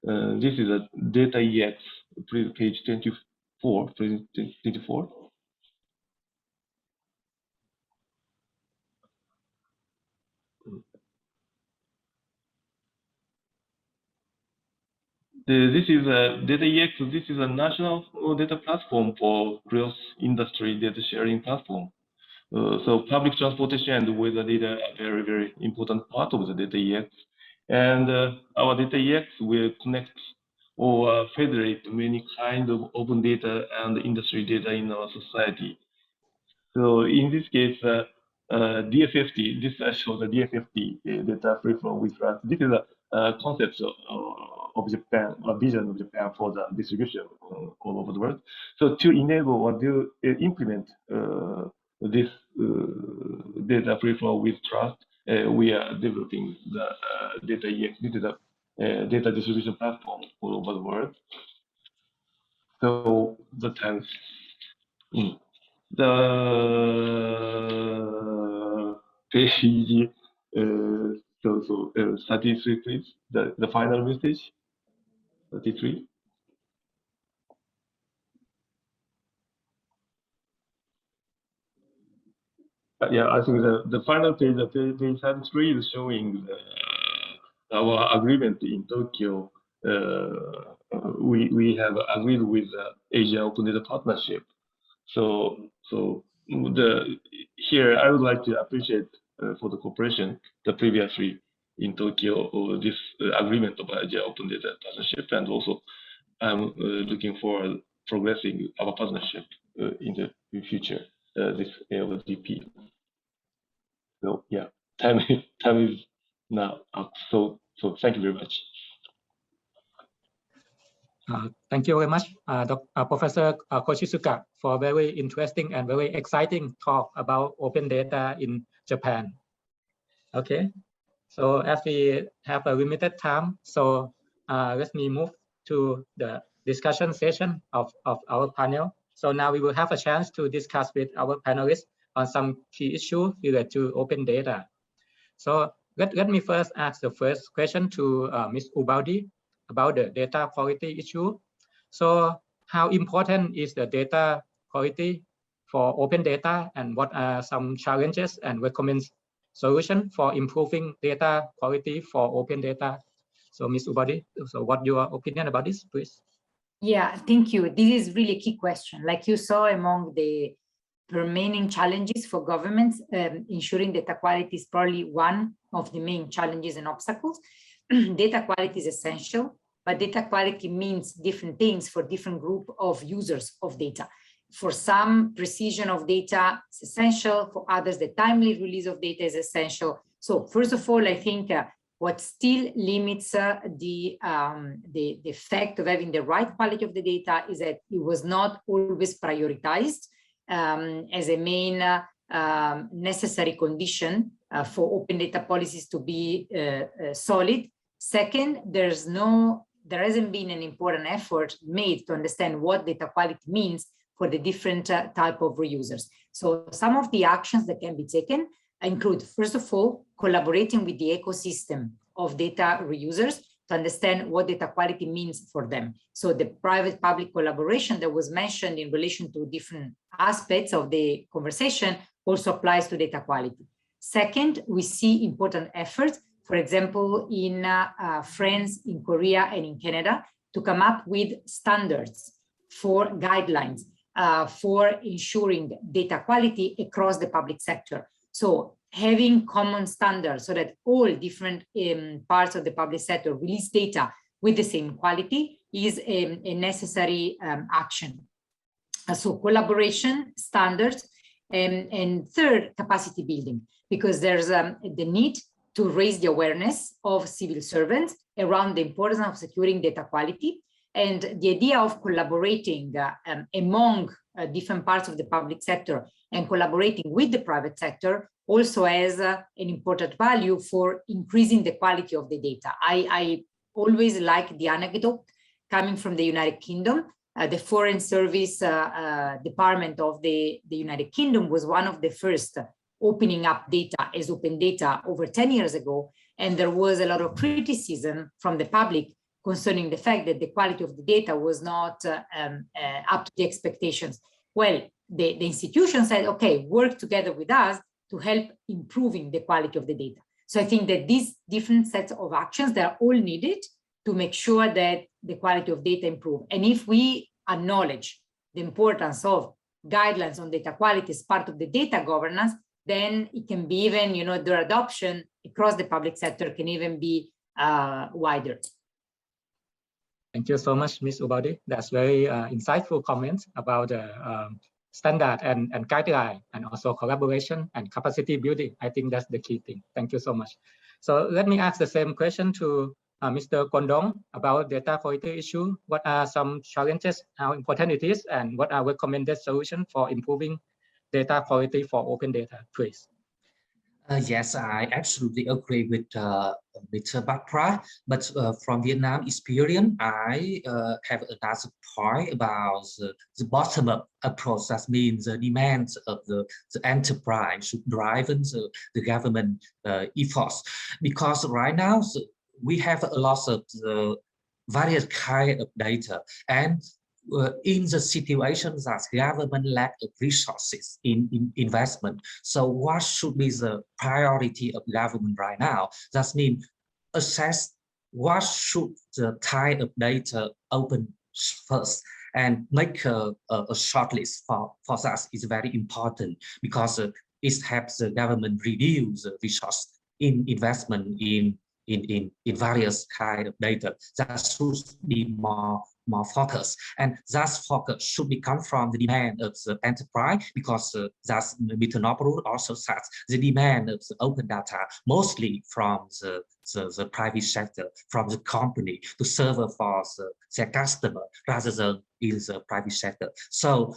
This is a data EX, please, page 24, please, 24. This is a data EX. This is a national data platform for cross-industry data sharing platform. So public transportation and weather data are very, very important part of the data EX. And our data EX will connect or federate many kinds of open data and industry data in our society. So in this case, DFFT, this shows the DFFT, data free flow with trust. This is a concept of Japan, a vision of Japan for the distribution all over the world. So to enable or to implement this data free flow with trust, we are developing the data EX. This is a data distribution platform all over the world. So the times. The page 33, please. The final message. 33. Yeah, I think the final page, page 33, is showing our agreement in Tokyo. We have agreed with Asia Open Data Partnership. So here I would like to appreciate for the cooperation previously in Tokyo this agreement of Asia Open Data Partnership, and also I'm looking forward progressing our partnership in the future, this AODP. So yeah, time is now up. So thank you very much. Thank you very much, Professor Koshisuka, for very interesting and very exciting talk about open data in Japan. Okay, so as we have a limited time, so let me move to the discussion session of our panel. So now we will have a chance to discuss with our panelists on some key issues related to open data. So let me first ask the first question to Ms. Ubaldi about the data quality issue. So how important is the data quality for open data, and what are some challenges and recommend solutions for improving data quality for open data? So Ms. Ubaldi, so what your opinion about this, please? Yeah, thank you. This is really a key question. Like you saw, among the remaining challenges for governments, ensuring data quality is probably one of the main challenges and obstacles. Data quality is essential, but data quality means different things for different group of users of data. For some, precision of data is essential. For others, the timely release of data is essential. So first of all, I think what still limits the effect of having the right quality of the data is that it was not always prioritized as a main necessary condition for open data policies to be solid. Second, there hasn't been an important effort made to understand what data quality means for the different type of reusers. So some of the actions that can be taken include, first of all, collaborating with the ecosystem of data reusers to understand what data quality means for them. So the private-public collaboration that was mentioned in relation to different aspects of the conversation also applies to data quality. Second, we see important efforts, for example, in France, in Korea, and in Canada, to come up with standards for guidelines for ensuring data quality across the public sector. So having common standards so that all different parts of the public sector release data with the same quality is a necessary action. So collaboration, standards, and third, capacity building, because there's the need to raise the awareness of civil servants around the importance of securing data quality. And the idea of collaborating among different parts of the public sector and collaborating with the private sector also has an important value for increasing the quality of the data. I always like the anecdote coming from the United Kingdom. The Foreign Service Department of the United Kingdom was one of the first opening up data as open data over 10 years ago. And there was a lot of criticism from the public concerning the fact that the quality of the data was not up to the expectations. Well, the institution said, okay, work together with us to help improving the quality of the data. So I think that these different sets of actions, they are all needed to make sure that the quality of data improve. And if we acknowledge the importance of guidelines on data quality as part of the data governance, then it can be even, you know, their adoption across the public sector can even be wider. Thank you so much, Ms. Ubadi. That's very insightful comments about the standard and guideline, and also collaboration and capacity building. I think that's the key thing. Thank you so much. So let me ask the same question to Mr. Kondong about data quality issue. What are some challenges, how important it is, and what are recommended solutions for improving data quality for open data, please? Yes, I absolutely agree with Mr. Batra, but from Vietnam experience, I have another point about the bottom-up approach. That means the demands of the enterprise should drive the government efforts. Because right now, we have a lot of the various kind of data, and in the situation that government lack of resources in investment. So what should be the priority of government right now? That means assess what should the type of data open first, and make a shortlist for that is very important, because it helps the government reduce the resource in investment in various kind of data. That should be more focus, and that focus should come from the demand of the enterprise, because that's Mr. Norbert also says the demand of the open data mostly from the private sector, from the company to serve for their customer rather than in the private sector. So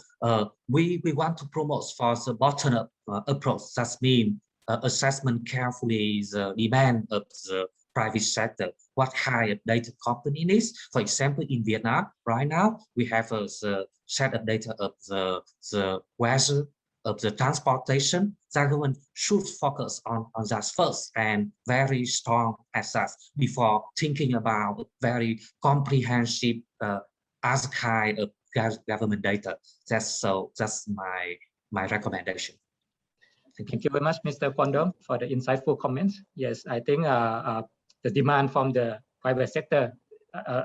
we want to promote for the bottom-up approach. That means assessment carefully the demand of the private sector, what kind of data company needs. For example, in Vietnam, right now, we have a set of data of the weather, of the transportation. The government should focus on that first, and very strong assets before thinking about very comprehensive other kind of government data. That's my recommendation. Thank you very much, Mr. Kwondong, for the insightful comments. Yes, I think the demand from the private sector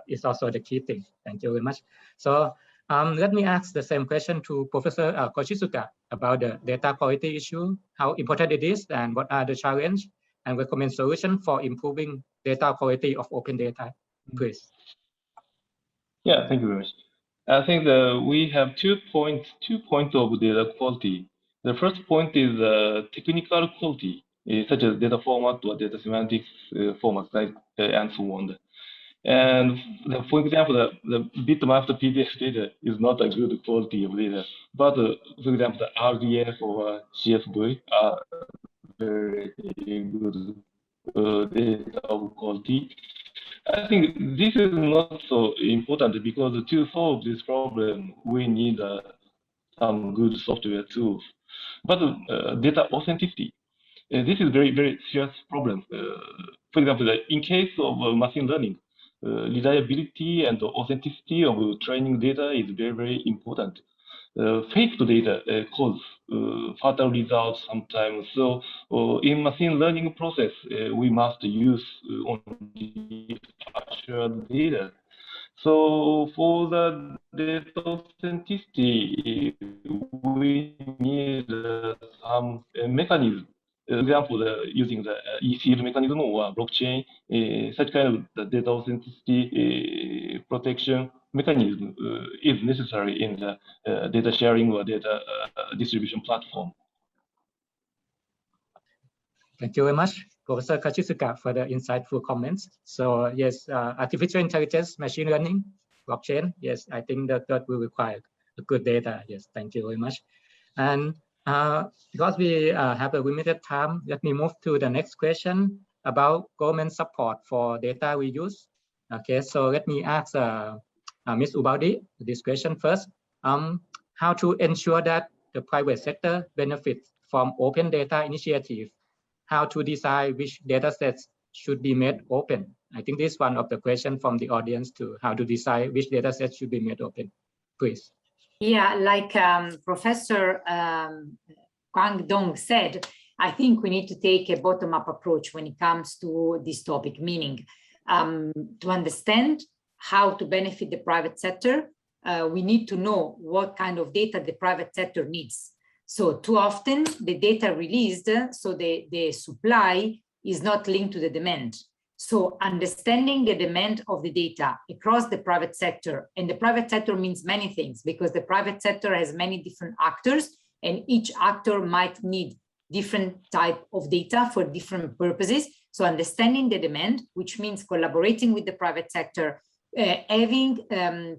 is also the key thing. Thank you very much. So let me ask the same question to Professor Kochisuka about the data quality issue, how important it is, and what are the challenges, and recommend solutions for improving data quality of open data, please. Yeah, thank you very much. I think we have 2 points of data quality. The first point is technical quality, such as data format or data semantics formats, and so on. And for example, the bitmap PDF data is not a good quality of data, but for example, the RDF or CSV are very good data of quality. I think this is not so important, because to solve this problem, we need some good software tools. But data authenticity, this is very, very serious problem. For example, in case of machine learning, reliability and authenticity of training data is very, very important. Fake data cause fatal results sometimes. So in machine learning process, we must use only actual data. So for the data authenticity, we need some mechanism. For example, using the ECL mechanism or blockchain, such kind of the data authenticity protection mechanism is necessary in the data sharing or data distribution platform. Thank you very much, Professor Kochisuka, for the insightful comments. So yes, artificial intelligence, machine learning, blockchain. Yes, I think that will require a good data. Yes, thank you very much. And because we have a limited time, let me move to the next question about government support for data reuse. Okay, so let me ask Ms. Ubaldi this question first. How to ensure that the private sector benefits from open data initiative? How to decide which data sets should be made open? I think this is one of the questions from the audience to how to decide which data sets should be made open. Please. Yeah, like Professor Quang Dong said, I think we need to take a bottom-up approach when it comes to this topic, meaning to understand how to benefit the private sector, we need to know what kind of data the private sector needs. So too often the data released, so the supply is not linked to the demand. So understanding the demand of the data across the private sector, and the private sector means many things because the private sector has many different actors and each actor might need different type of data for different purposes. So understanding the demand, which means collaborating with the private sector,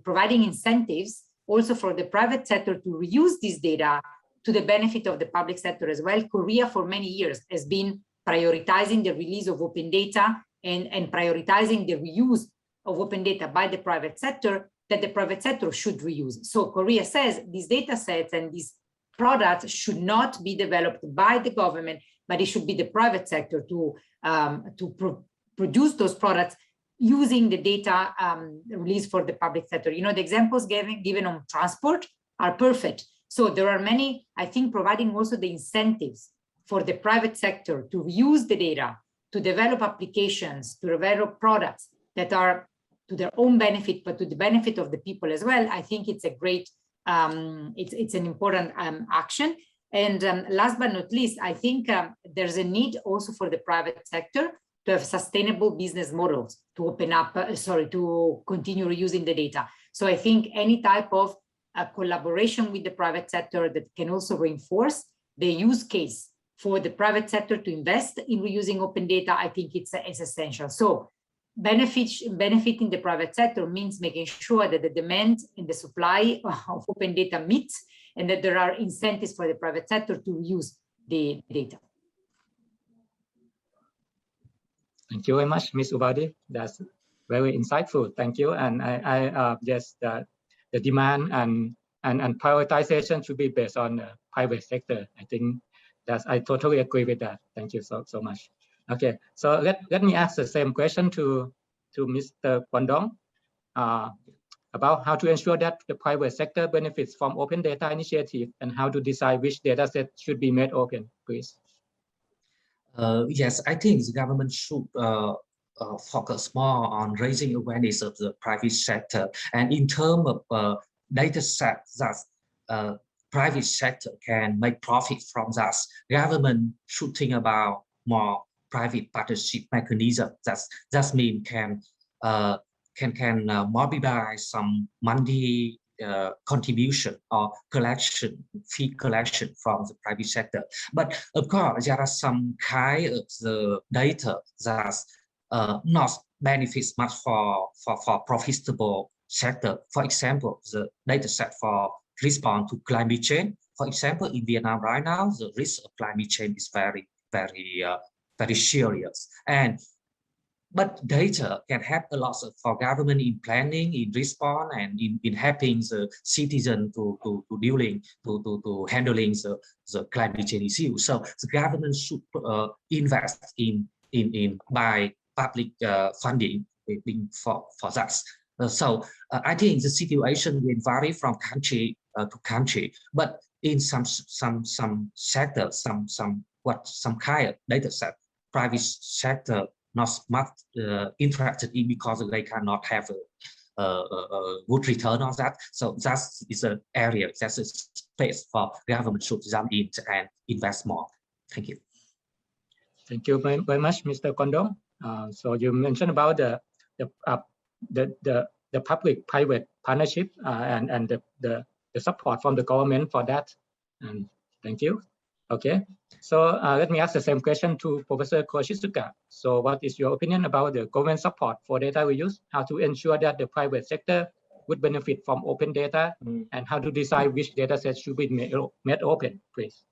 providing incentives also for the private sector to reuse this data to the benefit of the public sector as well. Korea for many years has been prioritizing the release of open data and prioritizing the reuse of open data by the private sector that the private sector should reuse. So Korea says these data sets and these products should not be developed by the government, but it should be the private sector to produce those products using the data released for the public sector. You know, the examples given on transport are perfect. So there are many, I think, providing also the incentives for the private sector to use the data, to develop applications, to develop products that are to their own benefit, but to the benefit of the people as well. I think it's a great, it's an important action. And last but not least, I think there's a need also for the private sector to have sustainable business models to open up, to continue reusing the data. So I think any type of collaboration with the private sector that can also reinforce the use case for the private sector to invest in reusing open data, I think it's essential. So benefiting the private sector means making sure that the demand and the supply of open data meets and that there are incentives for the private sector to use the data. Thank you very much, Ms. Ubaldi. That's very insightful. Thank you. And I yes, the demand and prioritization should be based on the private sector. I think I totally agree with that. Thank you so much. Okay, so let me ask the same question to Mr. Quang Dong about how to ensure that the private sector benefits from open data initiative and how to decide which data set should be made open, please. Yes, I think the government should focus more on raising awareness of the private sector. And in terms of data sets that private sector can make profit from, that government should think about more private partnership mechanism. That means can mobilize some money contribution or fee collection from the private sector. But of course, there are some kind of the data that not benefits much for profitable sector. For example, the data set for response to climate change. For example, in Vietnam right now, the risk of climate change is very serious. But data can help a lot for government in planning, in response, and in helping the citizen to handling the climate change issue. So the government should invest in by public funding for that. So I think the situation will vary from country to country, but in some sectors, some kind of data set, private sector not much interested in because they cannot have a good return on that. So that is an area, that's a space for government should jump in and invest more. Thank you. Thank you very much, Mr. Quang Dong. So you mentioned about the public-private partnership and the support from the government for that. And thank you. Okay, so let me ask the same question to Professor Koshitsuka. So what is your opinion about the government support for data reuse? How to ensure that the private sector would benefit from open data, and how to decide which data sets should be made open, please?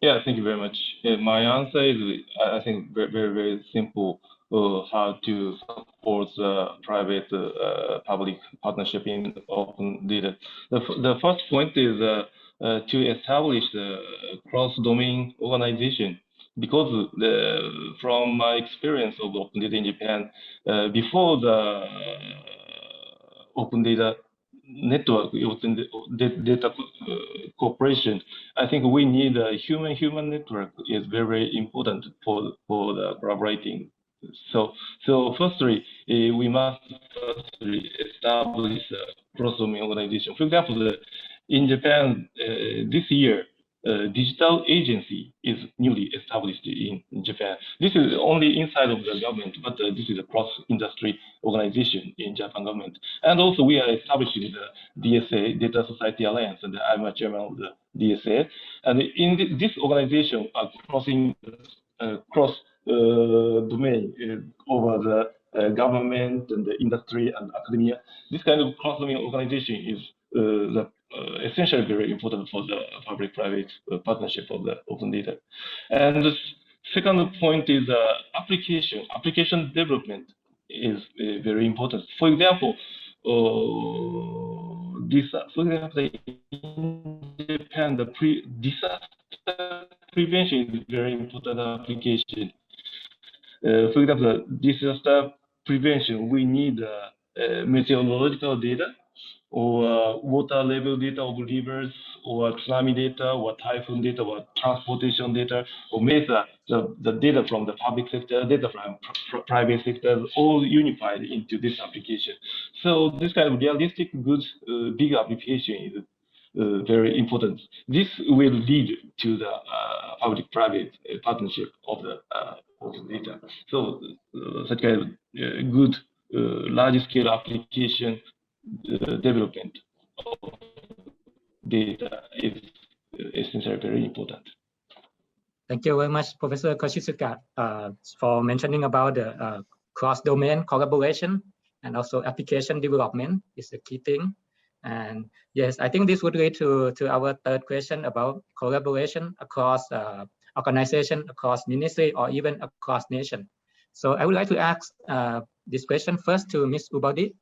Yeah, thank you very much. My answer is, I think, very simple. How to support private public partnership in open data. The first point is to establish the cross-domain organization, because from my experience of open data in Japan, before the open data network, data cooperation, I think we need a human network is very important for the collaborating. So firstly, we must firstly establish a cross-domain organization. For example, in Japan this year, digital agency is newly established in Japan. This is only inside of the government, but this is a cross-industry organization in Japan government. And also we are establishing the DSA, Data Society Alliance, and I'm a chairman of the DSA. And in this organization, cross domain over the government and the industry and academia. This kind of cross-domain organization is essentially very important for the public-private partnership of the open data. And the second point is application development is very important. For example, in Japan, the disaster prevention is very important application. For example, disaster prevention, we need meteorological data, or water level data of rivers, or tsunami data, or typhoon data, or transportation data, or the data from the public sector, data from private sector, all unified into this application. So this kind of realistic, good, big application is very important. This will lead to the public-private partnership of the open data. So such kind of good large-scale application development of data is essentially very important. Thank you very much, Professor Koshitsuka, for mentioning about the cross-domain collaboration and also application development is a key thing. And yes, I think this would lead to our third question about collaboration across organization, across ministry, or even across nation. So I would like to ask this question first to Ms. Ubadi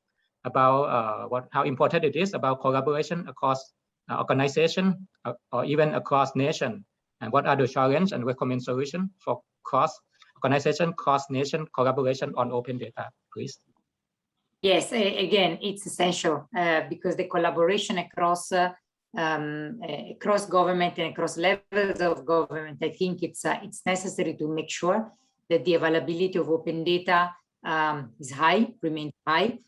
about how important it is about collaboration across organization or even across nation, and what are the challenges and recommend solutions for cross-organization, cross-nation collaboration on open data, please. Yes, again, it's essential because the collaboration across government and across levels of government, I think it's necessary to make sure that the availability of open data is high, remains high.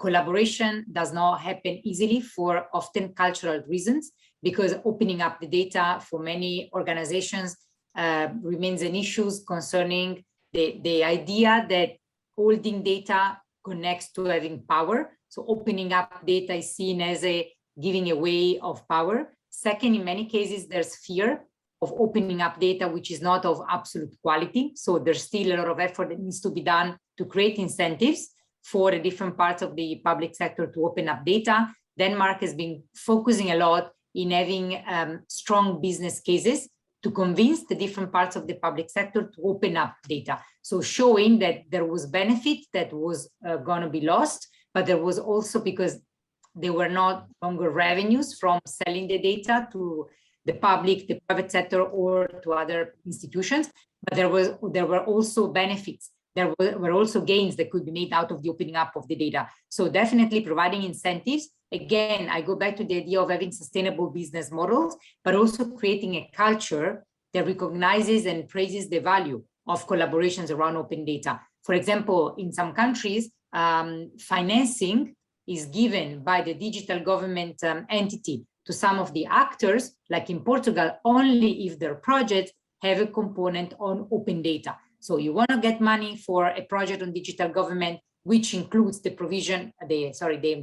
Collaboration does not happen easily for often cultural reasons, because opening up the data for many organizations remains an issue concerning the idea that holding data connects to having power. So opening up data is seen as a giving away of power. Second, in many cases, there's fear of opening up data which is not of absolute quality. So there's still a lot of effort that needs to be done to create incentives for the different parts of the public sector to open up data. Denmark has been focusing a lot in having strong business cases to convince the different parts of the public sector to open up data. So showing that there was benefit that was going to be lost, but there was also, because there were not longer revenues from selling the data to the public, the private sector, or to other institutions, but there were also benefits. There were also gains that could be made out of the opening up of the data. So definitely providing incentives. Again, I go back to the idea of having sustainable business models, but also creating a culture that recognizes and praises the value of collaborations around open data. For example, in some countries, financing is given by the digital government entity to some of the actors, like in Portugal, only if their projects have a component on open data. So you want to get money for a project on digital government, which includes the provision, the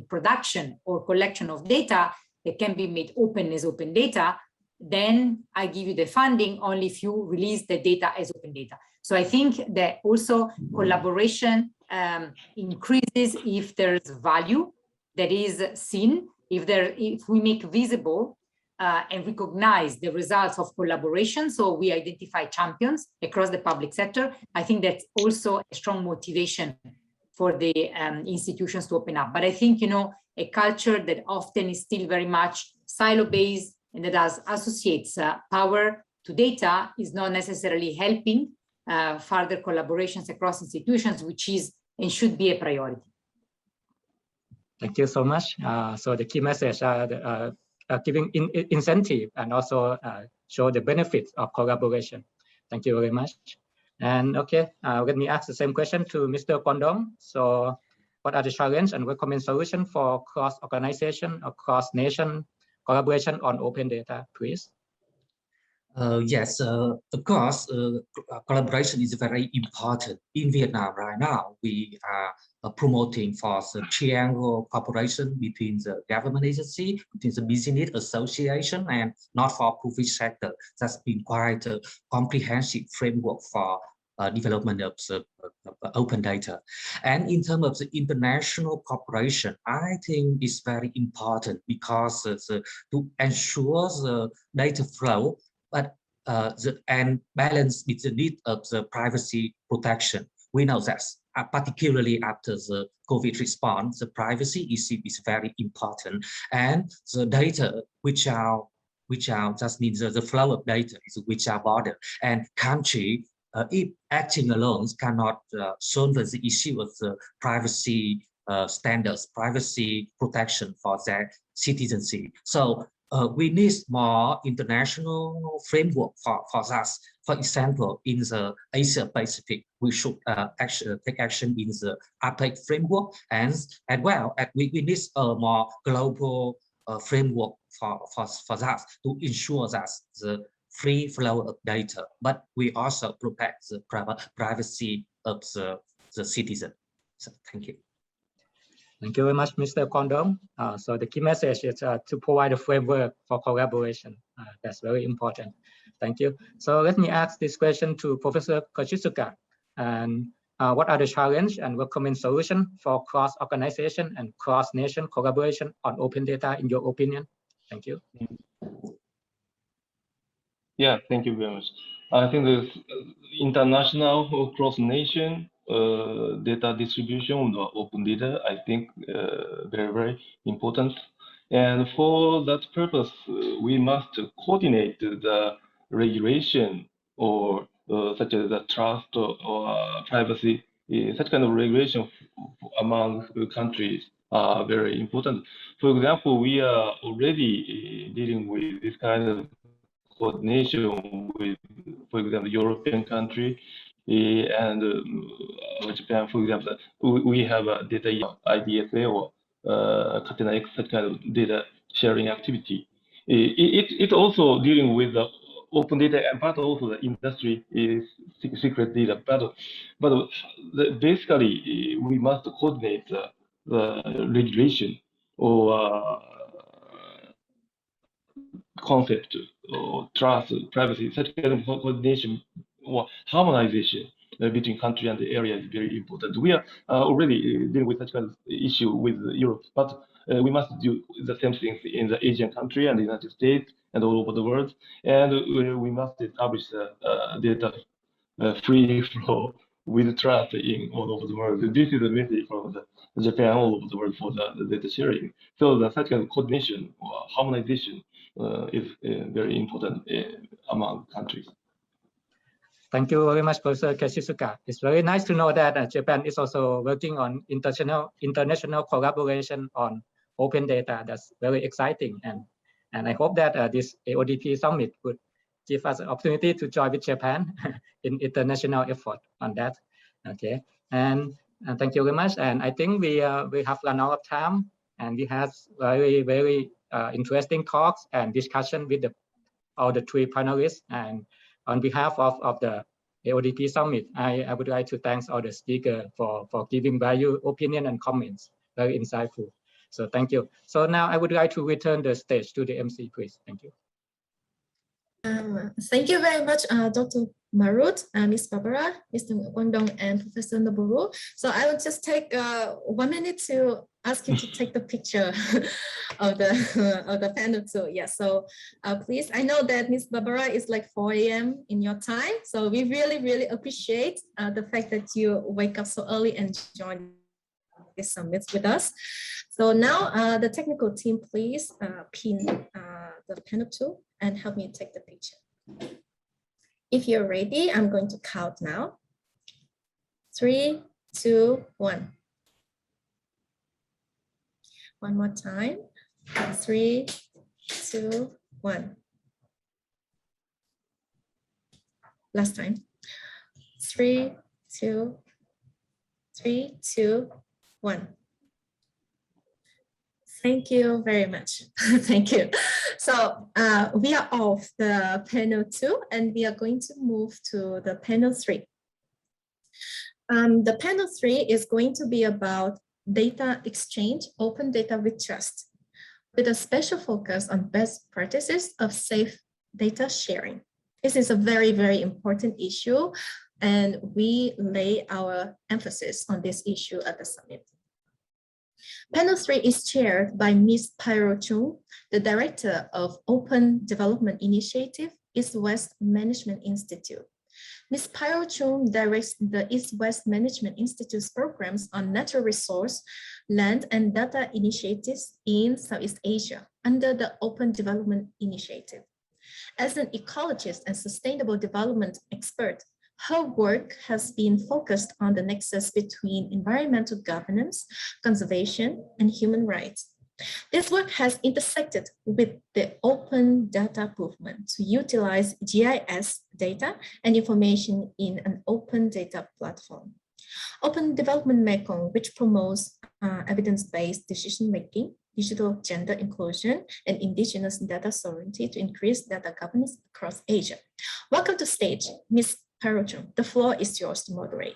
production or collection of data that can be made open as open data, then I give you the funding only if you release the data as open data. So I think that also collaboration increases if there's value that is seen, if we make visible and recognize the results of collaboration, so we identify champions across the public sector, I think that's also a strong motivation for the institutions to open up. But I think, a culture that often is still very much silo-based and that associates power to data is not necessarily helping further collaborations across institutions, which is and should be a priority. Thank you so much. So the key message are giving incentive and also show the benefits of collaboration. Thank you very much. And okay, let me ask the same question to Mr. Kwangdong. So what are the challenges and recommend solutions for cross-organization or cross-nation collaboration on open data, please? Yes, of course, collaboration is very important. In Vietnam right now, we are promoting for the triangle cooperation between the government agency, between the business association and not-for-profit sector. That's been quite a comprehensive framework for development of the open data. And in terms of the international cooperation, I think it's very important because to ensure the data flow, but and balance with the need of the privacy protection. We know that particularly after the COVID response, the privacy issue is very important, and the data which are just means the flow of data is which are border, and country if acting alone cannot solve the issue of the privacy standards, privacy protection for their citizenship. So we need more international framework for us. For example, in the Asia Pacific, we should take action in the APEC framework, and as well as we need a more global framework for that to ensure that the free flow of data, but we also protect the privacy of the citizen. So thank you. Thank you very much, Mr. Kwangdong. So the key message is to provide a framework for collaboration. That's very important. Thank you. So let me ask this question to Professor Kachisuka. And what are the challenges and recommend solutions for cross-organization and cross-nation collaboration on open data, in your opinion? Thank you. Yeah, thank you very much. I think the international cross-nation data distribution of the open data, I think very, very important. And for that purpose, we must coordinate the regulation or such as the trust or privacy. Such kind of regulation among countries are very important. For example, we are already dealing with this kind of coordination with, for example, European country and Japan, for example. We have a data IDFA or Catena-X, such kind of data sharing activity. It's also dealing with the open data, but also the industry is secret data. But basically, we must coordinate the regulation or concept or trust, privacy, such kind of coordination or harmonization between country and the area is very important. We are already dealing with such kind of issue with Europe, but we must do the same things in the Asian country and the United States and all over the world. And we must establish data free flow with trust in all over the world. This is a message from Japan all over the world for the data sharing. So the such kind of coordination or harmonization is very important among countries. Thank you very much, Professor Kachisuka. It's very nice to know that Japan is also working on international collaboration on open data. That's very exciting, and I hope that this AODP summit would give us an opportunity to join with Japan in international effort on that. Okay, and thank you very much. And I think we have run out of time, and we have very interesting talks and discussion with all the three panelists. And on behalf of the AODP Summit, I would like to thank all the speakers for giving value, opinion, and comments. Very insightful. So thank you. So now I would like to return the stage to the MC, please. Thank you. Thank you very much, Dr. Marut, Ms. Barbara, Mr. Guangdong, and Professor Noburu. So I will just take 1 minute to ask you to take the picture of the panel too. Yeah, so please, I know that Ms. Barbara is like 4 a.m. in your time. So we really appreciate the fact that you wake up so early and join this summit with us. So now the technical team, please pin the panel two and help me take the picture. If you're ready, I'm going to count now. 3, 2, 1. One more time. 3, 2, 1. Last time. 3, 2, 1. Thank you very much. Thank you. So we are off the panel 2 and we are going to move to the panel 3. The panel 3 is going to be about data exchange, open data with trust, with a special focus on best practices of safe data sharing. This is a very important issue and we lay our emphasis on this issue at the summit. Panel 3 is chaired by Ms. Pyro Chung, the Director of Open Development Initiative, East-West Management Institute. Ms. Pyro Chung directs the East-West Management Institute's programs on natural resource, land, and data initiatives in Southeast Asia under the Open Development Initiative. As an ecologist and sustainable development expert, her work has been focused on the nexus between environmental governance, conservation, and human rights. This work has intersected with the open data movement to utilize GIS data and information in an open data platform. Open Development Mekong, which promotes evidence-based decision-making, digital gender inclusion, and indigenous data sovereignty to increase data governance across Asia. Welcome to stage, Ms. Pyro Chung. The floor is yours to moderate.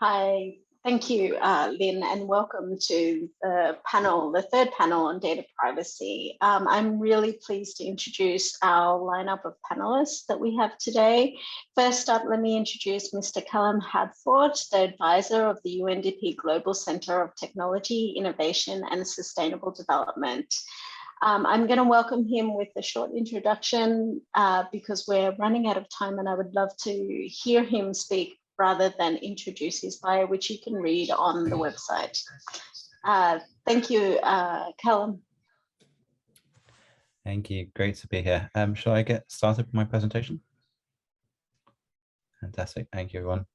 Hi, thank you, Lynn, and welcome to the panel, the third panel on data privacy. I'm really pleased to introduce our lineup of panelists that we have today. First up, let me introduce Mr. Callum Hadford, the advisor of the UNDP Global Center of Technology, Innovation and Sustainable Development. I'm going to welcome him with a short introduction because we're running out of time and I would love to hear him speak rather than introduce his bio, which you can read on the website. Thank you, Callum. Thank you, great to be here. Shall I get started with my presentation? Fantastic, thank you everyone.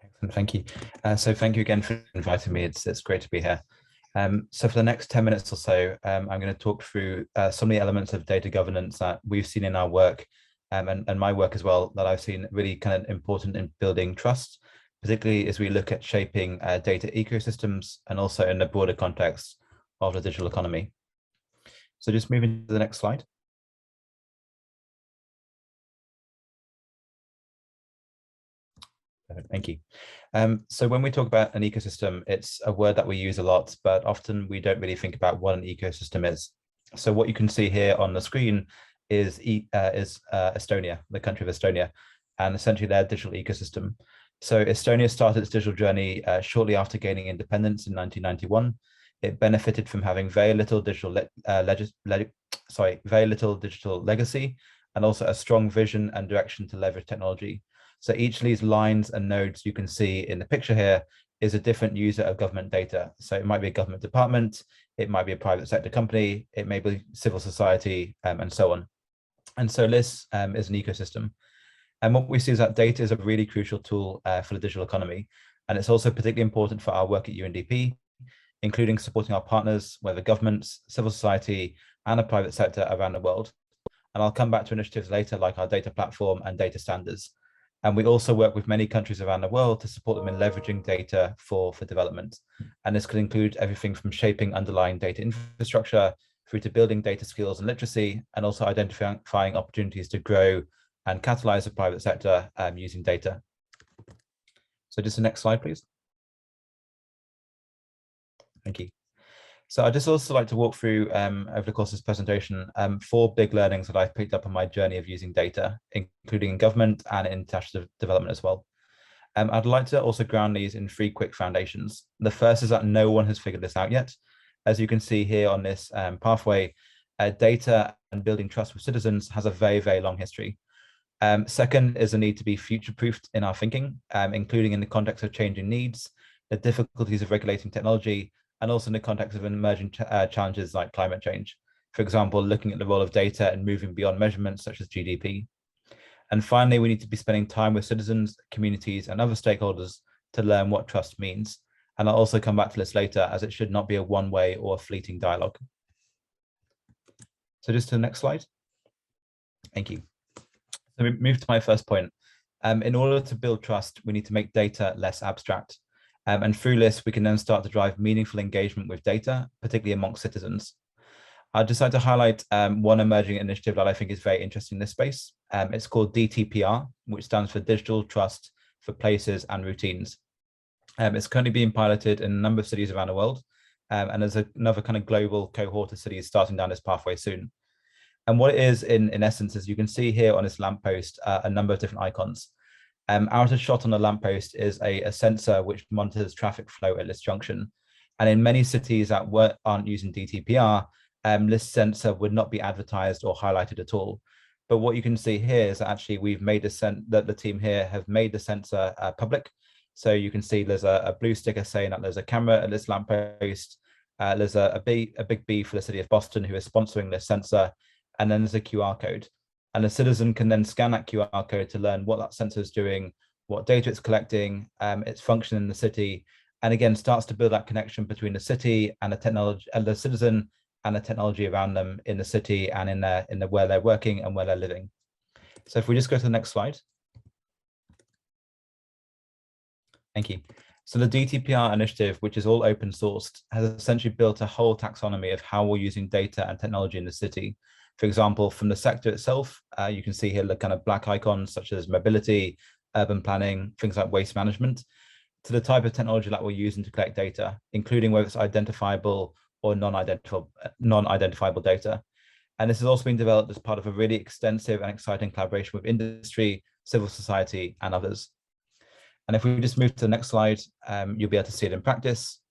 Excellent, thank you. So thank you again for inviting me. It's great to be here. So for the next 10 minutes or so, I'm going to talk through some of the elements of data governance that we've seen in our work and my work as well, that I've seen really kind of important in building trust, particularly as we look at shaping data ecosystems and also in the broader context of the digital economy. So just moving to the next slide. Thank you. So when we talk about an ecosystem, it's a word that we use a lot, but often we don't really think about what an ecosystem is. So what you can see here on the screen is Estonia, the country of Estonia, and essentially their digital ecosystem. So Estonia started its digital journey shortly after gaining independence in 1991. It benefited from having very little digital legacy, and also a strong vision and direction to leverage technology. So each of these lines and nodes you can see in the picture here is a different user of government data. So it might be a government department, it might be a private sector company, it may be civil society, and so on. And so this is an ecosystem. And what we see is that data is a really crucial tool for the digital economy. And it's also particularly important for our work at UNDP, including supporting our partners, whether governments, civil society, and the private sector around the world. And I'll come back to initiatives later, like our data platform and data standards. And we also work with many countries around the world to support them in leveraging data for development. And this could include everything from shaping underlying data infrastructure through to building data skills and literacy, and also identifying opportunities to grow and catalyze the private sector using data. So just the next slide, please. Thank you. So I'd just also like to walk through over the course of this presentation 4 big learnings that I've picked up on my journey of using data, including in government and in international development as well. I'd like to also ground these in 3 quick foundations. The first is that no one has figured this out yet. As you can see here on this pathway, data and building trust with citizens has a very, very long history. Second is the need to be future-proofed in our thinking, including in the context of changing needs, the difficulties of regulating technology, and also in the context of emerging challenges like climate change. For example, looking at the role of data and moving beyond measurements such as GDP. And finally, we need to be spending time with citizens, communities, and other stakeholders to learn what trust means. And I'll also come back to this later, as it should not be a one-way or a fleeting dialogue. So just to the next slide. Thank you. So we move to my first point. In order to build trust, we need to make data less abstract. And through this, we can then start to drive meaningful engagement with data, particularly amongst citizens. I'd just like to highlight one emerging initiative that I think is very interesting in this space. It's called DTPR, which stands for Digital Trust for Places and Routines. It's currently being piloted in a number of cities around the world. And there's another kind of global cohort of cities starting down this pathway soon. And what it is in essence is you can see here on this lamppost a number of different icons. Outer shot on the lamppost is a sensor which monitors traffic flow at this junction. And in many cities that aren't using DTPR, this sensor would not be advertised or highlighted at all. But what you can see here is that actually we've made the team here have made the sensor public. So you can see there's a blue sticker saying that there's a camera at this lamppost. There's a big B for the city of Boston who is sponsoring this sensor. And then there's a QR code. And a citizen can then scan that QR code to learn what that sensor is doing, what data it's collecting, its function in the city, and again starts to build that connection between the city and the technology, and the citizen and the technology around them in the city and in the where they're working and where they're living. So if we just go to the next slide. Thank you. So the DTPR initiative, which is all open sourced, has essentially built a whole taxonomy of how we're using data and technology in the city. For example, from the sector itself, you can see here the kind of black icons such as mobility, urban planning, things like waste management, to the type of technology that we're using to collect data, including whether it's identifiable or non-identifiable data. And this has also been developed as part of a really extensive and exciting collaboration with industry, civil society, and others. And if we just move to the next slide, you'll be able to see it in practice.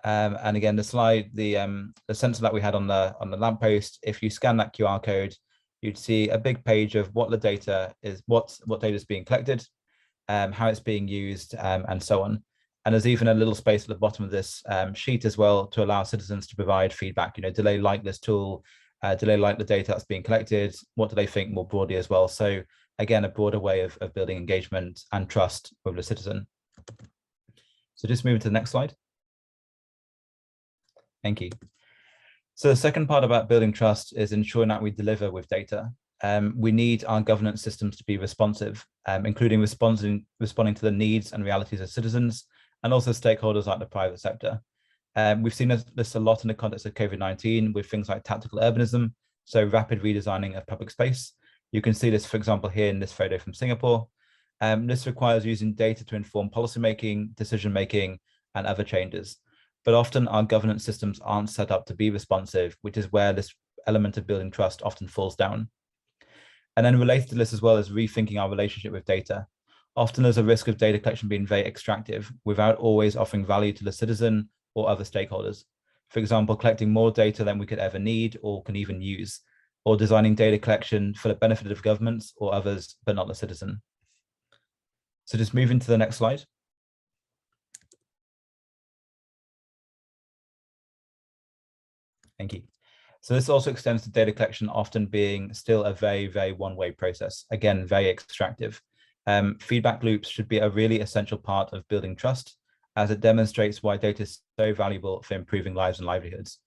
And again, the slide, the sensor that we had on the lamppost, if you scan that QR code, you'd see a big page of what the data is, what data is being collected, how it's being used, and so on. And there's even a little space at the bottom of this sheet as well to allow citizens to provide feedback. You know, do they like this tool? Do they like the data that's being collected? What do they think more broadly as well? So again, a broader way of building engagement and trust with the citizen. So just moving to the next slide. Thank you. So the second part about building trust is ensuring that we deliver with data. We need our governance systems to be responsive, including responding to the needs and realities of citizens and also stakeholders like the private sector. We've seen this a lot in the context of COVID-19 with things like tactical urbanism, so rapid redesigning of public space. You can see this, for example, here in this photo from Singapore. This requires using data to inform policymaking, decision-making, and other changes. But often our governance systems aren't set up to be responsive, which is where this element of building trust often falls down. And then related to this as well is rethinking our relationship with data. Often there's a risk of data collection being very extractive without always offering value to the citizen or other stakeholders. For example, collecting more data than we could ever need or can even use, or designing data collection for the benefit of governments or others, but not the citizen. So just moving to the next slide. Thank you. So this also extends to data collection often being still a very, very one-way process. Again, very extractive. Feedback loops should be a really essential part of building trust, as it demonstrates why data is so valuable for improving lives and livelihoods.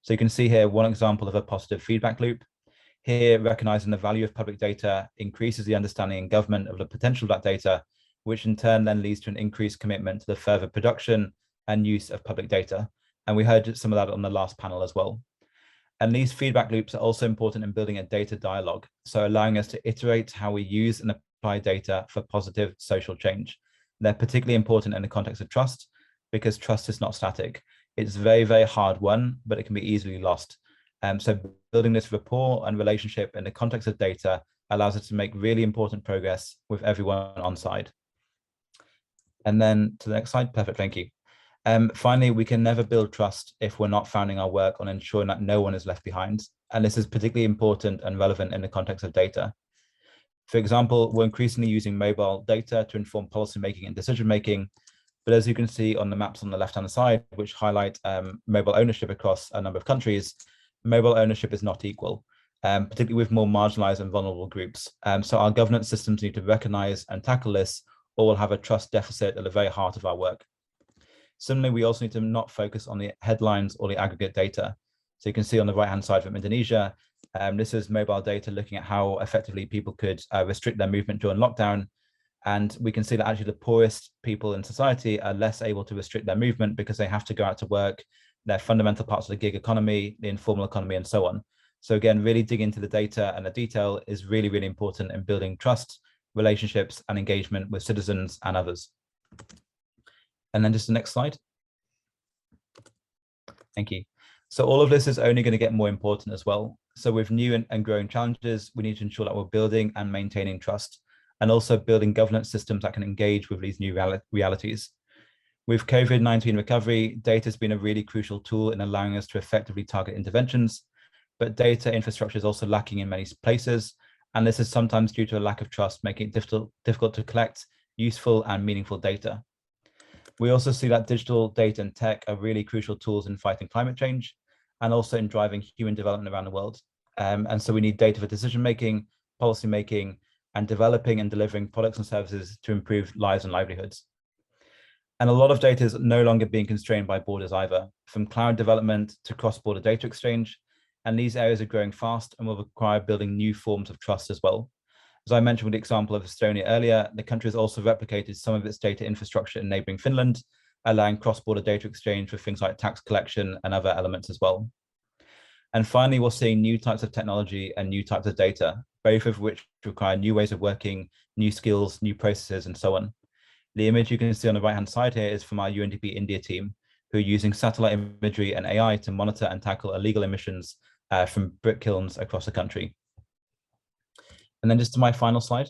So you can see here one example of a positive feedback loop. Here, recognizing the value of public data increases the understanding in government of the potential of that data, which in turn then leads to an increased commitment to the further production and use of public data. And we heard some of that on the last panel as well. And these feedback loops are also important in building a data dialogue, so allowing us to iterate how we use and apply data for positive social change. They're particularly important in the context of trust, because trust is not static. It's very, very hard won, but it can be easily lost. So building this rapport and relationship in the context of data allows us to make really important progress with everyone on side. And then to the next slide. Perfect, thank you. Finally, we can never build trust if we're not founding our work on ensuring that no one is left behind. And this is particularly important and relevant in the context of data. For example, we're increasingly using mobile data to inform policymaking and decision-making. But as you can see on the maps on the left-hand side, which highlight mobile ownership across a number of countries, mobile ownership is not equal, particularly with more marginalized and vulnerable groups. So our governance systems need to recognize and tackle this, or we'll have a trust deficit at the very heart of our work. Similarly, we also need to not focus on the headlines or the aggregate data. So you can see on the right-hand side from Indonesia, this is mobile data looking at how effectively people could restrict their movement during lockdown. And we can see that actually the poorest people in society are less able to restrict their movement because they have to go out to work. They're fundamental parts of the gig economy, the informal economy, and so on. So again, really dig into the data and the detail is really, really important in building trust, relationships, and engagement with citizens and others. And then just the next slide. Thank you. So all of this is only going to get more important as well. So with new and growing challenges, we need to ensure that we're building and maintaining trust, and also building governance systems that can engage with these new realities. With COVID-19 recovery, data has been a really crucial tool in allowing us to effectively target interventions, but data infrastructure is also lacking in many places, and this is sometimes due to a lack of trust, making it difficult to collect useful and meaningful data. We also see that digital data and tech are really crucial tools in fighting climate change and also in driving human development around the world. And so we need data for decision-making, policy-making, and developing and delivering products and services to improve lives and livelihoods. And a lot of data is no longer being constrained by borders either, from cloud development to cross-border data exchange. And these areas are growing fast and will require building new forms of trust as well. As I mentioned with the example of Estonia earlier, the country has also replicated some of its data infrastructure in neighboring Finland, allowing cross-border data exchange for things like tax collection and other elements as well. And finally, we're seeing new types of technology and new types of data, both of which require new ways of working, new skills, new processes, and so on. The image you can see on the right-hand side here is from our UNDP India team, who are using satellite imagery and AI to monitor and tackle illegal emissions from brick kilns across the country. And then just to my final slide.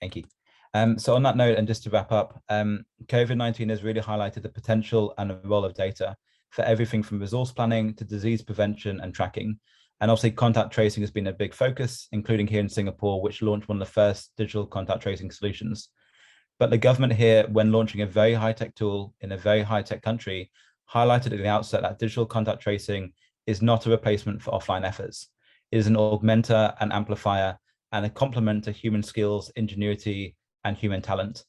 Thank you. So on that note, and just to wrap up, COVID-19 has really highlighted the potential and the role of data for everything from resource planning to disease prevention and tracking. And obviously contact tracing has been a big focus, including here in Singapore, which launched one of the first digital contact tracing solutions. But the government here, when launching a very high-tech tool in a very high-tech country, highlighted at the outset that digital contact tracing is not a replacement for offline efforts. It is an augmenter, an amplifier, and a complement to human skills, ingenuity, and human talent.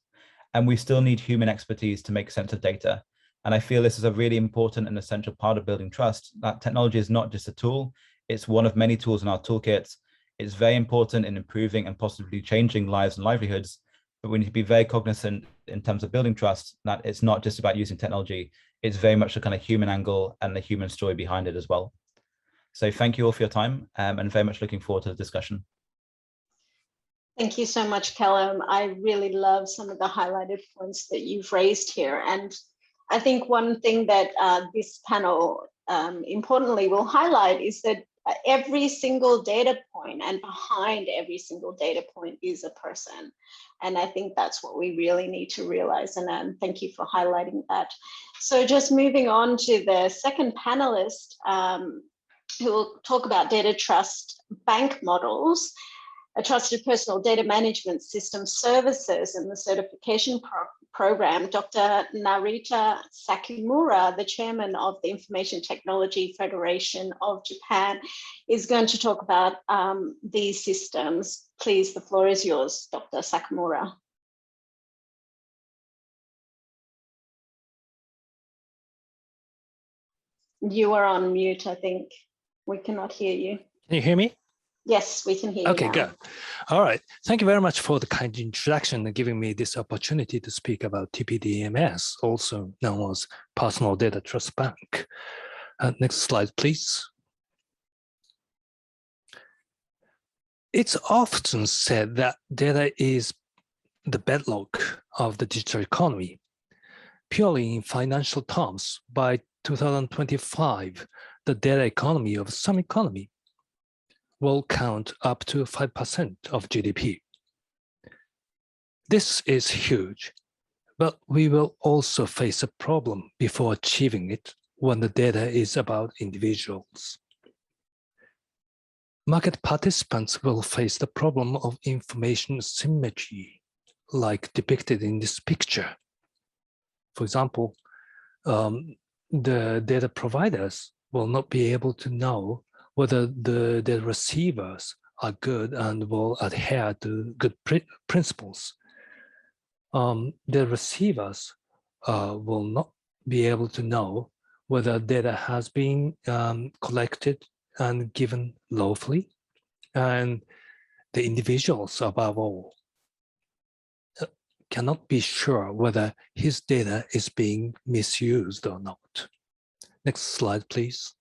And we still need human expertise to make sense of data. And I feel this is a really important and essential part of building trust, that technology is not just a tool, it's one of many tools in our toolkit. It's very important in improving and possibly changing lives and livelihoods, but we need to be very cognizant in terms of building trust that it's not just about using technology, it's very much the kind of human angle and the human story behind it as well. So thank you all for your time and very much looking forward to the discussion. Thank you so much, Callum. I really love some of the highlighted points that you've raised here. And I think one thing that this panel importantly will highlight is that every single data point and behind every single data point is a person. And I think that's what we really need to realize. And thank you for highlighting that. So just moving on to the second panelist who will talk about data trust bank models, a trusted personal data management system services and the certification program. Dr. Narita Sakimura, the chairman of the Information Technology Federation of Japan, is going to talk about these systems. Please, the floor is yours, Dr. Sakimura. You are on mute, I think. We cannot hear you. Can you hear me? Yes, we can hear you. Okay, now. good. All right. Thank you very much for the kind introduction and giving me this opportunity to speak about TPDMS, also known as Personal Data Trust Bank. Next slide, please. It's often said that data is the bedrock of the digital economy. Purely in financial terms, by 2025, the data economy of some economy will count up to 5% of GDP. This is huge, but we will also face a problem before achieving it when the data is about individuals. Market participants will face the problem of information asymmetry, like depicted in this picture. For example, the data providers will not be able to know whether the receivers are good and will adhere to good principles. The receivers will not be able to know whether data has been collected and given lawfully, and the individuals above all cannot be sure whether his data is being misused or not. Next slide, please.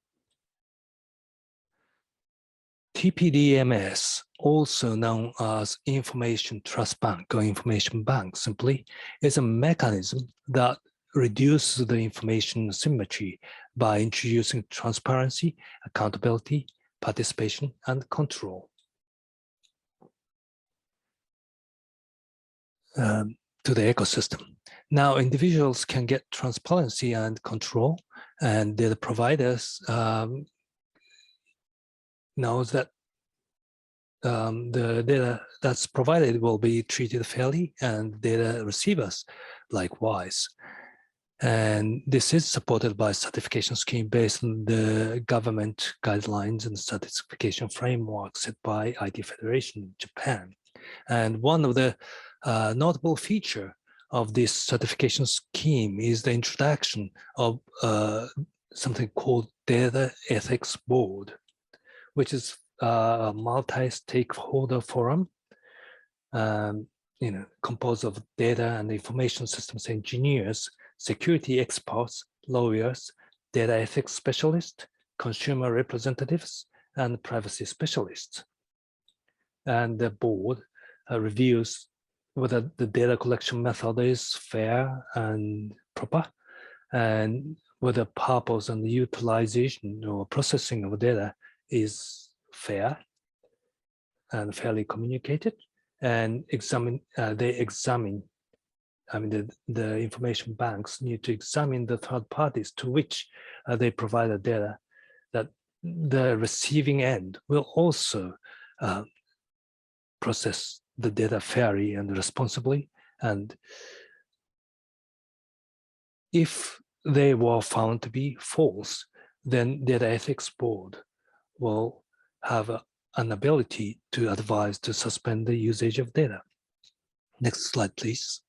TPDMS, also known as Information Trust Bank or Information Bank simply, is a mechanism that reduces the information asymmetry by introducing transparency, accountability, participation, and control. To the ecosystem. Now, individuals can get transparency and control, and data providers knows that the data that's provided will be treated fairly, and data receivers likewise. And this is supported by a certification scheme based on the government guidelines and certification framework set by IT Federation in Japan. And one of the notable feature of this certification scheme is the introduction of something called Data Ethics Board, which is a multi-stakeholder forum, composed of data and information systems engineers, security experts, lawyers, data ethics specialists, consumer representatives, and privacy specialists. And the board reviews whether the data collection method is fair and proper, and whether purpose and the utilization or processing of data is fair and fairly communicated, and the information banks need to examine the third parties to which they provide the data, that the receiving end will also process the data fairly and responsibly. And if they were found to be false, then Data Ethics Board will have an ability to advise to suspend the usage of data. Next slide, please.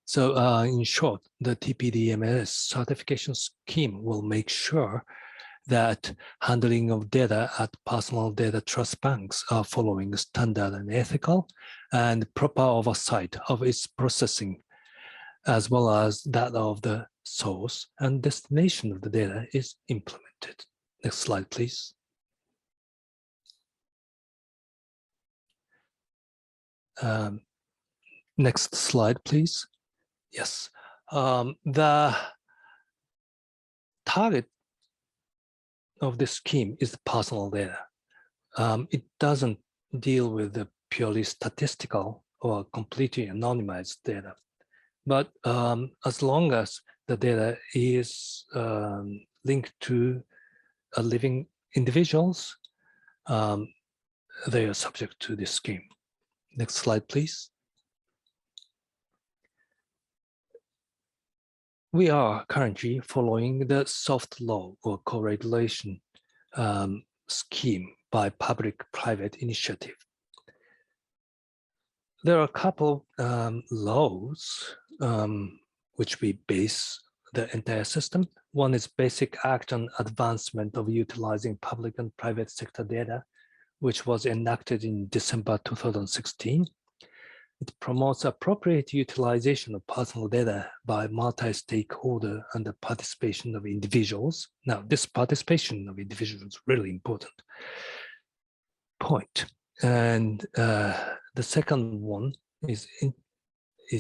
So in short, the TPDMS certification scheme will make sure that handling of data at personal data trust banks are following standard and ethical, and proper oversight of its processing, as well as that of the source and destination of the data is implemented. Next slide, please. Next slide, please. Yes. The target of this scheme is personal data. It doesn't deal with the purely statistical or completely anonymized data. But as long as the data is linked to living individuals, they are subject to this scheme. Next slide, please. We are currently following the soft law or co-regulation scheme by public-private initiative. There are a couple laws which we base the entire system. One is Basic Act on Advancement of Utilizing Public and Private Sector Data, which was enacted in December 2016. It promotes appropriate utilization of personal data by multi-stakeholder and the participation of individuals. Now, this participation of individuals is really important point. And the second one is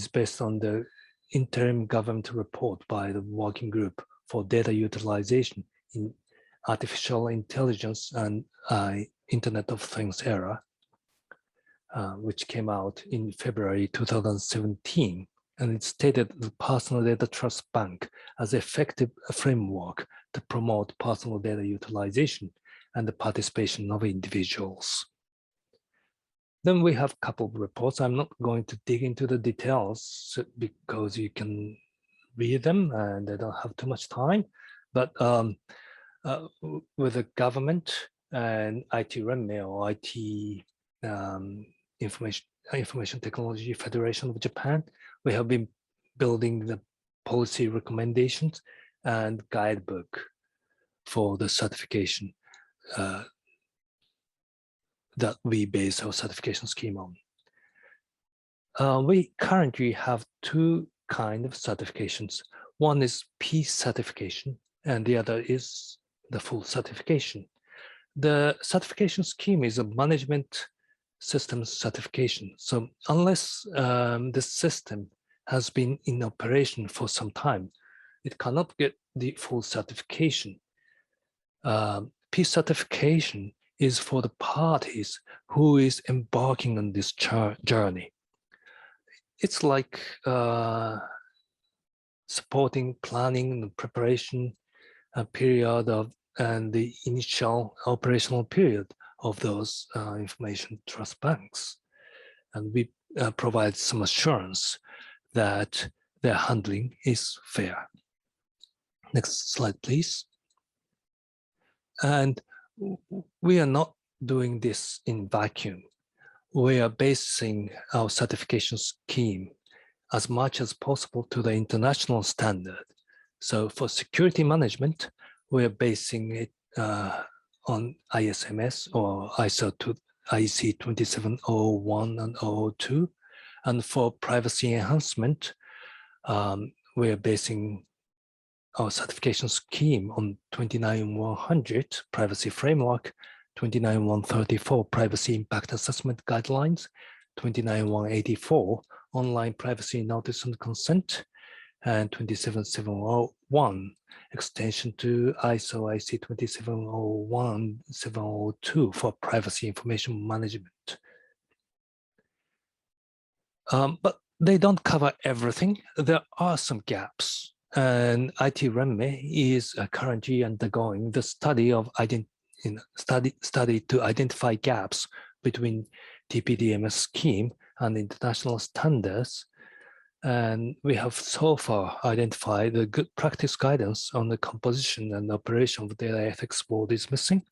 based on the interim government report by the working group for data utilization in artificial intelligence and Internet of Things era, which came out in February 2017. And it stated the Personal Data Trust Bank as an effective framework to promote personal data utilization and the participation of individuals. Then we have a couple of reports. I'm not going to dig into the details because you can read them and they don't have too much time. But with the government and IT RENME or IT Information Technology Federation of Japan, we have been building the policy recommendations and guidebook for the certification that we base our certification scheme on. We currently have two kinds of certifications. One is peace certification, and the other is the full certification. The certification scheme is a management systems certification. So unless the system has been in operation for some time, it cannot get the full certification. Peace certification is for the parties who is embarking on this journey. It's like supporting planning and preparation period of and the initial operational period of those information trust banks. And we provide some assurance that their handling is fair. Next slide, please. And we are not doing this in vacuum. We are basing our certification scheme as much as possible to the international standard. So for security management, we are basing it on ISMS or ISO IEC 27001 and 002. And for privacy enhancement, we are basing our certification scheme on 29100 Privacy Framework, 29134 Privacy Impact Assessment Guidelines, 29184 Online Privacy Notice and Consent, and 27701 extension to ISO IEC 2701702 for privacy information management. But they don't cover everything. There are some gaps. And IT RENME is currently undergoing the study of study to identify gaps between TPDMS scheme and international standards. And we have so far identified the good practice guidance on the composition and operation of data ethics board is missing.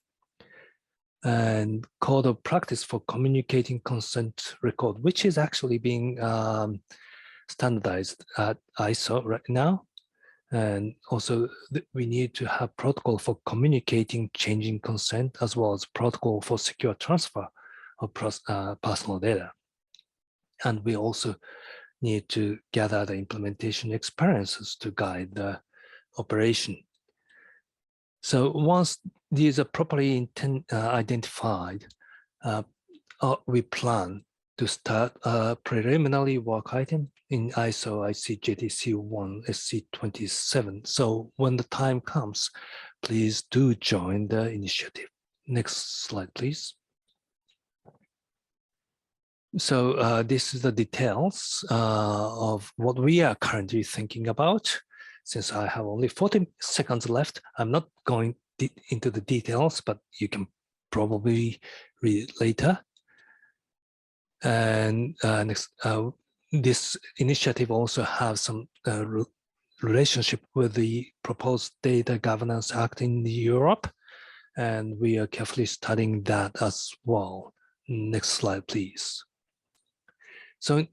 And code of practice for communicating consent record, which is actually being standardized at ISO right now. And also we need to have protocol for communicating changing consent, as well as protocol for secure transfer of personal data. And we also need to gather the implementation experiences to guide the operation. So once these are properly identified, we plan to start a preliminary work item in ISO IC JTC1 SC27. So when the time comes, please do join the initiative. Next slide, please. So this is the details of what we are currently thinking about. Since I have only 40 seconds left, I'm not going into the details, but you can probably read it later. And next, this initiative also has some relationship with the proposed Data Governance Act in Europe, and we are carefully studying that as well. Next slide, please. So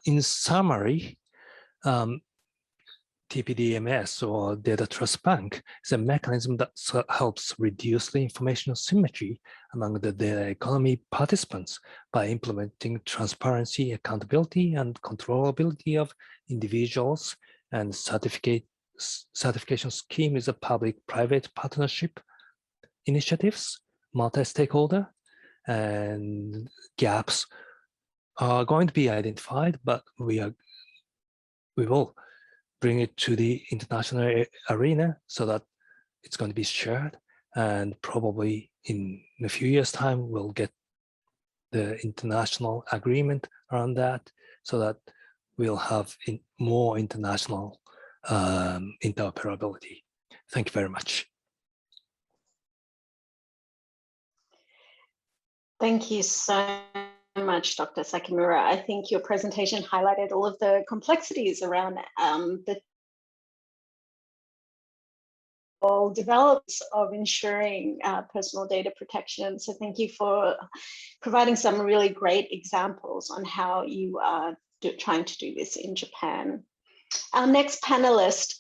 in summary, TPDMS or Data Trust Bank is a mechanism that helps reduce the information asymmetry among the data economy participants by implementing transparency, accountability, and controllability of individuals. And certification scheme is a public-private partnership initiatives, multi-stakeholder, and gaps are going to be identified, but we will bring it to the international arena so that it's going to be shared, and probably in a few years' time we'll get the international agreement around that, so that we'll have more international interoperability. Thank you very much. Thank you so much, Dr. Sakimura. I think your presentation highlighted all of the complexities around the develops of ensuring personal data protection. So thank you for providing some really great examples on how you are trying to do this in Japan. Our next panelist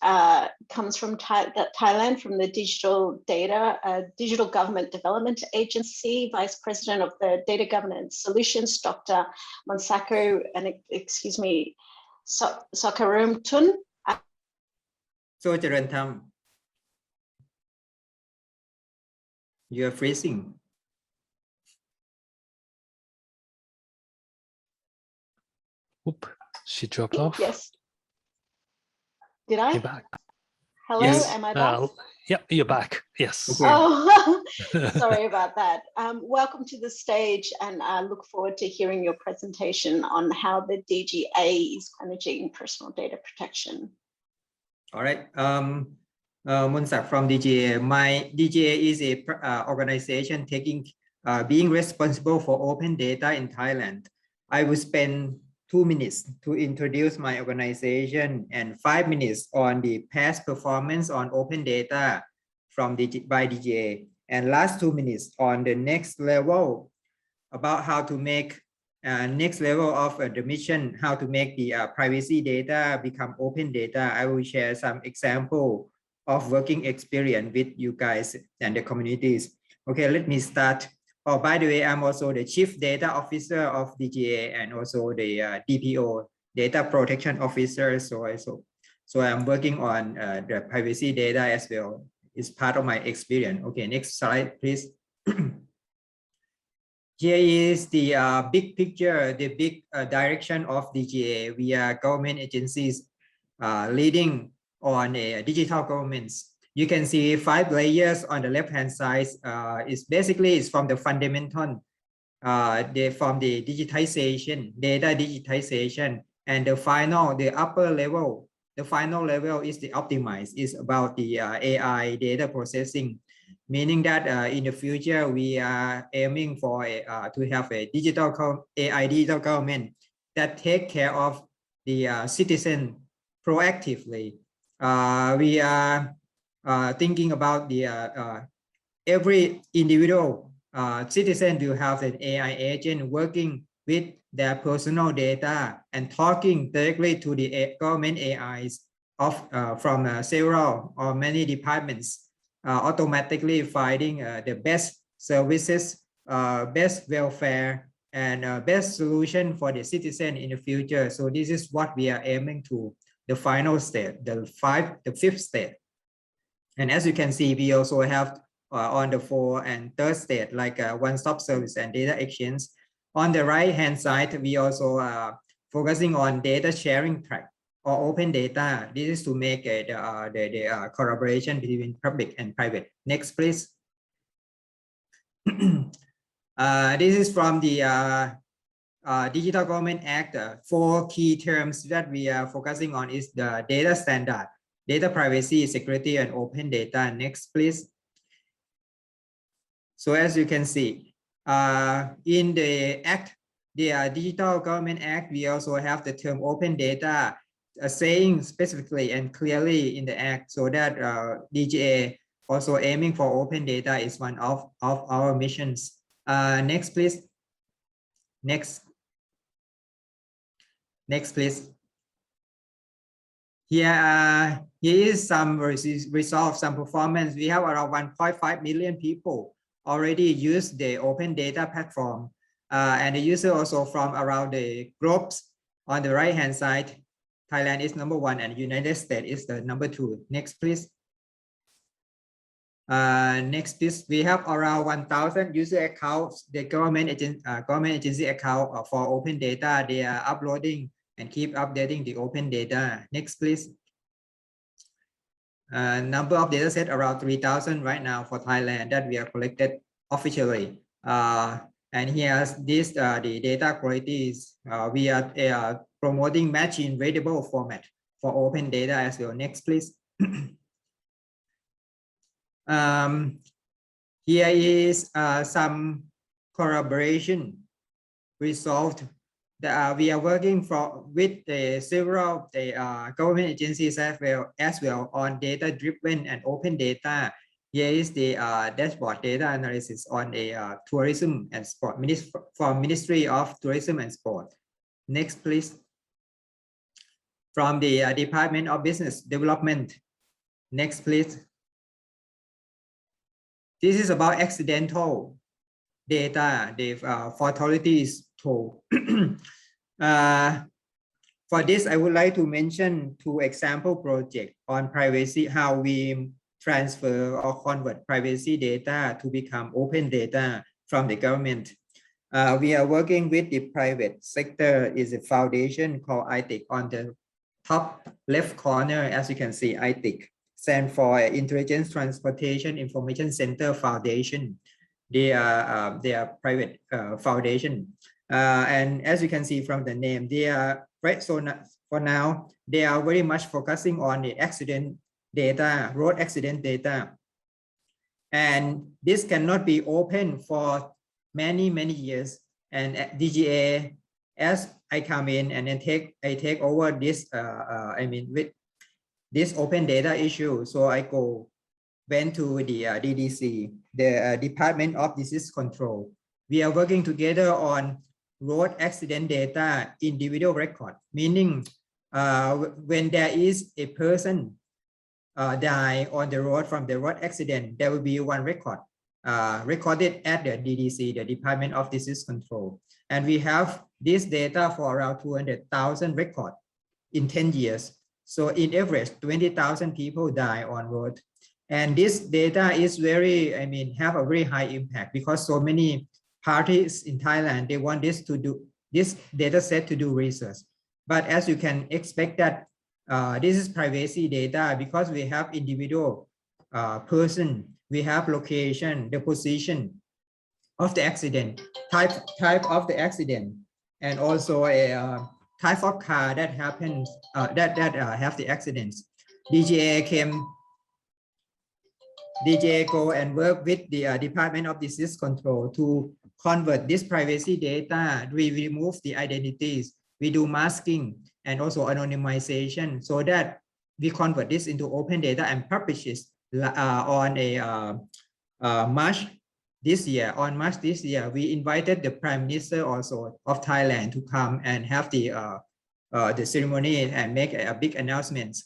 comes from Thailand, from the Digital Government Development Agency, Vice President of the Data Governance Solutions, Dr. Monsaku, and excuse me, Sokarumtun. So Charantham, you are freezing. Oop, she dropped off. Yes. Did I? You're back. Hello, Yes. am I back? Yeah, you're back. Yes. Okay. Oh, sorry about that. Welcome to the stage, and I look forward to hearing your presentation on how the DGA is managing personal data protection. All right. Monsak from DGA. My DGA is a organization being responsible for open data in Thailand. I will spend 2 minutes to introduce my organization and 5 minutes on the past performance on open data by DGA, and last 2 minutes on the next level about how to make next level of the mission, how to make the privacy data become open data. I will share some example of working experience with you guys and the communities. Okay, let me start. Oh, by the way, I'm also the Chief Data Officer of DGA and also the DPO, Data Protection Officer. So I'm working on the privacy data as well. It's part of my experience. Okay, next slide, please. Here is the big picture, the big direction of DGA. We are government agencies leading on digital governments. You can see 5 layers on the left-hand side. It's from the fundamental, from the digitization, data digitization, and the upper level. The final level is the optimized. It's about the AI data processing, meaning that in the future we are aiming for to have a AI digital government that take care of the citizen proactively. We are thinking about the every individual citizen will have an AI agent working with their personal data and talking directly to the government AIs from several or many departments, automatically finding the best services, best welfare, and best solution for the citizen in the future. So this is what we are aiming to, the final step, the fifth step. And as you can see, we also have on the 4th and 3rd state, like one-stop service and data exchange. On the right-hand side, we also focusing on data sharing track or open data. This is to make the collaboration between public and private. Next, please. This is from the Digital Government Act. 4 key terms that we are focusing on is the data standard, data privacy, security, and open data. Next, please. So as you can see, in the Act, the Digital Government Act, we also have the term open data saying specifically and clearly in the Act, so that DGA also aiming for open data is one of our missions. Next, please. Next, please. Here is some results, some performance. We have around 1.5 million people already use the open data platform, and the user also from around the groups. On the right hand side, Thailand is #1 and United States is the #2. Next, please. Next is we have around 1,000 user accounts. The government agency account for open data. They are uploading and keep updating the open data. Next, please. Number of data set around 3,000 right now for Thailand that we are collected officially. And here's this the data qualities. We are promoting machine readable format for open data as well. Next, please. Here is some collaboration resolved. We are working with several government agencies as well on data-driven and open data. Here is the dashboard data analysis on tourism and sport from Ministry of Tourism and Sport. Next, please. From the Department of Business Development. Next, please. This is about accidental data for authorities tool. For this, I would like to mention 2 example projects on privacy, how we transfer or convert privacy data to become open data from the government. We are working with the private sector. Is a foundation called ITIC on the top left corner. As you can see, ITIC stands for Intelligence Transportation Information Center Foundation. They are private foundation. And as you can see from the name, they are right. So for now, they are very much focusing on the accident data, road accident data. And this cannot be open for many years. And at DGA, as I come in and then I take over this, with this open data issue. So I went to the DDC, the Department of Disease Control. We are working together on road accident data individual record, meaning when there is a person die on the road from the road accident, there will be one record recorded at the DDC, the Department of Disease Control. And we have this data for around 200,000 records in 10 years. So in average, 20,000 people die on road. And this data is very, have a very high impact because so many parties in Thailand, they want this data set to do research. But as you can expect that this is privacy data because we have individual person, we have location, the position of the accident, type of the accident, and also a type of car that happens, that have the accidents. DGA go and work with the Department of Disease Control to convert this privacy data. We remove the identities, we do masking and also anonymization so that we convert this into open data and publish it on March this year. On March this year, we invited the Prime Minister also of Thailand to come and have the ceremony and make a big announcement.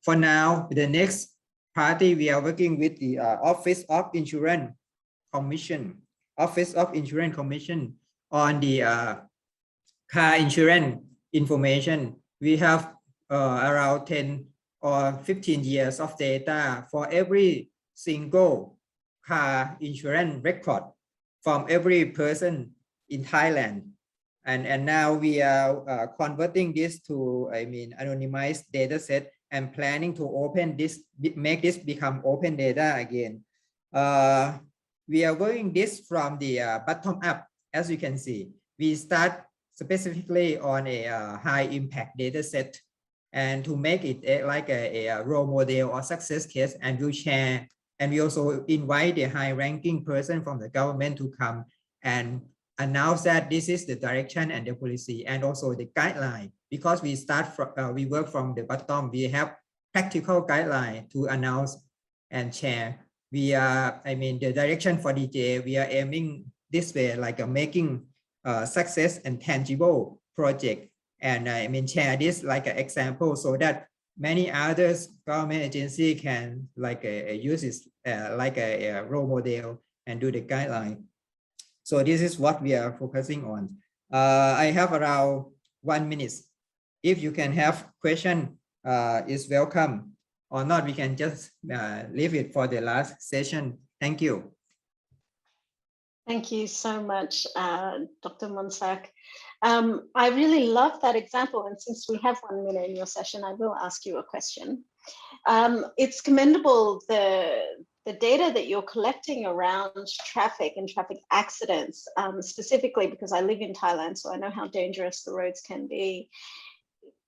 For now, the next party, we are working with the Office of Insurance Commission on the car insurance information. We have around 10 or 15 years of data for every single car insurance record from every person in Thailand. And now we are converting this to, anonymized data set and planning to open this, make this become open data again. We are going this from the bottom up. As you can see, we start specifically on a high impact data set and to make it like a role model or success case, and we'll share. And we also invite the high ranking person from the government to come and announce that this is the direction and the policy and also the guideline. Because we start from, we work from the bottom, we have practical guideline to announce and share. We are, the direction for DGA, we are aiming this way, like making success and tangible project. And share this like an example so that many others government agency can like use this like a role model and do the guideline. So this is what we are focusing on. I have around 1 minute. If you can have question, is welcome. or not, we can just leave it for the last session. Thank you. Thank you so much, Dr. Monsak. I really love that example, and since we have 1 minute in your session, I will ask you a question. It's commendable the data that you're collecting around traffic and traffic accidents, specifically because I live in Thailand, so I know how dangerous the roads can be.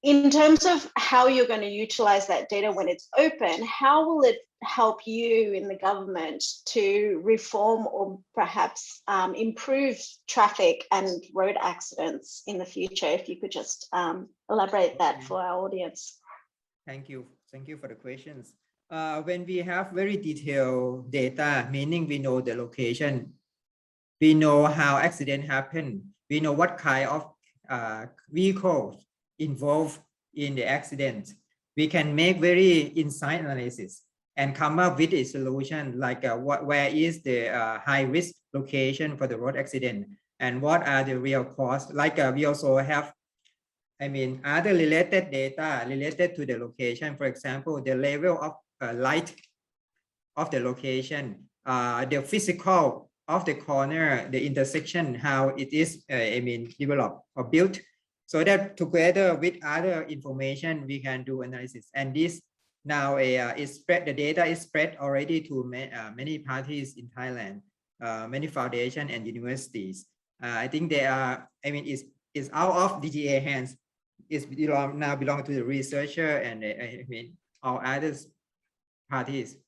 In terms of how you're going to utilize that data when it's open, how will it help you in the government to reform or perhaps improve traffic and road accidents in the future? If you could just elaborate that for our audience. Thank you. Thank you for the questions. When we have very detailed data, meaning we know the location, we know how accident happened, we know what kind of vehicles involved in the accident, we can make very insight analysis and come up with a solution like where is the high risk location for the road accident and what are the real costs. Like we also have, other related data related to the location. For example, the level of light of the location, the physical of the corner, the intersection, how it is, developed or built. So that together with other information, we can do analysis. And this now is spread, the data is spread already to many parties in Thailand, many foundations and universities. I think they are, it's out of DGA hands. It's now belong to the researcher and all other parties.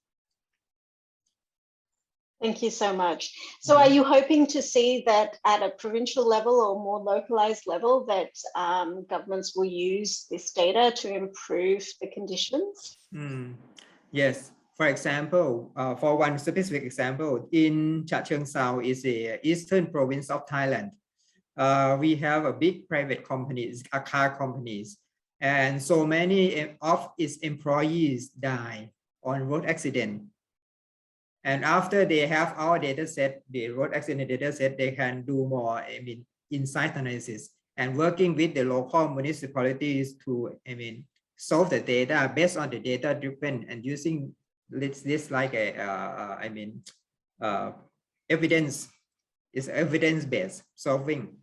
Thank you so much. So are you hoping to see that at a provincial level or more localized level that governments will use this data to improve the conditions? Yes. For example, for one specific example, in Chachoengsao is the eastern province of Thailand. We have a big private companies, car companies, and so many of its employees die on road accident. And after they have our data set, the road accident data set, they can do more, insight analysis and working with the local municipalities to, solve the data based on the data driven and using this like a, evidence, is evidence-based solving.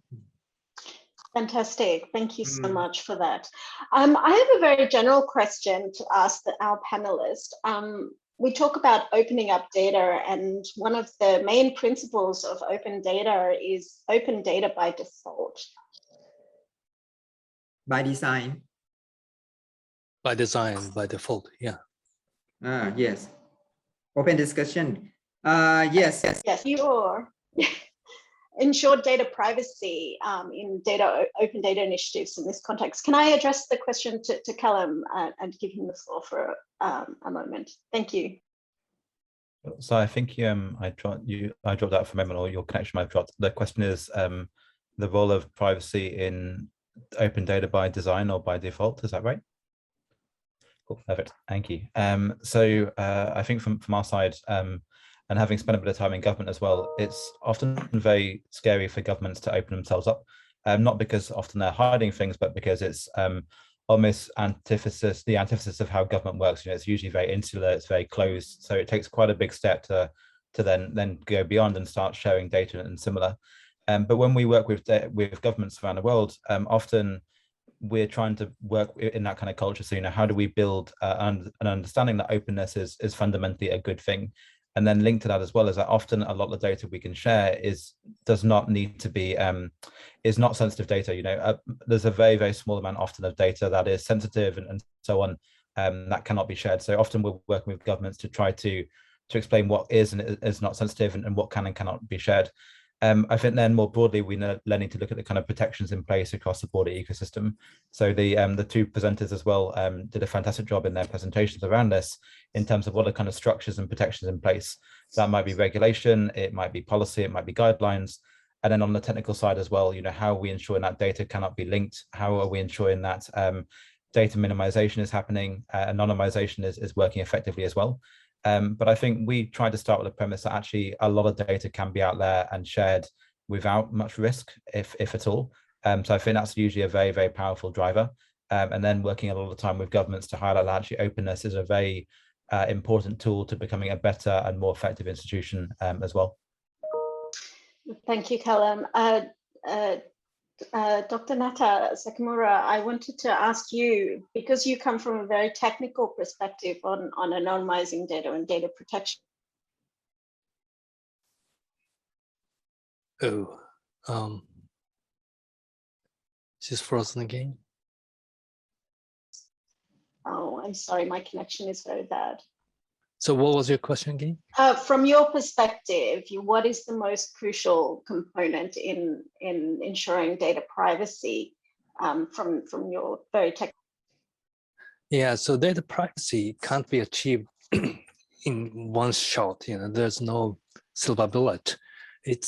Fantastic. Thank you so much for that. I have a very general question to ask our panelists. We talk about opening up data, and one of the main principles of open data is open data by default. By design. By design, by default, yeah. Yes. Open discussion. Yes. Yes, you are. Ensure data privacy in open data initiatives in this context. Can I address the question to Callum and give him the floor for a moment? Thank you. So I think I dropped out for a moment, or your connection might have dropped. The question is the role of privacy in open data by design or by default. Is that right? Cool, perfect. Thank you. So I think from our side, and having spent a bit of time in government as well, it's often very scary for governments to open themselves up, not because often they're hiding things, but because it's almost the antithesis of how government works. It's usually very insular, it's very closed, so it takes quite a big step to then go beyond and start sharing data and similar. But when we work with governments around the world, often we're trying to work in that kind of culture. So how do we build an understanding that openness is fundamentally a good thing? And then linked to that as well is that often a lot of the data we can share does not need to be is not sensitive data. There's a very, very small amount often of data that is sensitive and so on that cannot be shared. So often we're working with governments to try to explain what is and is not sensitive and what can and cannot be shared. I think then more broadly, we're learning to look at the kind of protections in place across the broader ecosystem. So the two presenters as well did a fantastic job in their presentations around this in terms of what are kind of structures and protections in place. That might be regulation, it might be policy, it might be guidelines. And then on the technical side as well, how are we ensuring that data cannot be linked? How are we ensuring that data minimization is happening, anonymization is working effectively as well? But I think we try to start with the premise that actually a lot of data can be out there and shared without much risk, if at all. So I think that's usually a very, very powerful driver. and then working a lot of time with governments to highlight that actually openness is a very important tool to becoming a better and more effective institution as well. Thank you, Callum. Dr. Nata Sakimura, I wanted to ask you, because you come from a very technical perspective on anonymizing data and data protection. Oh, she's frozen again. Oh, I'm sorry, my connection is very bad. So what was your question again? From your perspective, what is the most crucial component in ensuring data privacy from your very technical? Yeah, so data privacy can't be achieved in one shot. There's no silver bullet. It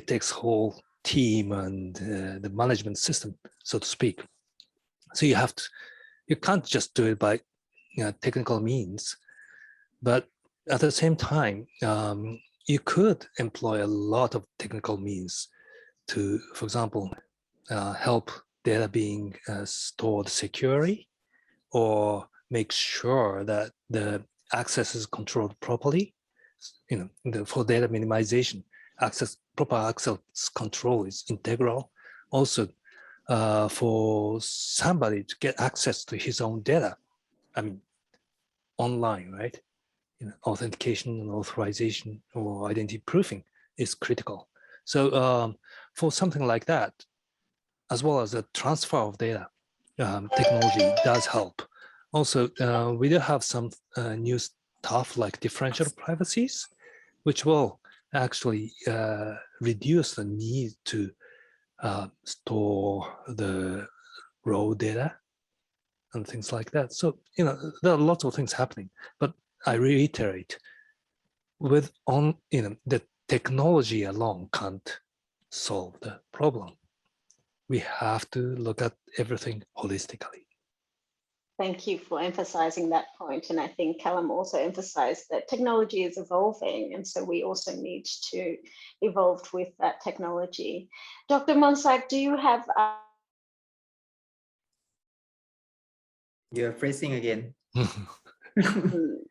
takes whole team and the management system, so to speak. So you can't just do it by technical means. But at the same time, you could employ a lot of technical means to, for example, help data being stored securely, or make sure that the access is controlled properly. For data minimization, proper access control is integral. Also, for somebody to get access to his own data, online, right? Authentication and authorization or identity proofing is critical. So for something like that, as well as the transfer of data, technology does help. Also, we do have some new stuff like differential privacies, which will actually reduce the need to store the raw data and things like that. So, there are lots of things happening, but I reiterate, the technology alone can't solve the problem. We have to look at everything holistically. Thank you for emphasizing that point. And I think Callum also emphasized that technology is evolving. And so we also need to evolve with that technology. Dr. Monsac, do you have... You're phrasing again.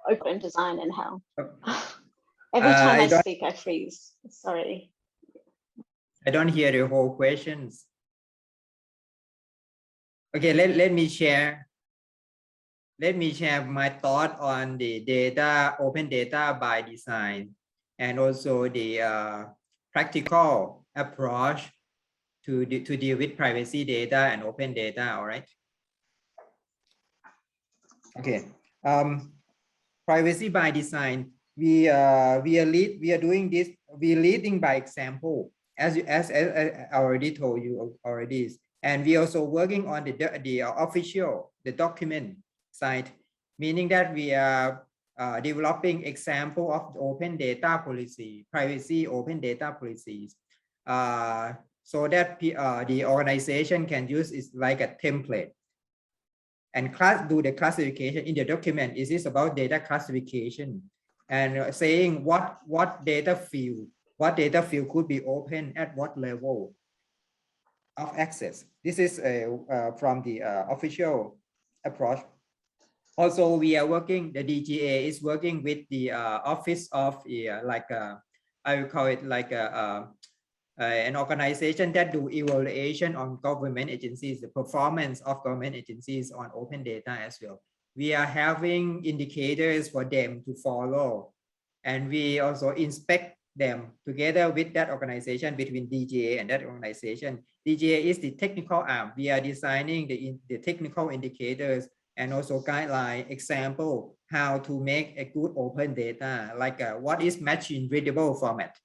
Open design and how? Every time I speak, I freeze. Sorry. I don't hear the whole questions. Okay, let me share. Let me share my thought on the data, open data by design, and also the practical approach to deal with privacy data and open data. All right. Okay. Privacy by design. We are doing this. We're leading by example, as I already told you already. And we also working on the official, the document side, meaning that we are developing example of the open data policy, privacy open data policies, so that the organization can use it like a template and do the classification in the document. Is this about data classification and saying what data field could be open at what level of access. This is from the official approach. Also, we are working, the DGA is working with the office of I will call it like an organization that do evaluation on government agencies, the performance of government agencies on open data as well. We are having indicators for them to follow, and we also inspect them together with that organization, between DGA and that organization. DGA is the technical arm. We are designing the technical indicators and also guideline example how to make a good open data, like what is machine readable format,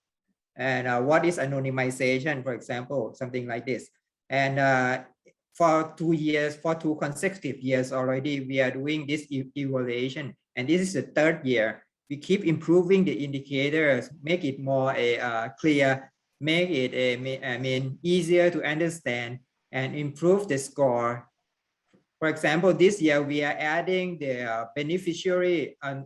and what is anonymization, for example, something like this. And for 2 consecutive years already, we are doing this evaluation, and this is the 3rd year. We keep improving the indicators, make it more clear, make it easier to understand, and improve the score. For example, this year we are adding the beneficiary and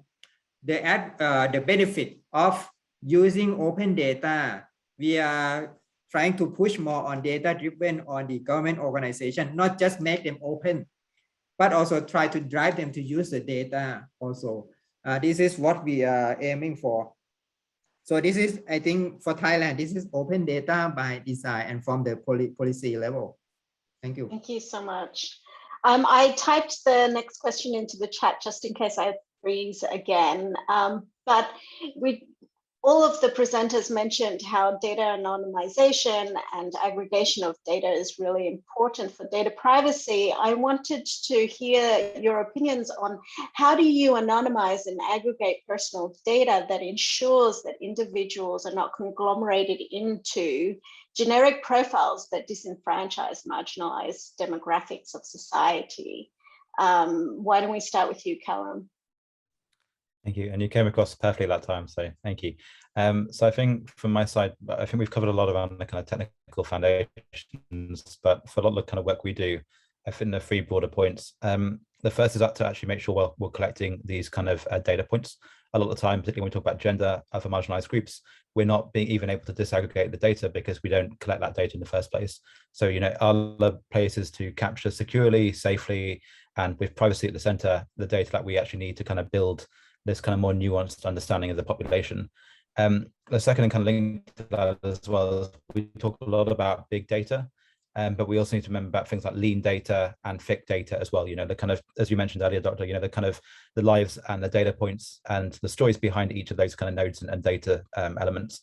the benefit of using open data. We are trying to push more on data driven on the government organization, not just make them open, but also try to drive them to use the data also. This is what we are aiming for. So this is, I think, for Thailand, this is open data by design and from the policy level. Thank you. Thank you so much. I typed the next question into the chat just in case I freeze again. But all of the presenters mentioned how data anonymization and aggregation of data is really important for data privacy. I wanted to hear your opinions on how do you anonymize and aggregate personal data that ensures that individuals are not conglomerated into generic profiles that disenfranchise marginalized demographics of society. Why don't we start with you, Callum? Thank you. And you came across perfectly that time, so thank you. So I think from my side, I think we've covered a lot around the kind of technical foundations, but for a lot of the kind of work we do, I think the three broader points. The first is to actually make sure we're collecting these kind of data points. A lot of the time, particularly when we talk about gender, other marginalized groups, we're not being even able to disaggregate the data because we don't collect that data in the first place. So, you know, other places to capture securely, safely, and with privacy at the center, the data that we actually need to kind of build this kind of more nuanced understanding of the population. The second kind of link to that as well is we talk a lot about big data, but we also need to remember about things like lean data and thick data as well. You know, the kind of, as you mentioned earlier, Doctor, you know, the kind of the lives and the data points and the stories behind each of those kind of nodes and data elements.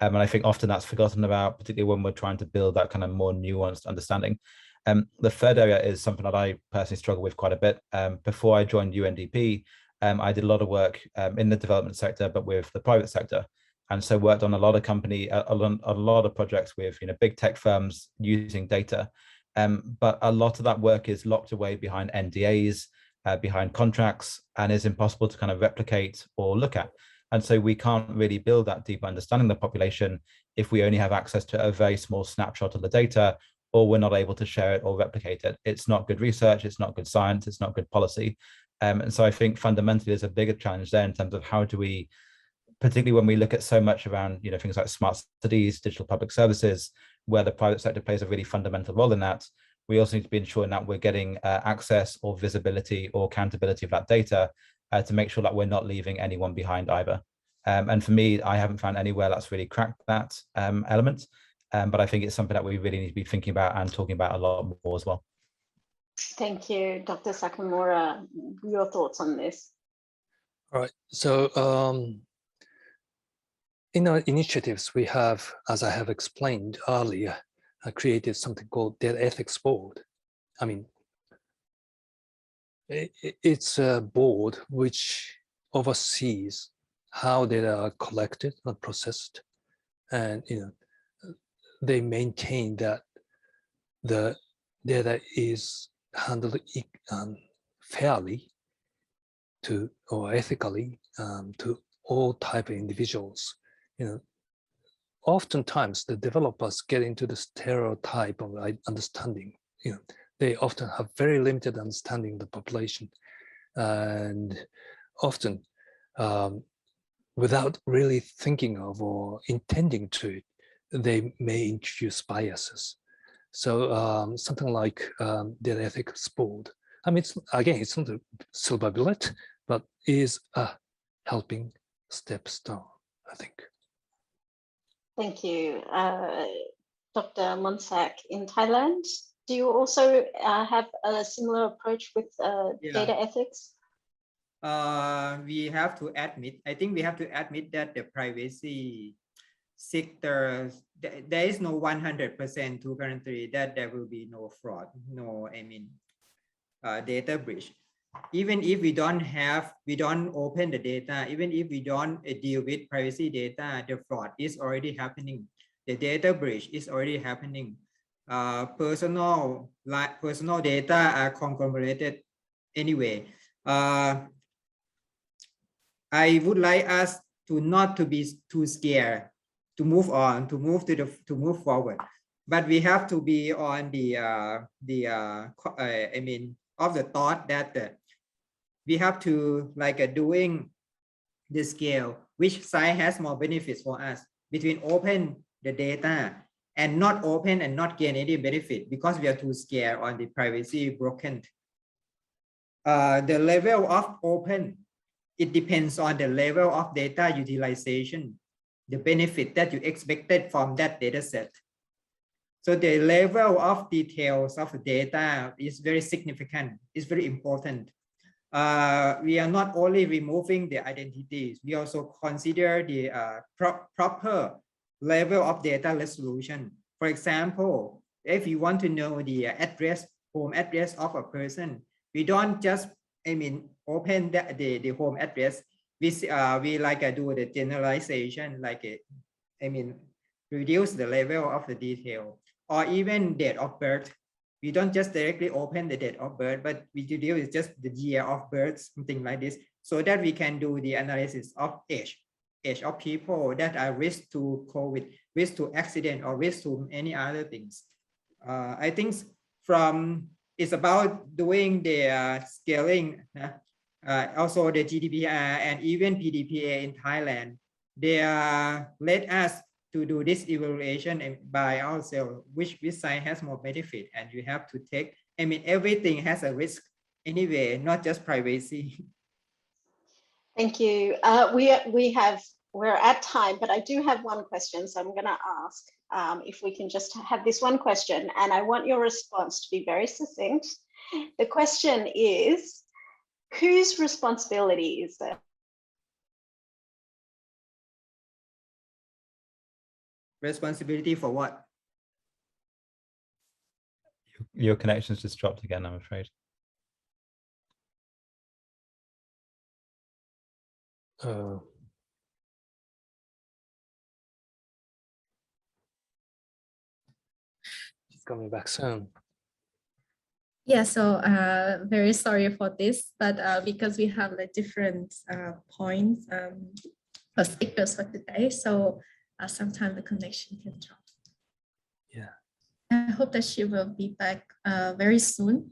And I think often that's forgotten about, particularly when we're trying to build that kind of more nuanced understanding. The third area is something that I personally struggle with quite a bit. Before I joined UNDP, I did a lot of work in the development sector, but with the private sector. And so worked on a lot of a lot of projects with, you know, big tech firms using data. But a lot of that work is locked away behind NDAs, behind contracts, and is impossible to kind of replicate or look at. And so we can't really build that deep understanding of the population if we only have access to a very small snapshot of the data, or we're not able to share it or replicate it. It's not good research, it's not good science, it's not good policy. And so I think fundamentally there's a bigger challenge there in terms of how do we, particularly when we look at so much around, you know, things like smart cities, digital public services, where the private sector plays a really fundamental role in that, we also need to be ensuring that we're getting access or visibility or accountability of that data to make sure that we're not leaving anyone behind either. And for me, I haven't found anywhere that's really cracked that element, but I think it's something that we really need to be thinking about and talking about a lot more as well. Thank you, Dr. Sakamura. Your thoughts on this? All right. So in our initiatives, we have, as I have explained earlier, created something called Data Ethics Board. I mean, it's a board which oversees how data are collected and processed, and they maintain that the data is handled fairly to or ethically to all type of individuals. Oftentimes the developers get into the stereotype of understanding. They often have very limited understanding of the population, and often without really thinking of or intending to, they may introduce biases. So something like Data Ethics Board. I mean, it's not a silver bullet, but is a helping stepstone, I think. Thank you. Dr. Monsak, in Thailand, do you also have a similar approach with data ethics? We have to admit, I think we have to admit that the privacy sector, there is no 100% to guarantee that there will be no fraud, data breach. Even if we don't open the data, even if we don't deal with privacy data, the fraud is already happening. The data breach is already happening. Personal data are conglomerated anyway. I would like us to not to be too scared to move on, to move forward. But we have to be on of the thought that we have to doing the scale, which side has more benefits for us between open the data and not open and not gain any benefit because we are too scared on the privacy broken. The level of open, it depends on the level of data utilization, the benefit that you expected from that data set. So the level of details of the data is very significant, it's very important. We are not only removing the identities, we also consider the proper level of data resolution. For example, if you want to know the address, home address of a person, we don't just, open the home address. We do the generalization, reduce the level of the detail, or even date of birth. We don't just directly open the date of birth, but we reduce just the year of birth, something like this, so that we can do the analysis of age of people that are risk to COVID, risk to accident, or risk to any other things. I think it's about doing the scaling, also the GDPR and even PDPA in Thailand. They let us to do this evaluation by ourselves, which side has more benefit, and you have to take, everything has a risk anyway, not just privacy. Thank you. We're at time, but I do have one question, so I'm going to ask if we can just have this one question, and I want your response to be very succinct. The question is, whose responsibility is it? Responsibility for what? Your connection's just dropped again, I'm afraid. She's coming back soon. Yeah, so very sorry for this, but because we have like different points for speakers for today, so sometimes the connection can drop. Yeah. I hope that she will be back very soon.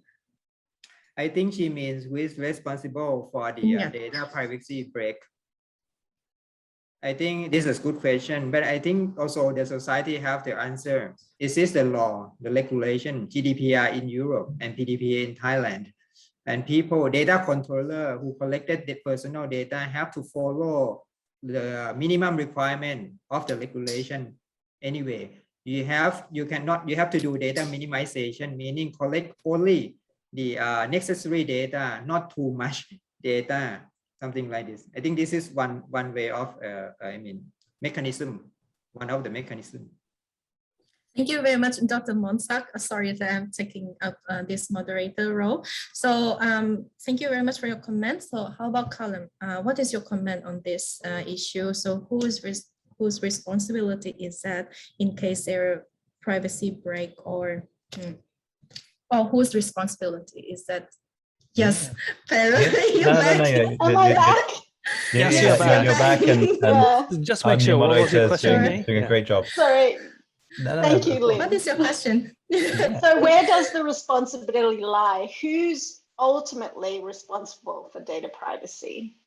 I think she means who is responsible for the data privacy break. I think this is a good question, but I think also the society have to answer. Is this the law, the regulation, GDPR in Europe and PDPA in Thailand? And people, data controller who collected the personal data have to follow the minimum requirement of the regulation. Anyway, you have to do data minimization, meaning collect only the necessary data, not too much data, something like this. I think this is one way of mechanism, one of the mechanism. Thank you very much, Dr. Monsak. Sorry that I'm taking up this moderator role. So thank you very much for your comments. So how about Callum? What is your comment on this issue? So whose responsibility is that in case there are privacy break or whose responsibility is that? Yes, Pero, you're back. Am I back? Yes, you're back, and just make sure. What was your question? Doing a great job. Sorry. Thank you, Lynn. What is your question? So where does the responsibility lie? Who's ultimately responsible for data privacy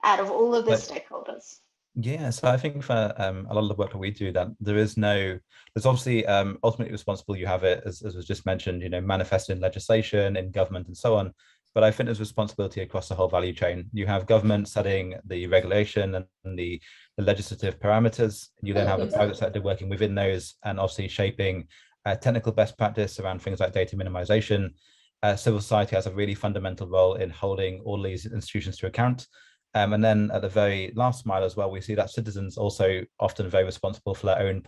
out of all of the stakeholders? Yeah, so I think for a lot of the work that we do, that there's obviously ultimately responsible. You have it, as was just mentioned, manifested in legislation, in government, and so on. But I think there's responsibility across the whole value chain. You have government setting the regulation and the legislative parameters. You then have the private sector working within those and obviously shaping technical best practice around things like data minimization. Civil society has a really fundamental role in holding all these institutions to account. And then at the very last mile as well, we see that citizens also often very responsible for their own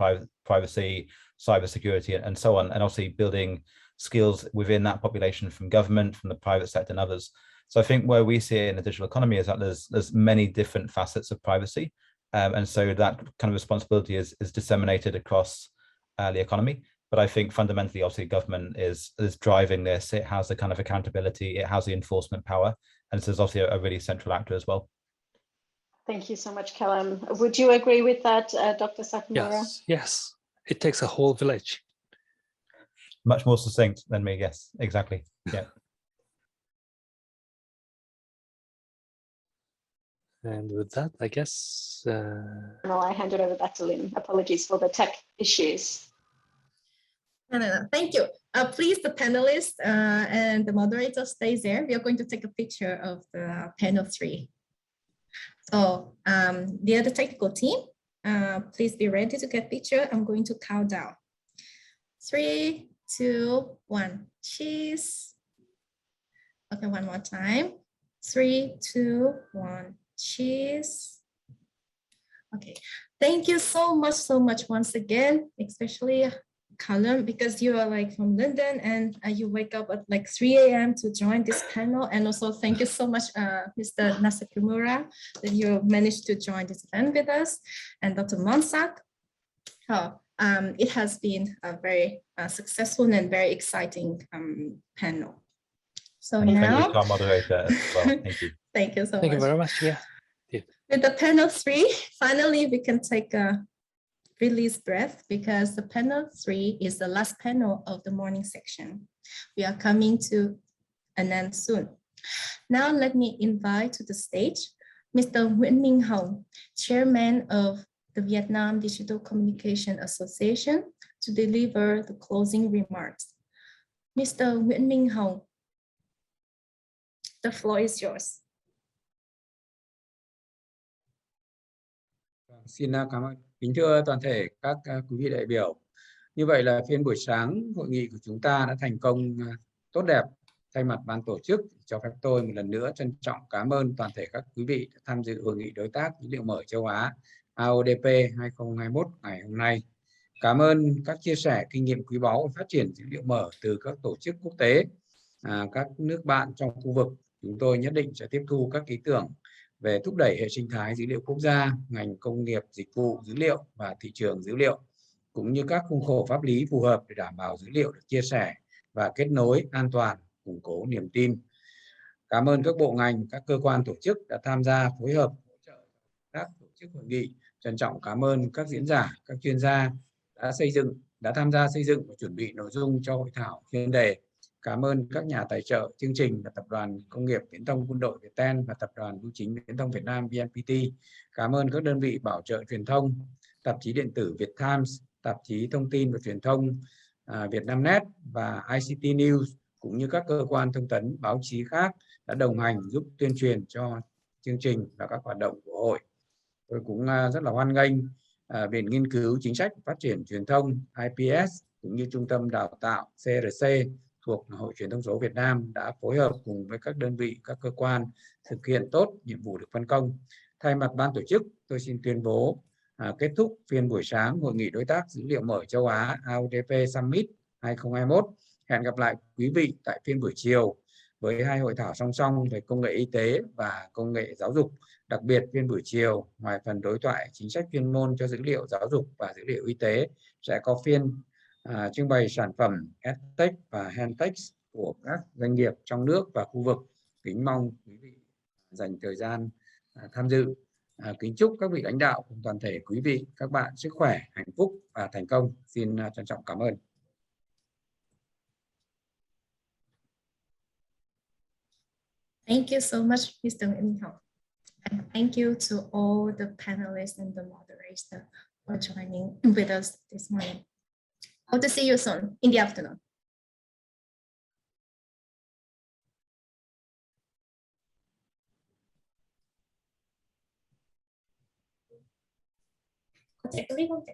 privacy, cybersecurity, and so on, and obviously building skills within that population from government, from the private sector, and others. So I think where we see it in the digital economy is that there's many different facets of privacy, and so that kind of responsibility is disseminated across the economy. But I think fundamentally, obviously, government is driving this. It has the kind of accountability, it has the enforcement power, and so there's obviously a really central actor as well. Thank you so much, Callum. Would you agree with that, Dr. Sakamura? Yes. It takes a whole village. Much more succinct than me, yes, exactly. Yeah. And with that, I guess. No, I hand it over back to Lynn. Apologies for the tech issues. No. Thank you. Please, the panelists and the moderator stays there. We are going to take a picture of the panel 3. So the other technical team, please be ready to get picture. I'm going to count down. 3, 2, 1. Cheese. Okay, one more time. 3, 2, 1. Cheese. Okay, thank you so much once again, especially Callum, because you are like from London and you wake up at like 3 a.m. to join this panel. And also thank you so much, Mr. Nasakumura, that you managed to join this event with us, and Dr. Monsak. It has been a very successful and very exciting panel. So and now, thank you to our moderator as well. Thank you. Thank you so much. Thank you very much. Yeah. With the panel 3, finally, we can take a release breath, because the panel 3 is the last panel of the morning section. We are coming to an end soon. Now, let me invite to the stage Mr. Nguyễn Minh Hồng, Chairman of the Vietnam Digital Communication Association, to deliver the closing remarks. Mr. Nguyễn Minh Hồng, the floor is yours. Xin cảm ơn. Kính thưa toàn thể các quý vị đại biểu. Như vậy là phiên buổi sáng hội nghị của chúng ta đã thành công tốt đẹp. Thay mặt ban tổ chức, cho phép tôi một lần nữa trân trọng cảm ơn toàn thể các quý vị đã tham dự hội nghị đối tác dữ liệu mở châu Á AODP 2021 ngày hôm nay. Cảm ơn các chia sẻ kinh nghiệm quý báu về phát triển dữ liệu mở từ các tổ chức quốc tế, các nước bạn trong khu vực. Chúng tôi nhất định sẽ tiếp thu các ý tưởng về thúc đẩy hệ sinh thái dữ liệu quốc gia, ngành công nghiệp dịch vụ dữ liệu và thị trường dữ liệu, cũng như các khung khổ pháp lý phù hợp để đảm bảo dữ liệu được chia sẻ và kết nối an toàn, củng cố niềm tin. Cảm ơn các bộ ngành, các cơ quan tổ chức đã tham gia phối hợp hỗ trợ các tổ chức hội nghị. Trân trọng cảm ơn các diễn giả, các chuyên gia đã tham gia xây dựng và chuẩn bị nội dung cho hội thảo chuyên đề. Cảm ơn các nhà tài trợ chương trình là Tập đoàn Công nghiệp Viễn thông Quân đội Viettel và Tập đoàn Bưu chính Viễn thông Việt Nam VNPT. Cảm ơn các đơn vị bảo trợ truyền thông, tạp chí điện tử Viettimes, tạp chí thông tin và truyền thông Vietnamnet và ICT News, cũng như các cơ quan thông tấn báo chí khác đã đồng hành giúp tuyên truyền cho chương trình và các hoạt động của hội. Tôi cũng rất là hoan nghênh Viện Nghiên cứu Chính sách Phát triển Truyền thông IPS cũng như Trung tâm Đào tạo CRC thuộc Hội Truyền thông số Việt Nam đã phối hợp cùng với các đơn vị, các cơ quan thực hiện tốt nhiệm vụ được phân công. Thay mặt ban tổ chức, tôi xin tuyên bố kết thúc phiên buổi sáng Hội nghị đối tác dữ liệu mở châu Á AODP Summit 2021. Hẹn gặp lại quý vị tại phiên buổi chiều với 2 hội thảo song song về công nghệ y tế và công nghệ giáo dục. Đặc biệt, phiên buổi chiều, ngoài phần đối thoại chính sách chuyên môn cho dữ liệu giáo dục và dữ liệu y tế, sẽ có phiên trưng bày sản phẩm EdTech và HealthTech của các doanh nghiệp trong nước và khu vực. Kính mong quý vị dành thời gian tham dự. Kính chúc các vị lãnh đạo cùng toàn thể quý vị, các bạn sức khỏe, hạnh phúc và thành công. Xin trân trọng cảm ơn. Thank you so much, Mr. Nguyễn Minh Hồng. And thank you to all the panelists and the moderators for joining with us this morning. Hope to see you soon in the afternoon. Chạy đi không?